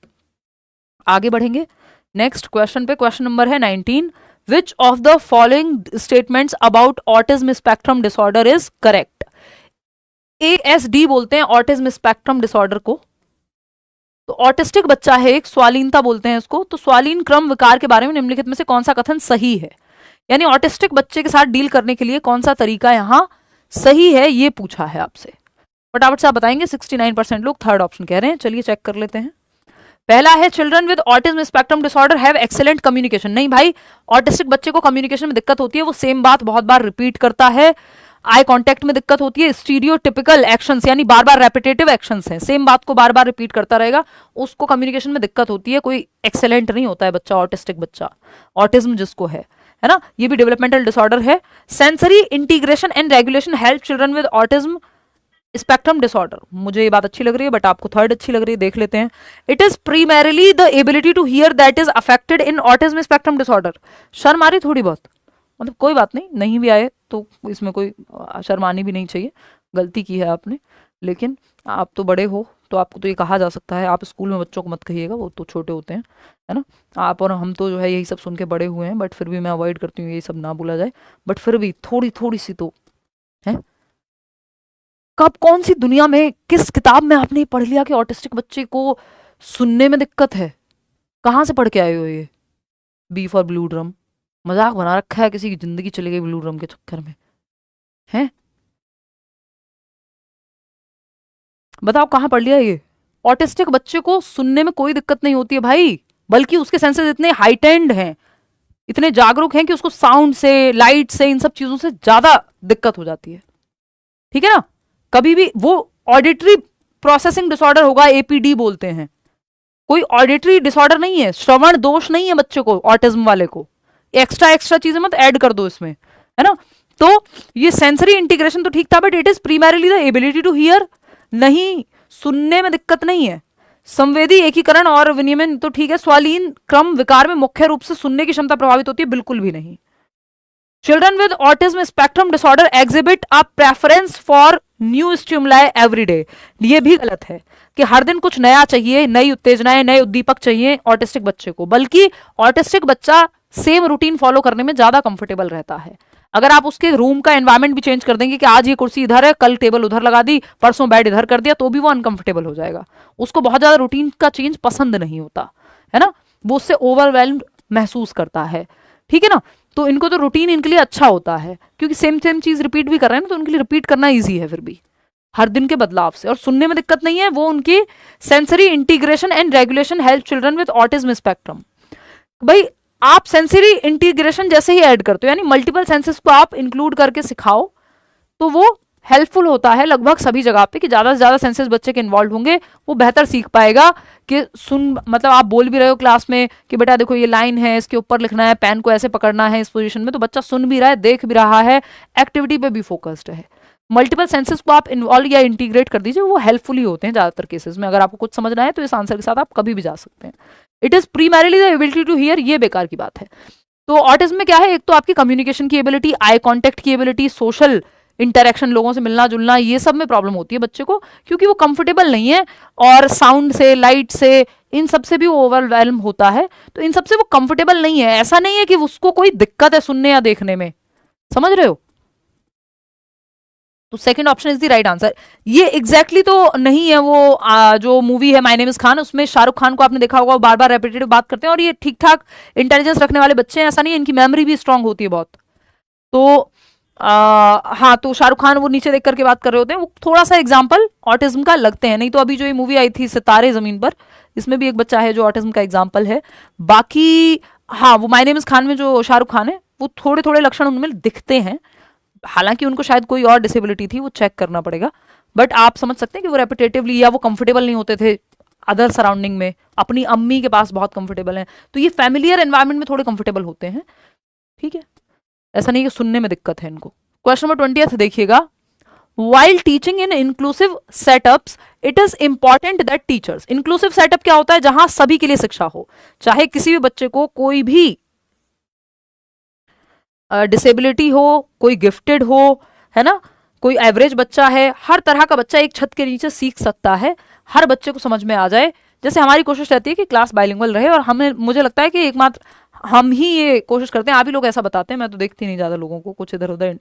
आगे बढ़ेंगे नेक्स्ट क्वेश्चन पे। क्वेश्चन नंबर है 19, विच of the following statements about autism spectrum disorder is correct. ASD बोलते हैं ऑटिज्म स्पेक्ट्रम डिसऑर्डर को, तो ऑटिस्टिक बच्चा है एक, स्वालीनता बोलते हैं इसको। तो स्वालीन क्रम विकार के बारे में निम्नलिखित में से कौन सा कथन सही है, यानी ऑटिस्टिक बच्चे के साथ डील करने के लिए कौन सा तरीका यहां सही है, ये पूछा है आपसे। फटाफट से आप बताएंगे। 69% लोग थर्ड ऑप्शन कह रहे हैं। चलिए चेक कर लेते हैं। पहला है, children with autism spectrum disorder have excellent communication. नहीं भाई, ऑटिस्टिक बच्चे को कम्युनिकेशन में दिक्कत होती है, वो सेम बात बहुत बार रिपीट करता है। आई कांटेक्ट में दिक्कत होती है, स्टीरियोटिपिकल एक्शंस यानी बार बार रेपिटेटिव एक्शंस हैं, सेम बात को बार बार रिपीट करता रहेगा, उसको कम्युनिकेशन में दिक्कत होती है। कोई एक्सेलेंट नहीं होता है बच्चा, ऑटिस्टिक बच्चा, ऑटिज्म जिसको है ना, ये भी डेवलपमेंटल डिसऑर्डर है। Sensory integration and regulation help children with autism spectrum disorder, मुझे ये बात अच्छी लग रही है, बट आपको थर्ड अच्छी लग रही है, देख लेते हैं। It is primarily the ability to hear that is affected in autism spectrum disorder. शर्म आ रही थोड़ी बहुत, मतलब कोई बात नहीं, नहीं भी आए तो इसमें कोई शर्मानी भी नहीं चाहिए, गलती की है आपने, लेकिन आप तो बड़े हो तो आपको तो ये कहा जा सकता है। आप स्कूल में बच्चों को मत कहिएगा, वो तो छोटे होते हैं, है ना। आप और हम तो जो है यही सब सुन के बड़े हुए हैं, बट फिर भी मैं अवॉइड करती हूँ यही सब ना बोला जाए, बट फिर भी थोड़ी थोड़ी सी तो है। कब, कौन सी दुनिया में, किस किताब में आपने पढ़ लिया कि ऑटिस्टिक बच्चे को सुनने में दिक्कत है? कहाँ से पढ़ के आए हो ये? बी फॉर ब्लू ड्रम, मजाक बना रखा है, किसी की जिंदगी चली गई ब्लू ड्रम के चक्कर में, है? बताओ कहाँ पढ़ लिया ये? ऑटिस्टिक बच्चे को सुनने में कोई दिक्कत नहीं होती है भाई, बल्कि उसके सेंसेस इतने हाइटेंड हैं, इतने जागरूक हैं कि उसको साउंड से, लाइट से, इन सब चीजों से ज्यादा दिक्कत हो जाती है, ठीक है ना। कभी भी वो ऑडिटरी प्रोसेसिंग डिसऑर्डर होगा, APD बोलते हैं, कोई ऑडिटरी डिसऑर्डर नहीं है, श्रवण दोष नहीं है बच्चे को, ऑटिज्म वाले को। एक्स्ट्रा एक्स्ट्रा चीजें मत ऐड कर दो इसमें, है ना। तो ये सेंसरी इंटीग्रेशन तो ठीक था, but it is primarily the ability to hear, नहीं, सुनने में दिक्कत नहीं है। संवेदी एकीकरण और विनियमन तो ठीक है। स्वालीन क्रम विकार में मुख्य रूप से सुनने की क्षमता प्रभावित होती है, बिल्कुल भी नहीं। Children with autism spectrum disorder exhibit a preference for new stimuli every day, ये भी गलत है कि हर दिन कुछ नया चाहिए, नई उत्तेजनाएं, नए उद्दीपक चाहिए ऑटिस्टिक बच्चे को, बल्कि ऑटिस्टिक बच्चा सेम रूटीन फॉलो करने में ज्यादा कंफर्टेबल रहता है। अगर आप उसके रूम का एनवायरमेंट भी चेंज कर देंगे कि आज ये कुर्सी इधर है, कल टेबल उधर लगा दी, परसों बेड इधर कर दिया, तो भी वो अनकंफर्टेबल हो जाएगा। उसको बहुत ज्यादा रूटीन का चेंज पसंद नहीं होता, है ना, वो उससे ओवरवेल्म्ड महसूस करता है, ठीक है ना। तो इनको तो रूटीन इनके लिए अच्छा होता है, क्योंकि सेम सेम चीज रिपीट भी कर रहे हैं ना, तो उनके लिए रिपीट करना ईजी है फिर भी हर दिन के बदलाव से, और सुनने में दिक्कत नहीं है। वो उनकी sensory integration and regulation help children with autism spectrum. भाई आप सेंसरी इंटीग्रेशन जैसे ही ऐड करते हो, यानी मल्टीपल सेंसेस को आप इंक्लूड करके सिखाओ, तो वो हेल्पफुल होता है लगभग सभी जगह पे, कि ज्यादा से ज्यादा सेंसेस बच्चे के इन्वॉल्व होंगे, वो बेहतर सीख पाएगा। कि सुन, मतलब आप बोल भी रहे हो क्लास में कि बेटा देखो ये लाइन है, इसके ऊपर लिखना है, पेन को ऐसे पकड़ना है इस पोजीशन में, तो बच्चा सुन भी रहा है, देख भी रहा है, एक्टिविटी पे भी फोकस्ड है। मल्टीपल सेंसेस को आप इन्वॉल्व या इंटीग्रेट कर दीजिए, वो हेल्पफुल ही होते हैं ज्यादातर केसेस में। अगर आपको कुछ समझना है तो इस आंसर के साथ आप कभी भी जा सकते हैं। It is primarily the ability to hear, ये बेकार की बात है। तो ऑटिज्म में क्या है, एक तो आपकी कम्युनिकेशन की एबिलिटी, आई कॉन्टेक्ट की एबिलिटी, सोशल इंटरेक्शन, लोगों से मिलना जुलना, ये सब में प्रॉब्लम होती है बच्चे को, क्योंकि वो कंफर्टेबल नहीं है, और साउंड से, लाइट से, इन सब से भी वो ओवरवेल्म होता है, तो इन सब से वो कंफर्टेबल नहीं है। ऐसा नहीं है कि उसको कोई दिक्कत है सुनने या देखने में, समझ रहे हो। तो second option is the right answer. ये एग्जैक्टली तो नहीं है, वो जो मूवी है माय नेम इज खान, उसमें शाहरुख खान को आपने देखा होगा, वो बार बार रेपिटेटिव बात करते हैं, और ये ठीक ठाक इंटेलिजेंस रखने वाले बच्चे हैं, ऐसा नहीं है, इनकी मेमोरी भी स्ट्रांग होती है बहुत। तो हाँ, तो शाहरुख खान वो नीचे देख करके बात कर रहे होते हैं, वो थोड़ा सा एग्जाम्पल ऑटिज्म का लगते हैं। नहीं तो अभी जो ये मूवी आई थी सितारे जमीन पर, इसमें भी एक बच्चा है जो ऑटिज्म का एग्जाम्पल है। बाकी हाँ, वो माय नेम इज खान में जो शाहरुख खान है, वो थोड़े थोड़े लक्षण उनमें दिखते हैं, हालांकि उनको शायद कोई और डिसेबिलिटी थी, वो चेक करना पड़ेगा, बट आप समझ सकते हैं कि वो रेपिटेटिवली, या वो कंफर्टेबल नहीं होते थे अदर सराउंडिंग में, अपनी अम्मी के पास बहुत कंफर्टेबल हैं, तो ये फैमिलियर एनवायरनमेंट में थोड़े कंफर्टेबल होते हैं। ठीक है, ऐसा नहीं कि सुनने में दिक्कत है इनको। क्वेश्चन नंबर 20 देखिएगा, While teaching in inclusive setups, it is important that teachers, inclusive setup क्या होता है, जहां सभी के लिए शिक्षा हो, चाहे किसी भी बच्चे को कोई भी डिसेबिलिटी हो, कोई गिफ्टेड हो, है ना, कोई एवरेज बच्चा है, हर तरह का बच्चा एक छत के नीचे सीख सकता है, हर बच्चे को समझ में आ जाए। जैसे हमारी कोशिश रहती है कि क्लास बाइलिंगुअल रहे, और हमें, मुझे लगता है कि एकमात्र हम ही ये कोशिश करते हैं, आप ही लोग ऐसा बताते हैं, मैं तो देखती नहीं ज़्यादा लोगों को, कुछ इधर उधर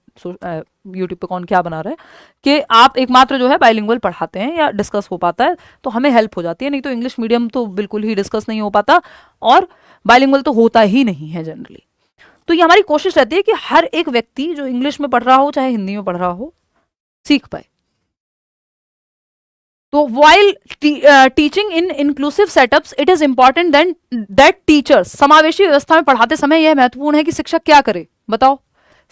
यूट्यूब पे कौन क्या बना रहा है, कि आप एकमात्र जो है बाइलिंगुअल पढ़ाते हैं या डिस्कस हो पाता है, तो हमें हेल्प हो जाती है। नहीं तो इंग्लिश मीडियम तो बिल्कुल ही डिस्कस नहीं हो पाता, और बाइलिंगुअल तो होता ही नहीं है जनरली। तो ये हमारी कोशिश रहती है कि हर एक व्यक्ति जो इंग्लिश में पढ़ रहा हो चाहे हिंदी में पढ़ रहा हो सीख पाए। तो while teaching in inclusive setups, it is important then that teachers, समावेशी व्यवस्था में पढ़ाते समय यह महत्वपूर्ण है कि शिक्षक क्या करे, बताओ।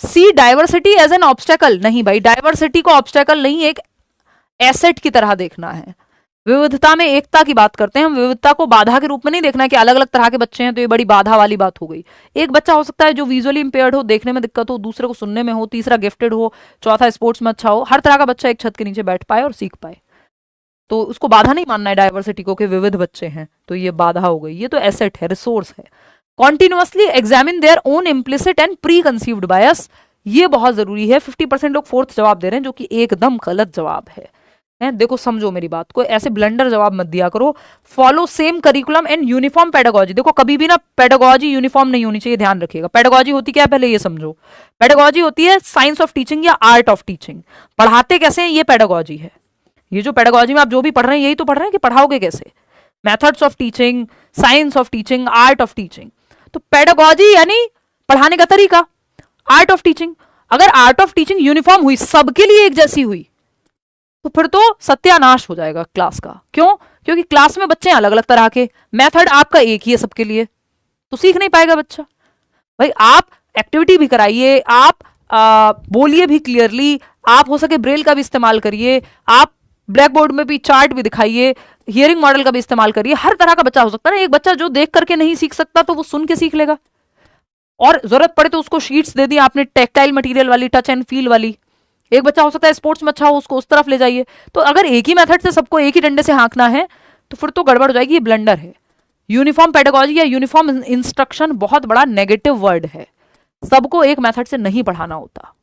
सी डाइवर्सिटी एज एन ऑब्स्टेकल, नहीं भाई, डाइवर्सिटी को ऑब्स्टेकल नहीं, एक एसेट की तरह देखना है। विविधता में एकता की बात करते हैं हम, विविधता को बाधा के रूप में नहीं देखना है कि अलग अलग तरह के बच्चे हैं तो ये बड़ी बाधा वाली बात हो गई। एक बच्चा हो सकता है जो विजुअली इंपेयर्ड हो, देखने में दिक्कत हो, दूसरे को सुनने में हो, तीसरा गिफ्टेड हो, चौथा स्पोर्ट्स में अच्छा हो, हर तरह का बच्चा एक छत के नीचे बैठ पाए और सीख पाए, तो उसको बाधा नहीं मानना है डाइवर्सिटी को कि विविध बच्चे हैं तो ये बाधा हो गई, ये तो एसेट है, रिसोर्स है। Continuously examine their own implicit and preconceived bias, ये बहुत जरूरी है। 50% लोग फोर्थ जवाब दे रहे हैं जो कि एकदम गलत जवाब है। देखो समझो मेरी बात को, ऐसे ब्लंडर जवाब मत दिया करो। Follow same curriculum and uniform pedagogy, देखो कभी भी ना पेडागोजी यूनिफॉर्म नहीं होनी चाहिए, ध्यान रखिएगा। पेडागोजी होती क्या है पहले ये समझो, पेडागोजी होती है साइंस ऑफ टीचिंग या आर्ट ऑफ टीचिंग, पढ़ाते कैसे हैं ये पेडागोजी है। ये जो पेडागोजी में आप जो भी पढ़ रहे हैं यही तो पढ़ रहे हैं कि पढ़ाओगे कैसे, methods of teaching, science of teaching, art of teaching. तो पेडागोजी यानी पढ़ाने का तरीका, आर्ट ऑफ टीचिंग। अगर आर्ट ऑफ टीचिंग यूनिफॉर्म हुई, सबके लिए एक जैसी हुई, तो फिर तो सत्यानाश हो जाएगा क्लास का। क्यों? क्योंकि क्लास में बच्चे अलग अलग तरह के, मेथड आपका एक ही है सबके लिए, तो सीख नहीं पाएगा बच्चा। भाई आप एक्टिविटी भी कराइए, आप बोलिए भी क्लियरली, आप हो सके ब्रेल का भी इस्तेमाल करिए, आप ब्लैक बोर्ड में भी चार्ट भी दिखाइए, हियरिंग मॉडल का भी इस्तेमाल करिए। हर तरह का बच्चा हो सकता है ना, एक बच्चा जो देख करके नहीं सीख सकता तो वो सुन के सीख लेगा, और जरूरत पड़े तो उसको शीट्स दे दी आपने टेक्टाइल मटेरियल वाली, टच एंड फील वाली। एक बच्चा हो सकता है स्पोर्ट्स में अच्छा हो, उसको उस तरफ ले जाइए। तो अगर एक ही मेथड से सबको एक ही डंडे से हाँकना है तो फिर तो गड़बड़ हो जाएगी, ये ब्लंडर है। यूनिफॉर्म पेडागोजी या यूनिफॉर्म इंस्ट्रक्शन बहुत बड़ा नेगेटिव वर्ड है, सबको एक मेथड से नहीं पढ़ाना होता।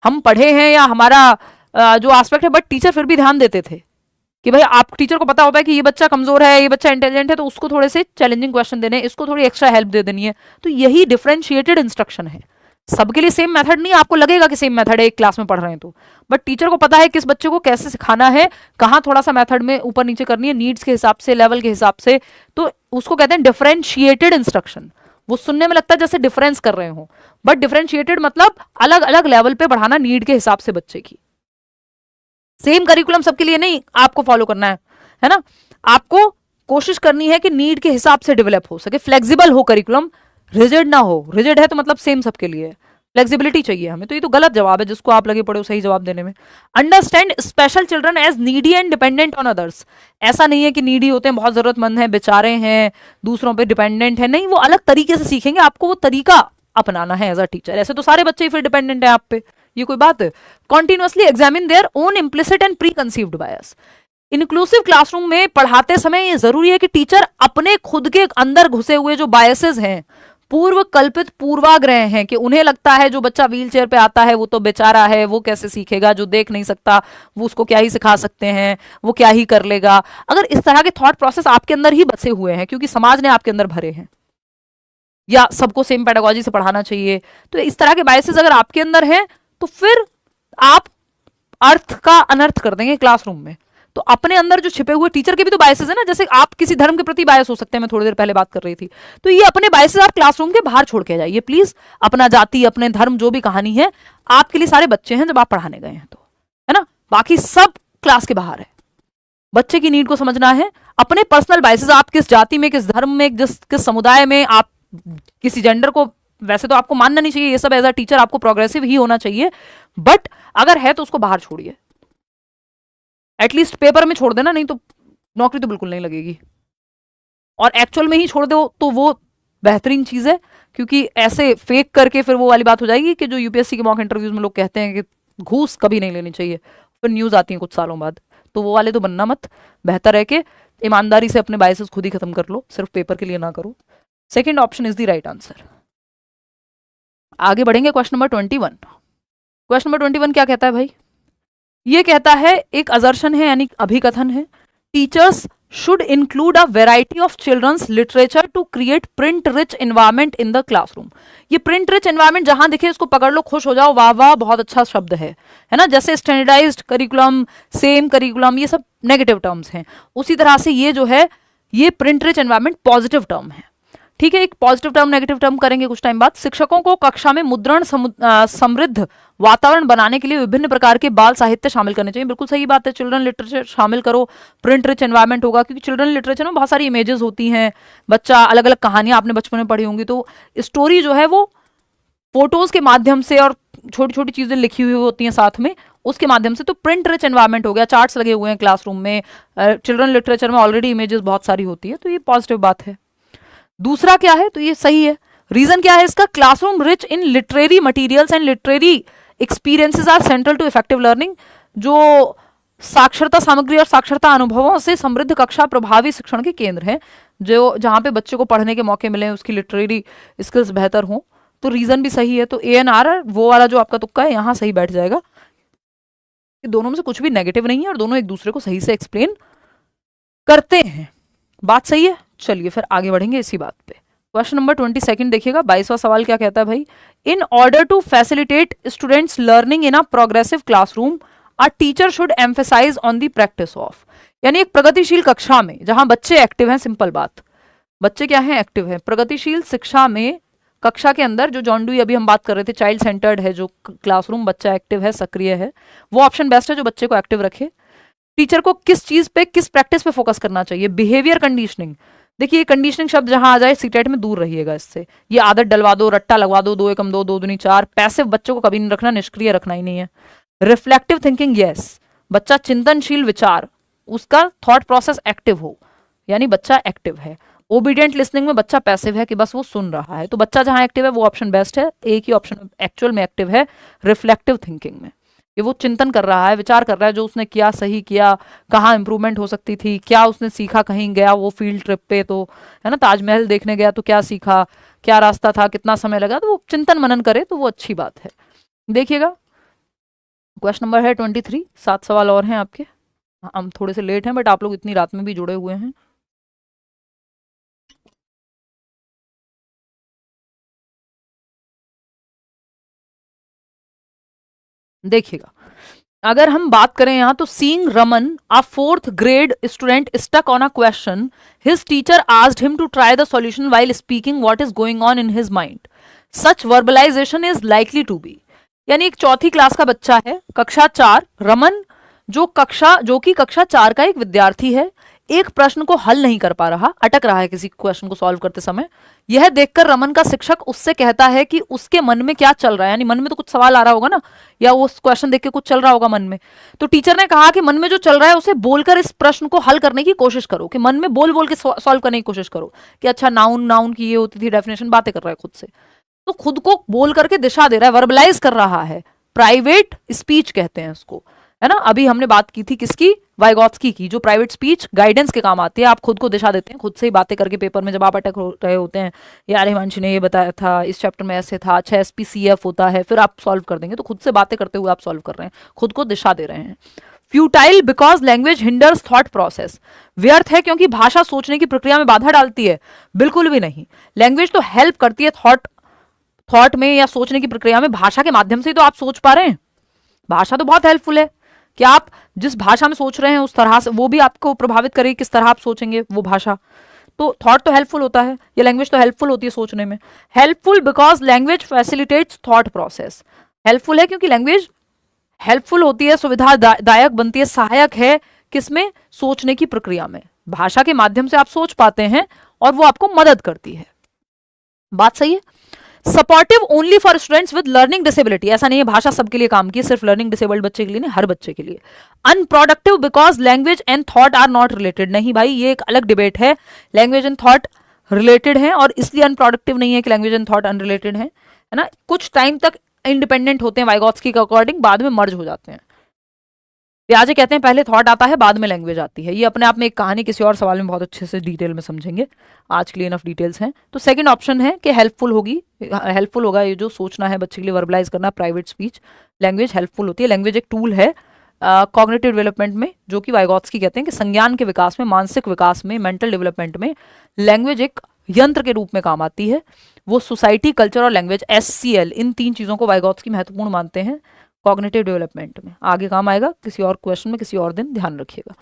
हम पढ़े हैं या हमारा जो एस्पेक्ट है, बट टीचर फिर भी ध्यान देते थे कि भाई आप, टीचर को पता होता है कि ये बच्चा कमजोर है, ये बच्चा इंटेलिजेंट है, तो उसको थोड़े से चैलेंजिंग क्वेश्चन देने, इसको थोड़ी एक्स्ट्रा हेल्प दे देनी है। तो यही डिफरेंशिएटेड इंस्ट्रक्शन है। सबके लिए सेम मेथड नहीं, आपको लगेगा कि सेम मेथड है एक क्लास में पढ़ रहे हैं तो, बट टीचर को पता है किस बच्चे को कैसे सिखाना है, कहाँ थोड़ा सा मेथड में ऊपर नीचे करनी है, नीड्स के हिसाब से, लेवल के हिसाब से। तो उसको कहते हैं डिफरेंशिएटेड इंस्ट्रक्शन। वो सुनने में लगता है जैसे डिफरेंस कर रहे हो, बट डिफरेंशिएटेड मतलब अलग अलग लेवल पे बढ़ाना नीड के हिसाब से बच्चे की। सेम करिकुलम सबके लिए नहीं आपको फॉलो करना है ना, आपको कोशिश करनी है कि नीड के हिसाब से डेवलप हो सके, फ्लेक्सिबल हो करिकुलम, रिजिड ना हो। रिजिड है तो मतलब सेम सबके लिए, फ्लेक्सिबिलिटी चाहिए हमें। तो ये तो गलत जवाब है, जिसको आप लगे पड़े हो सही जवाब देने में। Understand special children as needy and dependent on others, ऐसा नहीं है कि नीडी होते हैं, बहुत जरूरतमंद हैं, बेचारे हैं, दूसरों पे डिपेंडेंट है, नहीं, वो अलग तरीके से सीखेंगे, आपको वो तरीका अपनाना है एज अ टीचर। ऐसे तो सारे बच्चे ही फिर डिपेंडेंट है आप पे, ये कोई बात है। Continuously examine their own implicit and preconceived bias, inclusive classroom में पढ़ाते समय ये जरूरी है कि टीचर अपने खुद के अंदर घुसे हुए जो बायसेस हैं, पूर्व कल्पित पूर्वाग्रह हैं, कि उन्हें लगता है जो बच्चा व्हील चेयर पे आता है वो तो बेचारा है, वो कैसे सीखेगा, जो देख नहीं सकता वो उसको क्या ही सिखा सकते हैं, वो क्या ही कर लेगा। अगर इस तरह के थॉट प्रोसेस आपके अंदर ही बसे हुए हैं क्योंकि समाज ने आपके अंदर भरे हैं, या सबको सेम पेडागोजी से पढ़ाना चाहिए, तो इस तरह के बायसेस अगर आपके अंदर हैं तो फिर आप अर्थ का अनर्थ कर देंगे क्लासरूम में। तो अपने अंदर जो छिपे हुए, टीचर के भी तो बायसेस है ना, जैसे आप किसी धर्म के प्रति बायस हो सकते हैं, मैं थोड़ी देर पहले बात कर रही थी, तो ये अपने बायसेस आप क्लासरूम के बाहर छोड़ के जाइए प्लीज। अपना जाति, अपने धर्म, जो भी कहानी है, आपके लिए सारे बच्चे हैं जब आप पढ़ाने गए हैं तो, है ना, बाकी सब क्लास के बाहर है। बच्चे की नीड को समझना है, अपने पर्सनल बायसेस, आप किस जाति में, किस धर्म में, किस समुदाय में, आप किसी जेंडर को, वैसे तो आपको मानना नहीं चाहिए ये सब, एज अ टीचर आपको प्रोग्रेसिव ही होना चाहिए, बट अगर है तो उसको बाहर छोड़िए, एटलीस्ट पेपर में छोड़ देना, नहीं तो नौकरी तो बिल्कुल नहीं लगेगी, और एक्चुअल में ही छोड़ दो तो वो बेहतरीन चीज है, क्योंकि ऐसे फेक करके फिर वो वाली बात हो जाएगी कि जो यूपीएससी के मॉक इंटरव्यूज में लोग कहते हैं कि घूस कभी नहीं लेनी चाहिए, फिर न्यूज आती है कुछ सालों बाद, तो वो वाले तो बनना मत। बेहतर है कि ईमानदारी से अपने बायसेस खुद ही खत्म कर लो, सिर्फ पेपर के लिए ना करो। Second option is the right answer. आगे बढ़ेंगे क्वेश्चन नंबर 21। क्वेश्चन नंबर 21 क्या कहता है भाई? ये कहता है, एक अजर्शन है यानी अभिकथन है, teachers should include a variety of children's literature to create print rich environment in the classroom। ये print rich environment जहां दिखे इसको पकड़ लो, खुश हो जाओ, वाह वाह बहुत अच्छा शब्द है ना। जैसे स्टैंडर्डाइज्ड करिकुलम, सेम करिकुलम, ये सब नेगेटिव टर्म्स हैं, उसी तरह से ये जो है ये print rich environment positive term है। ठीक है, एक पॉजिटिव टर्म नेगेटिव टर्म करेंगे कुछ टाइम बाद। शिक्षकों को कक्षा में मुद्रण समृद्ध वातावरण बनाने के लिए विभिन्न प्रकार के बाल साहित्य शामिल करने चाहिए। बिल्कुल सही बात है, चिल्ड्रन लिटरेचर शामिल करो, प्रिंट रिच एनवायरमेंट होगा, क्योंकि चिल्ड्रन लिटरेचर में बहुत सारी इमेजेस होती हैं, बच्चा अलग अलग कहानियां आपने बचपन में पढ़ी होंगी, तो स्टोरी जो है वो फोटोज के माध्यम से और छोटी छोटी चीजें लिखी हुई होती हैं साथ में, उसके माध्यम से, तो प्रिंट रिच एनवायरमेंट हो गया, चार्ट्स लगे हुए हैं क्लासरूम में, चिल्ड्रन लिटरेचर में ऑलरेडी इमेजेस बहुत सारी होती है, तो ये पॉजिटिव बात है। दूसरा क्या है, तो ये सही है। रीजन क्या है इसका? Classroom rich in literary materials and literary experiences are central to effective learning. जो साक्षरता सामग्री और साक्षरता अनुभवों से समृद्ध कक्षा प्रभावी शिक्षण के केंद्र हैं, जो जहां पे बच्चे को पढ़ने के मौके मिले, उसकी लिटरेरी स्किल्स बेहतर हों, तो रीजन भी सही है। तो ANR वो वाला जो आपका तुक्का है यहाँ सही बैठ जाएगा, कि दोनों में से कुछ भी नेगेटिव नहीं है और दोनों एक दूसरे को सही से एक्सप्लेन करते हैं। बात सही है। चलिए फिर आगे बढ़ेंगे इसी बात पे। क्वेश्चन नंबर 22 देखिएगा, 22वां सवाल क्या कहता है भाई? In order to facilitate students learning in a progressive classroom a teacher should emphasise on the practice of. यानी एक प्रगतिशील कक्षा में जहां बच्चे एक्टिव हैं, सिंपल बात, बच्चे क्या हैं? एक्टिव है। प्रगतिशील शिक्षा में कक्षा के अंदर जो जॉन डुई अभी हम बात कर रहे थे, चाइल्ड सेंटर्ड है जो क्लासरूम, बच्चा एक्टिव है, सक्रिय है, वो ऑप्शन बेस्ट है जो बच्चे को एक्टिव रखे। टीचर को किस चीज पे, किस प्रैक्टिस पे फोकस करना चाहिए? Behaviour conditioning. देखिए कंडीशनिंग शब्द जहां आ जाए सीटेट में दूर रहिएगा इससे। ये आदत डलवा दो, रट्टा लगवा दो, 2 एकम 2, 2 दूनी 4, पैसिव बच्चों को कभी नहीं रखना, निष्क्रिय रखना ही नहीं है। रिफ्लेक्टिव थिंकिंग, यस, बच्चा चिंतनशील विचार, उसका थॉट प्रोसेस एक्टिव हो, यानी बच्चा एक्टिव है। ओबीडियंट लिसनिंग में बच्चा पैसिव है कि बस वो सुन रहा है, तो बच्चा जहां एक्टिव है वो ऑप्शन बेस्ट है। एक ही ऑप्शन एक्चुअल में एक्टिव है रिफ्लेक्टिव थिंकिंग में, कि वो चिंतन कर रहा है, विचार कर रहा है, जो उसने किया सही किया, कहाँ इंप्रूवमेंट हो सकती थी, क्या उसने सीखा, कहीं गया वो फील्ड ट्रिप पे तो है ना, ताजमहल देखने गया तो क्या सीखा, क्या रास्ता था, कितना समय लगा, तो वो चिंतन मनन करे तो वो अच्छी बात है। देखिएगा क्वेश्चन नंबर है 23, 7 सवाल और हैं आपके। हम थोड़े से लेट हैं बट आप लोग इतनी रात में भी जुड़े हुए हैं। देखिएगा, अगर हम बात करें यहां तो seeing Raman a 4th grade student stuck on a question, his teacher asked him to try the solution while speaking what is going on in his mind, such verbalisation is likely to be. यानी एक चौथी class का बच्चा है, कक्षा 4, रमन, जो कि कक्षा 4 का एक विद्यार्थी है, एक प्रश्न को हल नहीं कर पा रहा, अटक रहा है किसी क्वेश्चन को सॉल्व करते समय। यह देखकर रमन का शिक्षक उससे कहता है कि उसके मन में क्या चल रहा है, यानी मन में तो कुछ सवाल आ रहा होगा ना, या वो क्वेश्चन देख के कुछ चल रहा होगा मन में। तो टीचर ने कहा कि मन में जो चल रहा है उसे बोलकर इस प्रश्न को हल करने की कोशिश करो, कि मन में बोल बोल के सॉल्व करने की कोशिश करो, कि अच्छा नाउन, नाउन की ये होती थी डेफिनेशन, बातें कर रहा है खुद से, तो खुद को बोल करके दिशा दे रहा है, वर्बलाइज कर रहा है। प्राइवेट स्पीच कहते हैं उसको, है ना। अभी हमने बात की थी किसकी? वाइगॉत्स्की की, जो प्राइवेट स्पीच गाइडेंस के काम आती है। आप खुद को दिशा देते हैं, खुद से ही बातें करके पेपर में जब आप अटक रहे होते हैं, यार हिमांशी ने ये बताया था, इस चैप्टर में ऐसे था, अच्छा SPCF होता है, फिर आप सॉल्व कर देंगे। तो खुद से बातें करते हुए आप सॉल्व कर रहे हैं, खुद को दिशा दे रहे हैं। Futile because language hinders thought process, व्यर्थ है क्योंकि भाषा सोचने की प्रक्रिया में बाधा डालती है। बिल्कुल भी नहीं, लैंग्वेज तो हेल्प करती है थॉट में या सोचने की प्रक्रिया में। भाषा के माध्यम से ही तो आप सोच पा रहे हैं, भाषा तो बहुत हेल्पफुल है कि आप जिस भाषा में सोच रहे हैं उस तरह से वो भी आपको प्रभावित करेगी, किस तरह आप सोचेंगे वो भाषा। तो थॉट तो हेल्पफुल होता है, ये लैंग्वेज तो हेल्पफुल होती है सोचने में। Helpful because language facilitates thought process, helpful है क्योंकि लैंग्वेज हेल्पफुल होती है, सुविधादायक बनती है, सहायक है किसमें? सोचने की प्रक्रिया में। भाषा के माध्यम से आप सोच पाते हैं और वो आपको मदद करती है। बात सही है। Supportive only for students with learning disability, ऐसा नहीं है भाषा सबके लिए काम की है, सिर्फ लर्निंग डिसेबल्ड बच्चे के लिए नहीं, हर बच्चे के लिए। Unproductive because language and thought are not related, नहीं भाई ये एक अलग डिबेट है, लैंग्वेज एंड थॉट रिलेटेड है और इसलिए अनप्रोडक्टिव नहीं है कि लैंग्वेज एंड थॉट अनरिलेटेड है ना। कुछ टाइम तक इंडिपेंडेंट होते हैं वाइगॉत्स्की के अकॉर्डिंग, बाद में मर्ज हो जाते हैं। पियाजे कहते हैं पहले थॉट आता है बाद में लैंग्वेज आती है, ये अपने आप में एक कहानी, किसी और सवाल में बहुत अच्छे से डिटेल में समझेंगे, आज के लिए इनफ डिटेल्स हैं। तो सेकंड ऑप्शन है कि हेल्पफुल होगा ये जो सोचना है बच्चे के लिए, वर्बलाइज करना, प्राइवेट स्पीच, लैंग्वेज हेल्पफुल होती है। लैंग्वेज एक टूल है कॉग्निटिव डेवलपमेंट में, जो कि वाइगॉत्स्की कहते हैं कि संज्ञान के विकास में, मानसिक विकास में, मेंटल डेवलपमेंट में लैंग्वेज एक यंत्र के रूप में काम आती है। वो सोसाइटी, कल्चर और लैंग्वेज, SCL, इन 3 चीजों को वाइगॉत्स्की महत्वपूर्ण मानते हैं कॉग्निटिव डेवलपमेंट में। आगे काम आएगा किसी और क्वेश्चन में, किसी और दिन, ध्यान रखिएगा।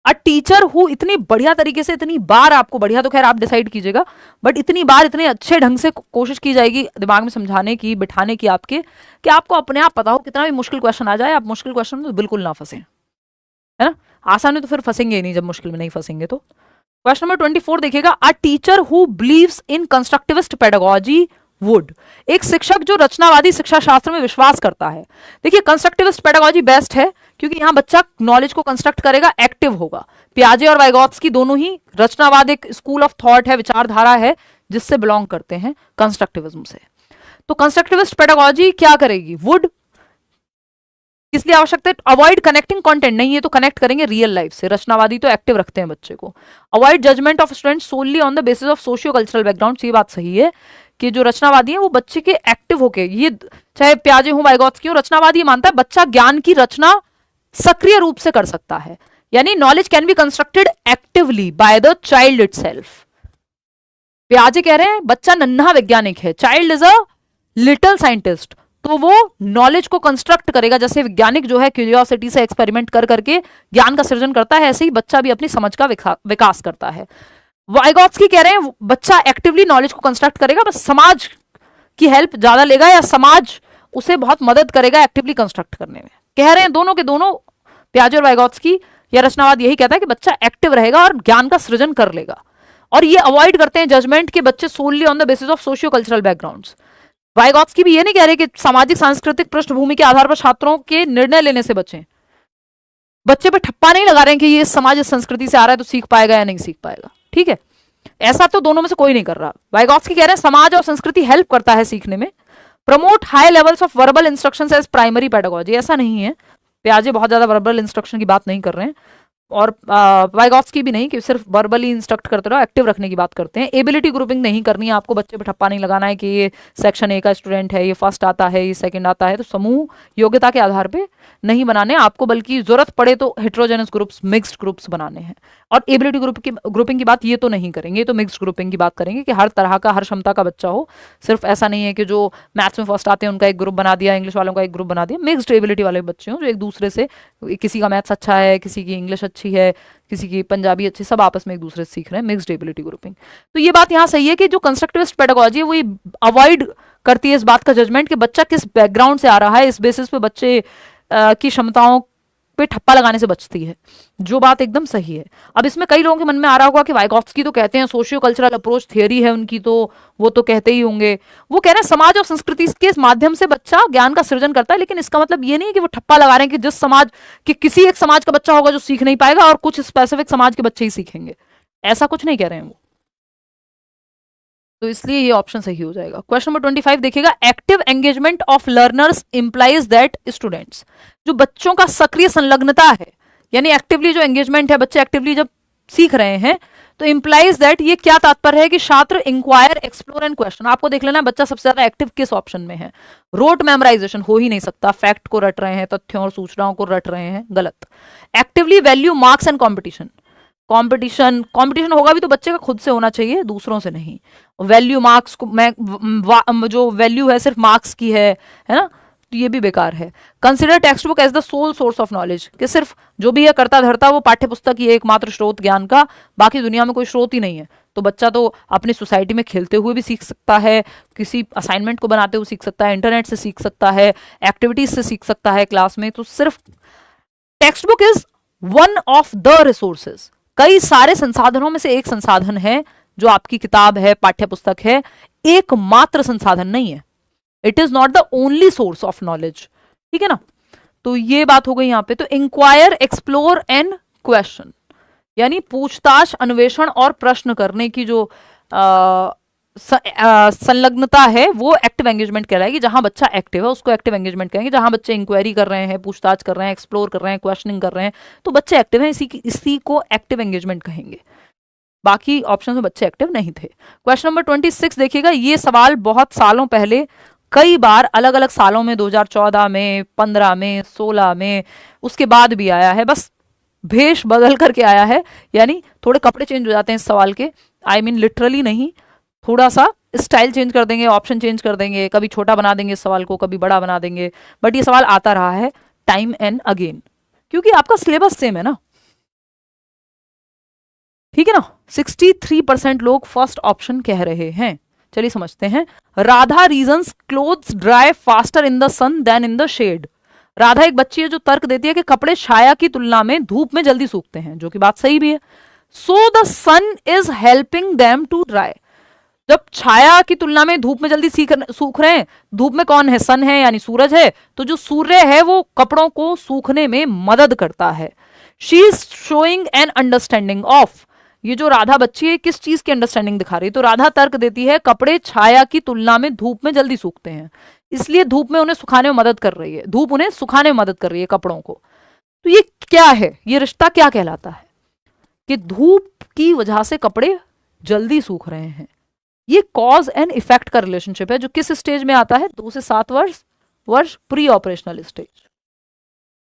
अ टीचर हु, इतनी बढ़िया तरीके से, इतनी बार आपको, बढ़िया तो खैर आप डिसाइड कीजिएगा, बट इतनी बार इतने अच्छे ढंग से कोशिश की जाएगी दिमाग में समझाने की, बिठाने की आपके, कि आपको अपने आप पता हो कितना भी मुश्किल क्वेश्चन आ जाए, आप मुश्किल क्वेश्चन में तो बिल्कुल ना फंसे, है ना। आसान में तो फिर फंसेंगे ही नहीं, जब मुश्किल में नहीं फंसेंगे तो। क्वेश्चन नंबर 24 देखिएगा, a teacher who believes in constructivist pedagogy would, एक शिक्षक जो रचनावादी शिक्षा शास्त्र में विश्वास करता है। देखिए कंस्ट्रक्टिविस्ट पेडागोजी बेस्ट है, क्योंकि यहां बच्चा नॉलेज को कंस्ट्रक्ट करेगा, एक्टिव होगा। पियाजे और वाइगॉत्स्की दोनों ही रचनावाद एक स्कूल ऑफ थॉट है, विचारधारा है, जिससे बिलोंग करते हैं कंस्ट्रक्टिविज्म से। तो कंस्ट्रक्टिविस्ट पेडागोजी क्या करेगी, वुड किस लिए आवश्यकता है, अवॉइड कनेक्टिंग कंटेंट, नहीं है तो कनेक्ट करेंगे रियल लाइफ से, रचनावादी तो एक्टिव रखते हैं बच्चे को। Avoid judgement of students solely on the basis of socio cultural background, ये बात सही है कि जो रचनावादी है वो बच्चे के एक्टिव होके, ये चाहे प्याजे हो वाइगॉत्स्की हो, रचनावादी मानता है बच्चा ज्ञान की रचना सक्रिय रूप से कर सकता है, यानी knowledge can be constructed actively by the child itself. प्याजे कह रहे हैं बच्चा नन्हा वैज्ञानिक है, child is a little scientist, तो वो नॉलेज को कंस्ट्रक्ट करेगा, जैसे वैज्ञानिक जो है क्यूरियोसिटी से एक्सपेरिमेंट कर करके ज्ञान का सृजन करता है, ऐसे ही बच्चा भी अपनी समझ का विकास करता है। वाइगॉत्स्की कह रहे हैं बच्चा एक्टिवली नॉलेज को कंस्ट्रक्ट करेगा, बस समाज की हेल्प ज्यादा लेगा या समाज उसे बहुत मदद करेगा एक्टिवली कंस्ट्रक्ट करने में। कह रहे हैं दोनों के दोनों, पियाजे और वाइगॉत्स्की या रचनावाद यही कहता है कि बच्चा एक्टिव रहेगा और ज्ञान का सृजन कर लेगा। और ये अवॉइड करते हैं जजमेंट के बच्चे solely on the basis of socio cultural backgrounds. Vygotsky भी ये नहीं कह रहे कि सामाजिक सांस्कृतिक पृष्ठभूमि के आधार पर छात्रों के निर्णय लेने से बचें, बच्चे पे ठप्पा नहीं लगा रहे हैं कि ये समाज इस संस्कृति से आ रहा है तो सीख पाएगा या नहीं सीख पाएगा, ठीक है, ऐसा तो दोनों में से कोई नहीं कर रहा। वाइगॉत्स्की कह रहे हैं समाज और संस्कृति हेल्प करता है सीखने में। Promote high levels of verbal instructions as primary pedagogy, ऐसा नहीं है, पियाजे बहुत ज्यादा वर्बल इंस्ट्रक्शन की बात नहीं कर रहे हैं, और वाइगॉत्स्की भी नहीं कि सिर्फ वर्बली इंस्ट्रक्ट करते रहो, एक्टिव रखने की बात करते हैं। एबिलिटी ग्रुपिंग नहीं करनी है आपको, बच्चे पे ठप्पा नहीं लगाना है कि ये सेक्शन ए का स्टूडेंट है, ये फर्स्ट आता है, ये सेकंड आता है, तो समूह योग्यता के आधार पे नहीं बनाने आपको, बल्कि जरूरत पड़े तो हेट्रोजेनस ग्रुप्स, मिक्स्ड ग्रुप्स बनाने हैं। और एबिलिटी ग्रुपिंग की बात ये तो नहीं करेंगे, तो मिक्स्ड ग्रुपिंग की बात करेंगे कि हर तरह का, हर क्षमता का बच्चा हो, सिर्फ ऐसा नहीं है कि जो मैथ्स में फर्स्ट आते हैं उनका एक ग्रुप बना दिया, इंग्लिश वालों का एक ग्रुप बना दिया। मिक्स्ड एबिलिटी वाले बच्चे हों जो एक दूसरे से, किसी का मैथ्स अच्छा है, किसी की इंग्लिश अच्छी है, किसी की पंजाबी अच्छी, सब आपस में एक दूसरे से सीख रहे हैं, मिक्स्ड एबिलिटी ग्रुपिंग। तो ये बात यहाँ सही है कि जो कंस्ट्रक्टिविस्ट पेडागोजी है वो अवॉइड करती है इस बात का जजमेंट कि बच्चा किस बैकग्राउंड से आ रहा है, इस बेसिस पे बच्चे की क्षमताओं पे ठप्पा लगाने से बचती है, जो बात एकदम सही है। अब इसमें कई लोगों के मन में आ रहा होगा कि वाइगॉत्स्की तो कहते हैं सोशियो कल्चरल अप्रोच थियरी है उनकी, तो वो तो कहते ही होंगे, वो कह रहे हैं समाज और संस्कृति के माध्यम से बच्चा ज्ञान का सृजन करता है, लेकिन इसका मतलब ये नहीं कि वो ठप्पा लगा रहे हैं कि जिस समाज कि किसी एक समाज का बच्चा होगा जो सीख नहीं पाएगा और कुछ स्पेसिफिक समाज के बच्चे ही सीखेंगे, ऐसा कुछ नहीं कह रहे हैं वो। तो इसलिए ये ऑप्शन सही हो जाएगा। क्वेश्चन नंबर 25 देखिएगा, active engagement of learners implies that students, जो बच्चों का सक्रिय संलग्नता है, यानी एक्टिवली जो एंगेजमेंट है, बच्चे एक्टिवली जब सीख रहे हैं, तो इंप्लाइज दैट ये क्या तात्पर्य है कि छात्र इंक्वायर, एक्सप्लोर एंड क्वेश्चन। आपको देख लेना बच्चा सबसे ज्यादा एक्टिव किस ऑप्शन में है। रोट मेमोराइजेशन हो ही नहीं सकता, फैक्ट को रट रहे हैं, तथ्यों और सूचनाओं को रट रहे हैं, गलत। Actively value marks and competition, competition होगा भी तो बच्चे का खुद से होना चाहिए, दूसरों से नहीं। वैल्यू मार्क्स को जो वैल्यू है सिर्फ मार्क्स की है ना, तो ये भी बेकार है। Consider textbook as the sole source of knowledge, कि सिर्फ जो भी है करता धरता वो पाठ्य पुस्तक ही एकमात्र स्रोत ज्ञान का, बाकी दुनिया में कोई स्रोत ही नहीं है। तो बच्चा तो अपनी सोसाइटी में खेलते हुए भी सीख सकता है, किसी असाइनमेंट को बनाते हुए सीख सकता है, इंटरनेट से सीख सकता है, एक्टिविटीज से सीख सकता है क्लास में। तो सिर्फ text book is one of the resources, कई सारे संसाधनों में से एक संसाधन है जो आपकी किताब है, पाठ्य पुस्तक है, एकमात्र संसाधन नहीं है, it is not the only source of knowledge, ठीक है ना। तो ये बात हो गई यहां पे। तो इंक्वायर, एक्सप्लोर एंड क्वेश्चन, यानी पूछताछ, अन्वेषण और प्रश्न करने की जो संलग्नता है वो एक्टिव एंगेजमेंट कहलाएगी। जहां बच्चा एक्टिव है उसको एक्टिव एंगेजमेंट कहेंगे। जहां बच्चे इंक्वायरी कर रहे हैं, पूछताछ कर रहे हैं, एक्सप्लोर कर रहे हैं, क्वेश्चनिंग कर रहे हैं, तो बच्चे एक्टिव हैं, इसी को एक्टिव एंगेजमेंट कहेंगे। बाकी ऑप्शन में बच्चे एक्टिव नहीं थे। क्वेश्चन नंबर 26 देखिएगा। ये सवाल बहुत सालों पहले कई बार अलग अलग सालों में, 2014 में, 15 में, 16 में, उसके बाद भी आया है, बस भेष बदल करके आया है, यानी थोड़े कपड़े चेंज हो जाते हैं इस सवाल के। आई मीन लिटरली नहीं, थोड़ा सा स्टाइल चेंज कर देंगे, ऑप्शन चेंज कर देंगे, कभी छोटा बना देंगे इस सवाल को, कभी बड़ा बना देंगे, बट ये सवाल आता रहा है टाइम एंड अगेन, क्योंकि आपका सिलेबस सेम है ना, ठीक है ना। 63% लोग फर्स्ट ऑप्शन कह रहे हैं। चलिए समझते हैं। Radha reasons clothes dry faster in the sun than in the shade. Radha एक बच्ची है जो तर्क देती है कि कपड़े छाया की तुलना में धूप में जल्दी सूखते हैं, जो कि बात सही भी है। So the sun is helping them to dry. जब छाया की तुलना में धूप में जल्दी सूख रहे हैं, धूप में कौन है? सन है, यानी सूरज है। तो जो सूर्य है वो कपड़ों को सूखने में मदद करता है। She is showing an understanding of. ये जो राधा बच्ची है किस चीज की अंडरस्टैंडिंग दिखा रही है? तो राधा तर्क देती है कपड़े छाया की तुलना में धूप में जल्दी सूखते हैं, इसलिए धूप में उन्हें सुखाने में मदद कर रही है, धूप उन्हें सुखाने में मदद कर रही है कपड़ों को। तो ये क्या है? ये रिश्ता क्या कहलाता है कि धूप की वजह से कपड़े जल्दी सूख रहे हैं। ये कॉज एंड इफेक्ट का रिलेशनशिप है, जो किस स्टेज में आता है? 2 से 7 वर्ष प्री ऑपरेशनल स्टेज।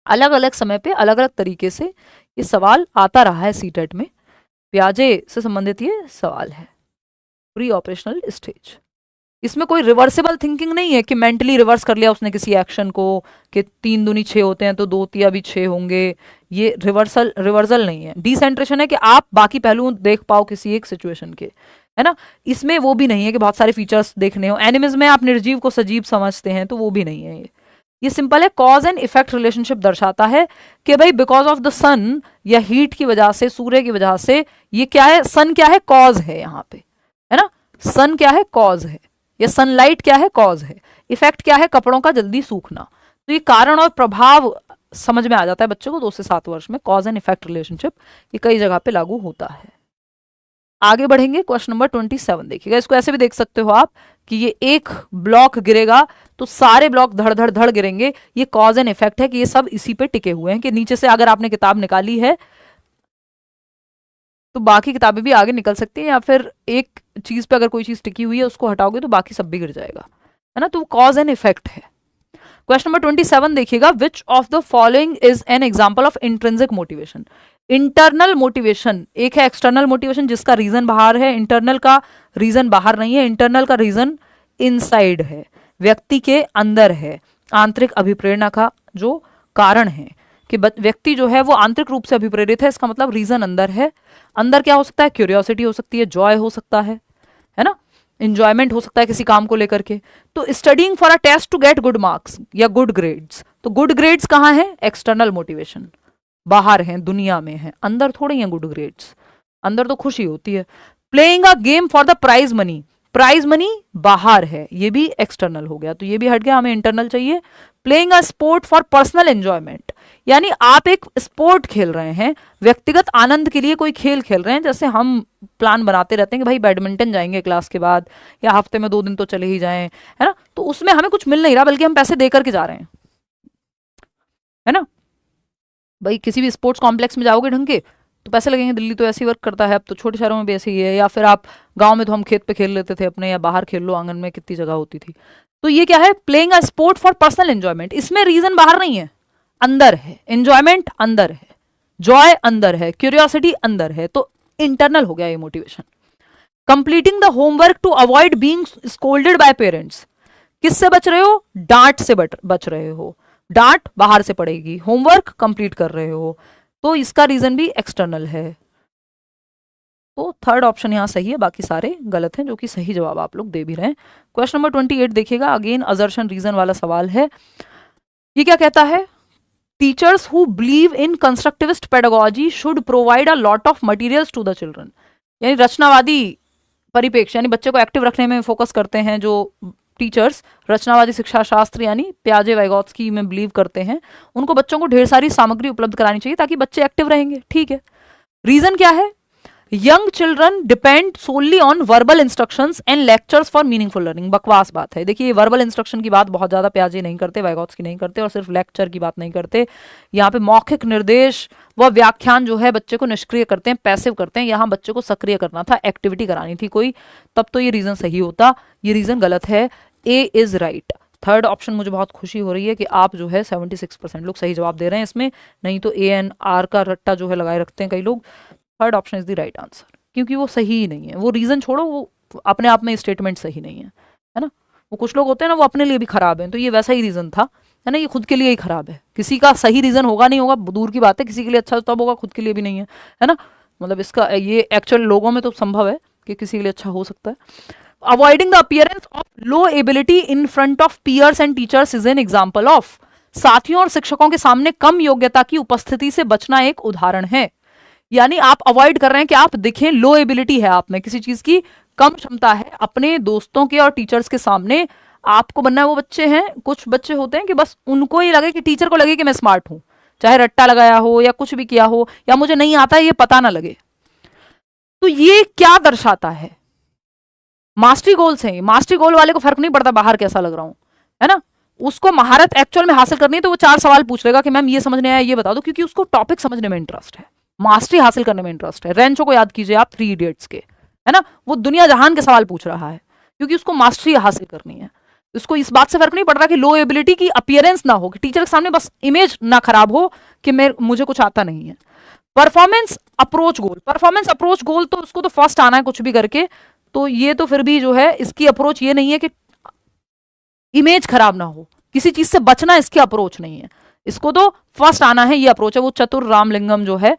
अलग अलग समय पे अलग अलग तरीके से ये सवाल आता रहा है सीटेट में। ब्याजे से संबंधित ये सवाल है, प्री ऑपरेशनल स्टेज। इसमें कोई रिवर्सिबल थिंकिंग नहीं है कि मेंटली रिवर्स कर लिया उसने किसी एक्शन को, कि 3 दूनी 6 होते हैं तो 2 तिया भी 6 होंगे। ये रिवर्सल नहीं है। डिसेंट्रेशन है कि आप बाकी पहलू देख पाओ किसी एक सिचुएशन के, है ना। इसमें वो भी नहीं है कि बहुत सारे फीचर्स देखने हो। एनिमिज्म में आप निर्जीव को सजीव समझते हैं, तो वो भी नहीं है। ये सिंपल है, कॉज एंड इफेक्ट रिलेशनशिप दर्शाता है कि भाई बिकॉज ऑफ द सन या हीट की वजह से, सूर्य की वजह से, ये क्या है? सन क्या है? कॉज है यहाँ पे, है ना। सन क्या है? कॉज है। या सनलाइट क्या है? कॉज है। इफेक्ट क्या है? कपड़ों का जल्दी सूखना। तो ये कारण और प्रभाव समझ में आ जाता है बच्चों को 2 से 7 वर्ष में। कॉज एंड इफेक्ट रिलेशनशिप ये कई जगह पे लागू होता है। आगे बढ़ेंगे। क्वेश्चन नंबर 27 देखिएगा। इसको ऐसे भी देख सकते हो आप कि ये एक ब्लॉक गिरेगा तो सारे ब्लॉक धड़ धड़ धड़ गिरेंगे। ये कॉज एंड इफेक्ट है कि ये सब इसी पे टिके हुए हैं, कि नीचे से अगर आपने किताब निकाली है तो बाकी किताबें भी आगे निकल सकती हैं, या फिर एक चीज पे अगर कोई चीज टिकी हुई है उसको हटाओगे तो बाकी सब भी गिर जाएगा, है ना। तो कॉज एंड इफेक्ट है। क्वेश्चन नंबर 27 देखिएगा। Which of the following is an example of intrinsic motivation. Internal motivation एक है, एक्सटर्नल मोटिवेशन जिसका रीजन बाहर है। इंटरनल का रीजन बाहर नहीं है, इंटरनल का रीजन इनसाइड है, व्यक्ति के अंदर है। आंतरिक अभिप्रेरणा का जो कारण है कि व्यक्ति जो है वो आंतरिक रूप से अभिप्रेरित है, इसका मतलब रीजन अंदर है। अंदर क्या हो सकता है? क्यूरियोसिटी हो सकती है, जॉय हो सकता है ना, इंजॉयमेंट हो सकता है किसी काम को लेकर के। तो studying for a test to get good marks या गुड ग्रेड्स, तो गुड ग्रेड्स कहाँ है? एक्सटर्नल मोटिवेशन, बाहर हैं, दुनिया में है, अंदर थोड़ी है गुड ग्रेड्स, अंदर तो खुशी होती है। Playing a game for the prize money, prize money बाहर है, ये भी एक्सटर्नल हो गया, तो ये भी हट गया, हमें इंटरनल चाहिए। Playing a sport for personal enjoyment, यानी आप एक स्पोर्ट खेल रहे हैं, व्यक्तिगत आनंद के लिए कोई खेल खेल रहे हैं। जैसे हम प्लान बनाते रहते हैं कि भाई बैडमिंटन जाएंगे क्लास के बाद, या हफ्ते में 2 दिन तो चले ही जाएं, है ना। तो उसमें हमें कुछ मिल नहीं रहा, बल्कि हम पैसे दे करके जा रहे हैं, है ना। भाई किसी भी स्पोर्ट्स कॉम्प्लेक्स में जाओगे ढंग के तो पैसे लगेंगे। दिल्ली तो ऐसे ही वर्क करता है, अब तो छोटे शहरों में भी ऐसे ही है। या फिर आप गांव में तो हम खेत पे खेल लेते थे अपने, या बाहर खेल लो आंगन में, कितनी जगह होती थी। तो ये क्या है? Playing a sport for personal enjoyment. इसमें रीजन बाहर नहीं है, अंदर है। एंजॉयमेंट अंदर है, जॉय अंदर है, क्यूरियोसिटी अंदर है, तो इंटरनल हो गया ये motivation. Completing the homework to avoid being scolded by parents, किससे बच रहे हो? डांट से बच रहे हो, डांट बाहर से पड़ेगी, होमवर्क कंप्लीट कर रहे हो, तो इसका रीजन भी एक्सटर्नल है। तो थर्ड ऑप्शन यहां सही है, बाकी सारे गलत हैं, जो कि सही जवाब आप लोग दे भी रहे हैं। क्वेश्चन नंबर 28 देखिएगा। अगेन अजर्शन रीजन वाला सवाल है। ये क्या कहता है? Teachers who believe in constructivist pedagogy should provide a lot of materials to the children, यानी रचनावादी परिपेक्ष यानी बच्चे को एक्टिव रखने में फोकस करते हैं जो टीचर्स रचनावादी शिक्षा शास्त्र यानी प्याजे वाइगोत्स्की में बिलीव करते हैं, उनको बच्चों को ढेर सारी सामग्री उपलब्ध करानी चाहिए ताकि बच्चे एक्टिव रहेंगे। ठीक है, रीजन क्या है? Young children depend solely on verbal instructions and lectures for meaningful learning. बकवास बात है। देखिए, वर्बल इंस्ट्रक्शन की बात बहुत ज्यादा प्याजे नहीं करते, वाइगोत्स्की नहीं करते, और सिर्फ लेक्चर की बात नहीं करते। यहाँ पे मौखिक निर्देश व व्याख्यान जो है बच्चे को निष्क्रिय करते हैं, पैसिव करते हैं। यहाँ बच्चे को सक्रिय करना था, एक्टिविटी करानी थी कोई, तब तो ये रीजन सही होता। ये रीजन गलत है। A is right. Third option मुझे बहुत खुशी हो रही है कि आप जो है 76% लोग सही जवाब दे रहे हैं इसमें, नहीं तो ANR का रट्टा जो है लगाए रखते हैं कई लोग। Third option is the right answer, क्योंकि वो सही ही नहीं है। वो रीजन छोड़ो, वो अपने आप में स्टेटमेंट सही नहीं है ना। वो कुछ लोग होते हैं ना, वो अपने लिए भी खराब है, तो ये वैसा ही रीजन था, है ना। ये खुद के लिए ही खराब है। किसी का सही रीजन होगा नहीं होगा दूर की बात है, किसी के लिए अच्छा तब होगा, खुद के लिए भी नहीं है ना। मतलब इसका ये एक्चुअल लोगों में तो संभव है कि किसी के लिए अच्छा हो सकता है। Avoiding the appearance of low ability in front of peers and teachers is an example of. साथियों और शिक्षकों के सामने कम योग्यता की उपस्थिति से बचना एक उदाहरण है। यानी आप अवॉइड कर रहे हैं कि आप दिखें, लो एबिलिटी है आप में, किसी चीज की कम क्षमता है, अपने दोस्तों के और टीचर्स के सामने आपको बनना है। वो बच्चे हैं, कुछ बच्चे होते हैं कि बस उनको ही लगे कि टीचर को लगे कि मैं स्मार्ट हूं, चाहे रट्टा लगाया हो या कुछ भी किया हो, या मुझे नहीं आता है ये पता ना लगे। तो ये क्या दर्शाता है? मास्टरी गोल्स हैं। मास्टरी गोल वाले को फर्क नहीं पड़ता बाहर कैसा लग रहा हूं, है ना। उसको महारत एक्चुअल में हासिल करनी है तो वो 4 सवाल पूछ लेगा कि मैम ये समझने आया, ये बता दो, क्योंकि उसको टॉपिक समझने में इंटरेस्ट है, मास्टरी हासिल करने में इंटरेस्ट है। रेंचो को याद कीजिए आप 3 इडियट्स के, है ना। वो दुनिया जहान के सवाल पूछ रहा है क्योंकि उसको मास्टरी हासिल करनी है। उसको इस बात से फर्क नहीं पड़ रहा कि लो एबिलिटी की अपीयरेंस ना हो, कि टीचर के सामने बस इमेज ना खराब हो कि मुझे कुछ आता नहीं है। परफॉर्मेंस अप्रोच गोल, परफॉर्मेंस अप्रोच गोल तो उसको तो फर्स्ट आना है कुछ भी करके, तो ये तो फिर भी जो है इसकी अप्रोच ये नहीं है कि इमेज खराब ना हो, किसी चीज से बचना इसकी अप्रोच नहीं है। इसको तो फर्स्ट आना है, ये अप्रोच है। वो चतुर रामलिंगम जो है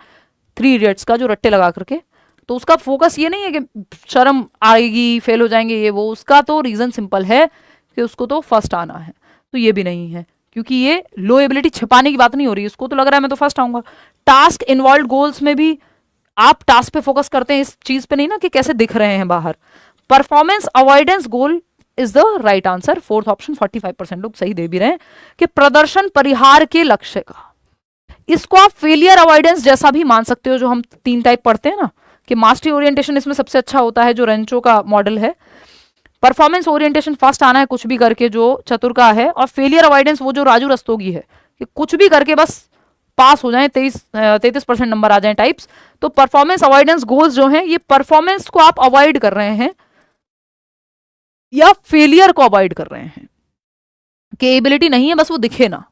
3 इडियट्स का जो रट्टे लगा करके, तो उसका फोकस ये नहीं है कि शर्म आएगी, फेल हो जाएंगे ये वो, उसका तो रीजन सिंपल है कि उसको तो फर्स्ट आना है। तो ये भी नहीं है, क्योंकि ये लो एबिलिटी छिपाने की बात नहीं हो रही, उसको तो लग रहा है मैं तो फर्स्ट आऊंगा। टास्क इन्वॉल्व गोल्स में भी आप टास्क पे फोकस करते हैं, इस चीज पे नहीं ना कि कैसे दिख रहे हैं बाहर। Performance avoidance goal is the right answer. Fourth option 45% लोग सही दे भी रहे हैं कि प्रदर्शन परिहार के लक्ष्य का। इसको आप फेलियर अवॉइडेंस जैसा भी मान सकते हो, जो हम 3 टाइप पढ़ते हैं ना, कि मास्टरी ओरिएंटेशन इसमें सबसे अच्छा होता है जो रेंचो का मॉडल है। परफॉर्मेंस ओरिएंटेशन फर्स्ट आना है कुछ भी करके जो चतुर का है, और फेलियर अवॉइडेंस वो जो राजू रस्तोगी है कि कुछ भी करके बस पास हो जाए, 33% नंबर आ जाए टाइप्स। तो परफॉर्मेंस अवॉइडेंस गोल्स जो हैं, ये परफॉर्मेंस को आप अवॉइड कर रहे हैं या फेलियर को अवॉइड कर रहे हैं, कि एबिलिटी नहीं है बस वो दिखे ना।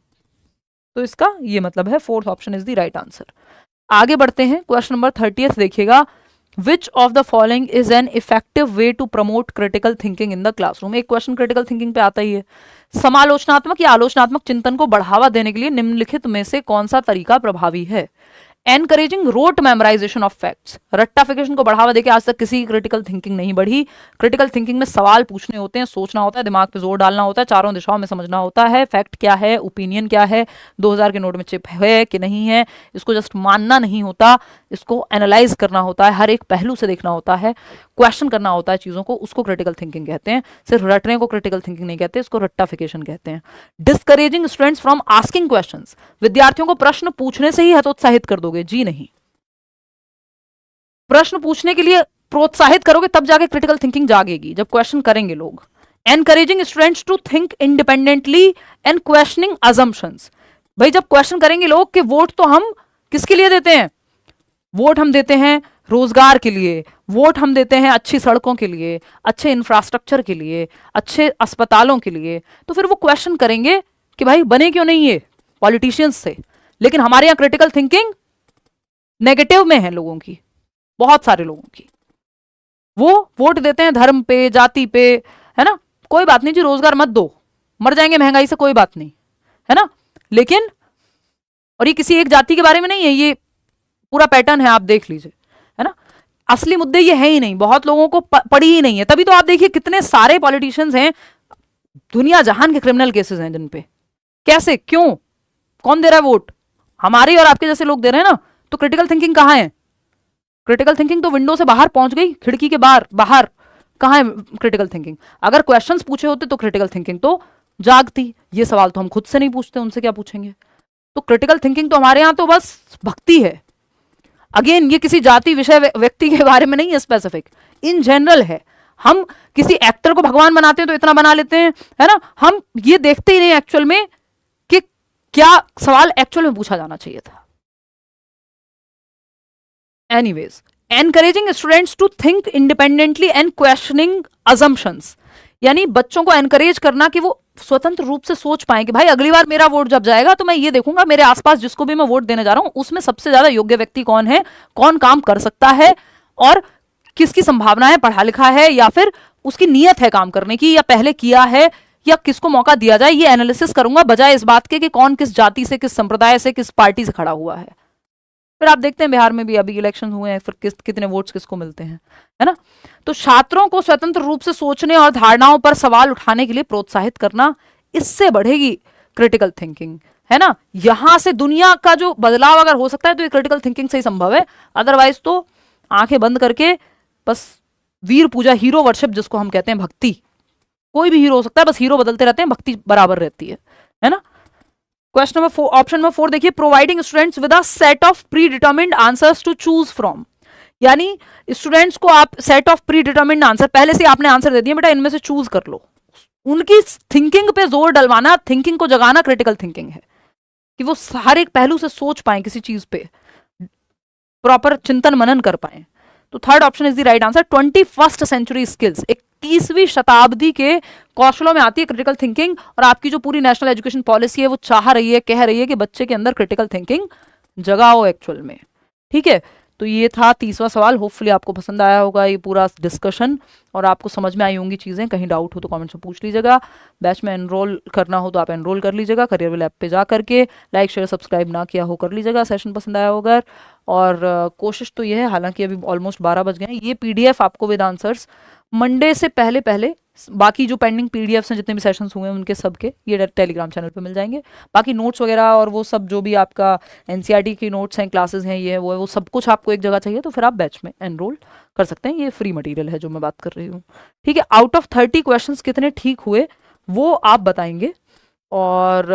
तो इसका ये मतलब है fourth option is the right answer. आगे बढ़ते हैं, क्वेश्चन नंबर 30 देखिएगा। Which of the following is an effective way to promote critical thinking in the classroom. एक क्वेश्चन क्रिटिकल थिंकिंग पे आता ही है। समालोचनात्मक या आलोचनात्मक चिंतन को बढ़ावा देने के लिए निम्नलिखित में से कौन सा तरीका प्रभावी है? Encouraging rote memorisation of facts, रट्टाफिकेशन को बढ़ावा देके आज तक किसी क्रिटिकल थिंकिंग नहीं बढ़ी। क्रिटिकल थिंकिंग में सवाल पूछने होते हैं, सोचना होता है, दिमाग पे जोर डालना होता है, चारों दिशाओं में समझना होता है, फैक्ट क्या है, ओपिनियन क्या है, 2000 के नोट में चिप है कि नहीं है, इसको जस्ट मानना नहीं होता, इसको एनालाइज करना होता है, हर एक पहलू से देखना होता है, क्वेश्चन करना होता है चीजों को, उसको क्रिटिकल थिंकिंग कहते हैं। सिर्फ रटने को क्रिटिकल थिंकिंग नहीं कहते, इसको रट्टाफिकेशन कहते हैं। Discouraging students from asking questions, विद्यार्थियों को प्रश्न पूछने से ही हतोत्साहित कर दोगे? जी नहीं, प्रश्न पूछने के लिए प्रोत्साहित करोगे तब जाके क्रिटिकल थिंकिंग जागेगी, जब क्वेश्चन करेंगे लोग। Encouraging students to think independently and questioning assumptions, भाई जब क्वेश्चन करेंगे लोग कि वोट तो हम किसके लिए देते हैं? वोट हम देते हैं रोजगार के लिए, वोट हम देते हैं अच्छी सड़कों के लिए, अच्छे इंफ्रास्ट्रक्चर के लिए, अच्छे अस्पतालों के लिए। तो फिर वो क्वेश्चन करेंगे कि भाई बने क्यों नहीं ये पॉलिटिशियंस से। लेकिन हमारे यहाँ क्रिटिकल थिंकिंग नेगेटिव में है लोगों की, बहुत सारे लोगों की। वो वोट देते हैं धर्म पे, जाति पे, है ना। कोई बात नहीं जी, रोजगार मत दो, मर जाएंगे महंगाई से, कोई बात नहीं, है ना। लेकिन और ये किसी एक जाति के बारे में नहीं है, ये पूरा पैटर्न है, आप देख लीजिए, है ना। असली मुद्दे ये है ही नहीं, बहुत लोगों को पड़ी ही नहीं है। तभी तो आप देखिए कितने सारे पॉलिटिशियंस हैं, दुनिया जहान के क्रिमिनल केसेस हैं जिन पे। कैसे, क्यों, कौन दे रहा है वोट? हमारे और आपके जैसे लोग दे रहे हैं ना। तो क्रिटिकल थिंकिंग कहाँ है? क्रिटिकल थिंकिंग तो विंडो से बाहर पहुंच गई, खिड़की के बाहर, कहाँ है क्रिटिकल थिंकिंग? अगर क्वेश्चंस पूछे होते तो क्रिटिकल थिंकिंग तो जागती। ये सवाल तो हम खुद से नहीं पूछते, उनसे क्या पूछेंगे? तो क्रिटिकल थिंकिंग तो हमारे यहाँ तो बस भक्ति है। अगेन ये किसी जाति विषय व्यक्ति के बारे में नहीं है, स्पेसिफिक इन जनरल है। हम किसी एक्टर को भगवान बनाते हैं तो इतना बना लेते हैं, है ना। हम ये देखते ही नहीं एक्चुअल में कि क्या सवाल एक्चुअल में पूछा जाना चाहिए था। Anyways, encouraging students to think independently and questioning assumptions, यानी बच्चों को एनकरेज करना कि वो स्वतंत्र रूप से सोच पाए कि भाई अगली बार मेरा वोट जब जाएगा तो मैं ये देखूंगा मेरे आसपास जिसको भी मैं वोट देने जा रहा हूं उसमें सबसे ज्यादा योग्य व्यक्ति कौन है, कौन काम कर सकता है और किसकी संभावना है, पढ़ा लिखा है या फिर उसकी नीयत है काम करने की, या पहले किया है, या किसको मौका दिया जाए। ये एनालिसिस करूंगा बजाय इस बात के कि कौन किस जाति से, किस संप्रदाय से, किस पार्टी से खड़ा हुआ है। फिर आप देखते हैं बिहार में भी अभी इलेक्शन हुए हैं, फिर कितने वोट्स किसको मिलते हैं, है ना। तो छात्रों को स्वतंत्र रूप से सोचने और धारणाओं पर सवाल उठाने के लिए प्रोत्साहित करना, इससे बढ़ेगी क्रिटिकल थिंकिंग, है ना। यहां से दुनिया का जो बदलाव अगर हो सकता है तो ये क्रिटिकल थिंकिंग से ही संभव है। अदरवाइज तो आंखें बंद करके बस वीर पूजा, हीरो वर्शिप जिसको हम कहते हैं, भक्ति, कोई भी हीरो हो सकता है, बस हीरो बदलते रहते हैं, भक्ति बराबर रहती है ना। क्वेश्चन नंबर 4, ऑप्शन नंबर 4 देखिए, providing students with a set of predetermined answers to choose from, यानी स्टूडेंट्स को आप set of predetermined answer, पहले से आपने आंसर दे दिया, बेटा इनमें से चूज कर लो। उनकी थिंकिंग पे जोर डलवाना, थिंकिंग को जगाना क्रिटिकल थिंकिंग है, कि वो हर एक पहलू से सोच पाए, किसी चीज पे प्रॉपर चिंतन मनन कर पाए। तो third option is the right answer. 21st century skills, 21वीं शताब्दी के कौशलों में आती है क्रिटिकल थिंकिंग, और आपकी जो पूरी नेशनल एजुकेशन पॉलिसी है वो चाह रही है, कह रही है कि बच्चे के अंदर क्रिटिकल थिंकिंग जगाओ एक्चुअल में। ठीक है, तो ये था 30वां सवाल। होपफुली आपको पसंद आया होगा ये पूरा डिस्कशन और आपको समझ में आई होंगी चीज़ें। कहीं डाउट हो तो कमेंट्स में पूछ लीजिएगा। बैच में एनरोल करना हो तो आप एनरोल कर लीजिएगा, करियर ऐप पे जा करके। लाइक शेयर सब्सक्राइब ना किया हो कर लीजिएगा, सेशन पसंद आया होगा। और कोशिश तो ये है, हालांकि अभी ऑलमोस्ट 12 बज गए हैं, ये PDF आपको विद आंसर्स मंडे से पहले बाकी जो पेंडिंग PDFs हैं, जितने भी सेशंस हुए हैं उनके सबके, ये टेलीग्राम चैनल पे मिल जाएंगे। बाकी नोट्स वगैरह और वो सब जो भी आपका NCERT की नोट्स हैं, क्लासेस हैं, ये है वो है, वो सब कुछ आपको एक जगह चाहिए तो फिर आप बैच में एनरोल कर सकते हैं। ये फ्री मटेरियल है जो मैं बात कर रही हूँ। ठीक है, आउट ऑफ 30 क्वेश्चंस कितने ठीक हुए वो आप बताएंगे। और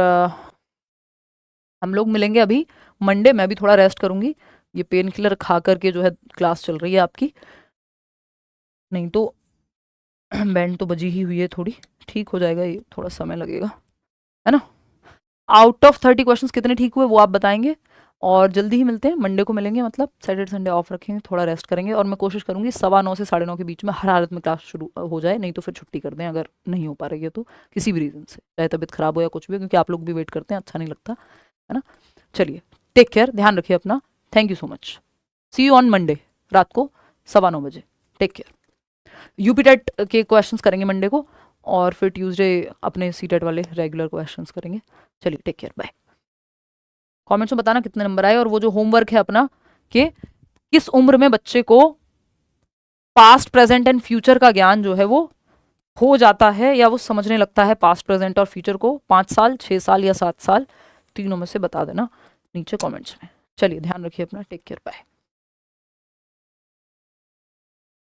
हम लोग मिलेंगे अभी मंडे। मैं भी थोड़ा रेस्ट करूंगी, ये पेन किलर खा करके जो है क्लास चल रही है आपकी, नहीं तो बैंड तो बजी ही हुई है थोड़ी, ठीक हो जाएगा, ये थोड़ा समय लगेगा, है ना। आउट ऑफ 30 क्वेश्चंस कितने ठीक हुए वो आप बताएंगे। और जल्दी ही मिलते हैं, मंडे को मिलेंगे, मतलब सैटरडे संडे ऑफ रखेंगे, थोड़ा रेस्ट करेंगे। और मैं कोशिश करूंगी 9:15 से 9:30 के बीच में हर हालत में क्लास शुरू हो जाए, नहीं तो फिर छुट्टी कर दें अगर नहीं हो पा रही है तो, किसी भी रीज़न से, चाहे तबीयत खराब हो या कुछ भी, क्योंकि आप लोग भी वेट करते हैं, अच्छा नहीं लगता, है ना। चलिए, टेक केयर, ध्यान रखिए अपना। Thank you so much. See you on Monday रात को 9:15 बजे। Take care. यूपी टेट के क्वेश्चंस करेंगे मंडे को, और फिर ट्यूसडे अपने CTET वाले रेगुलर क्वेश्चंस करेंगे। चलिए, टेक केयर, बाय। कमेंट्स में बताना कितने नंबर आए, और वो जो होमवर्क है अपना कि किस उम्र में बच्चे को पास्ट प्रेजेंट एंड फ्यूचर का ज्ञान जो है वो हो जाता है, या वो समझने लगता है पास्ट प्रेजेंट और फ्यूचर को, 5 साल, 6 साल या 7 साल, तीनों में से बता देना नीचे कमेंट्स में। चलिए, ध्यान रखिए अपना, टेक केयर, बाय।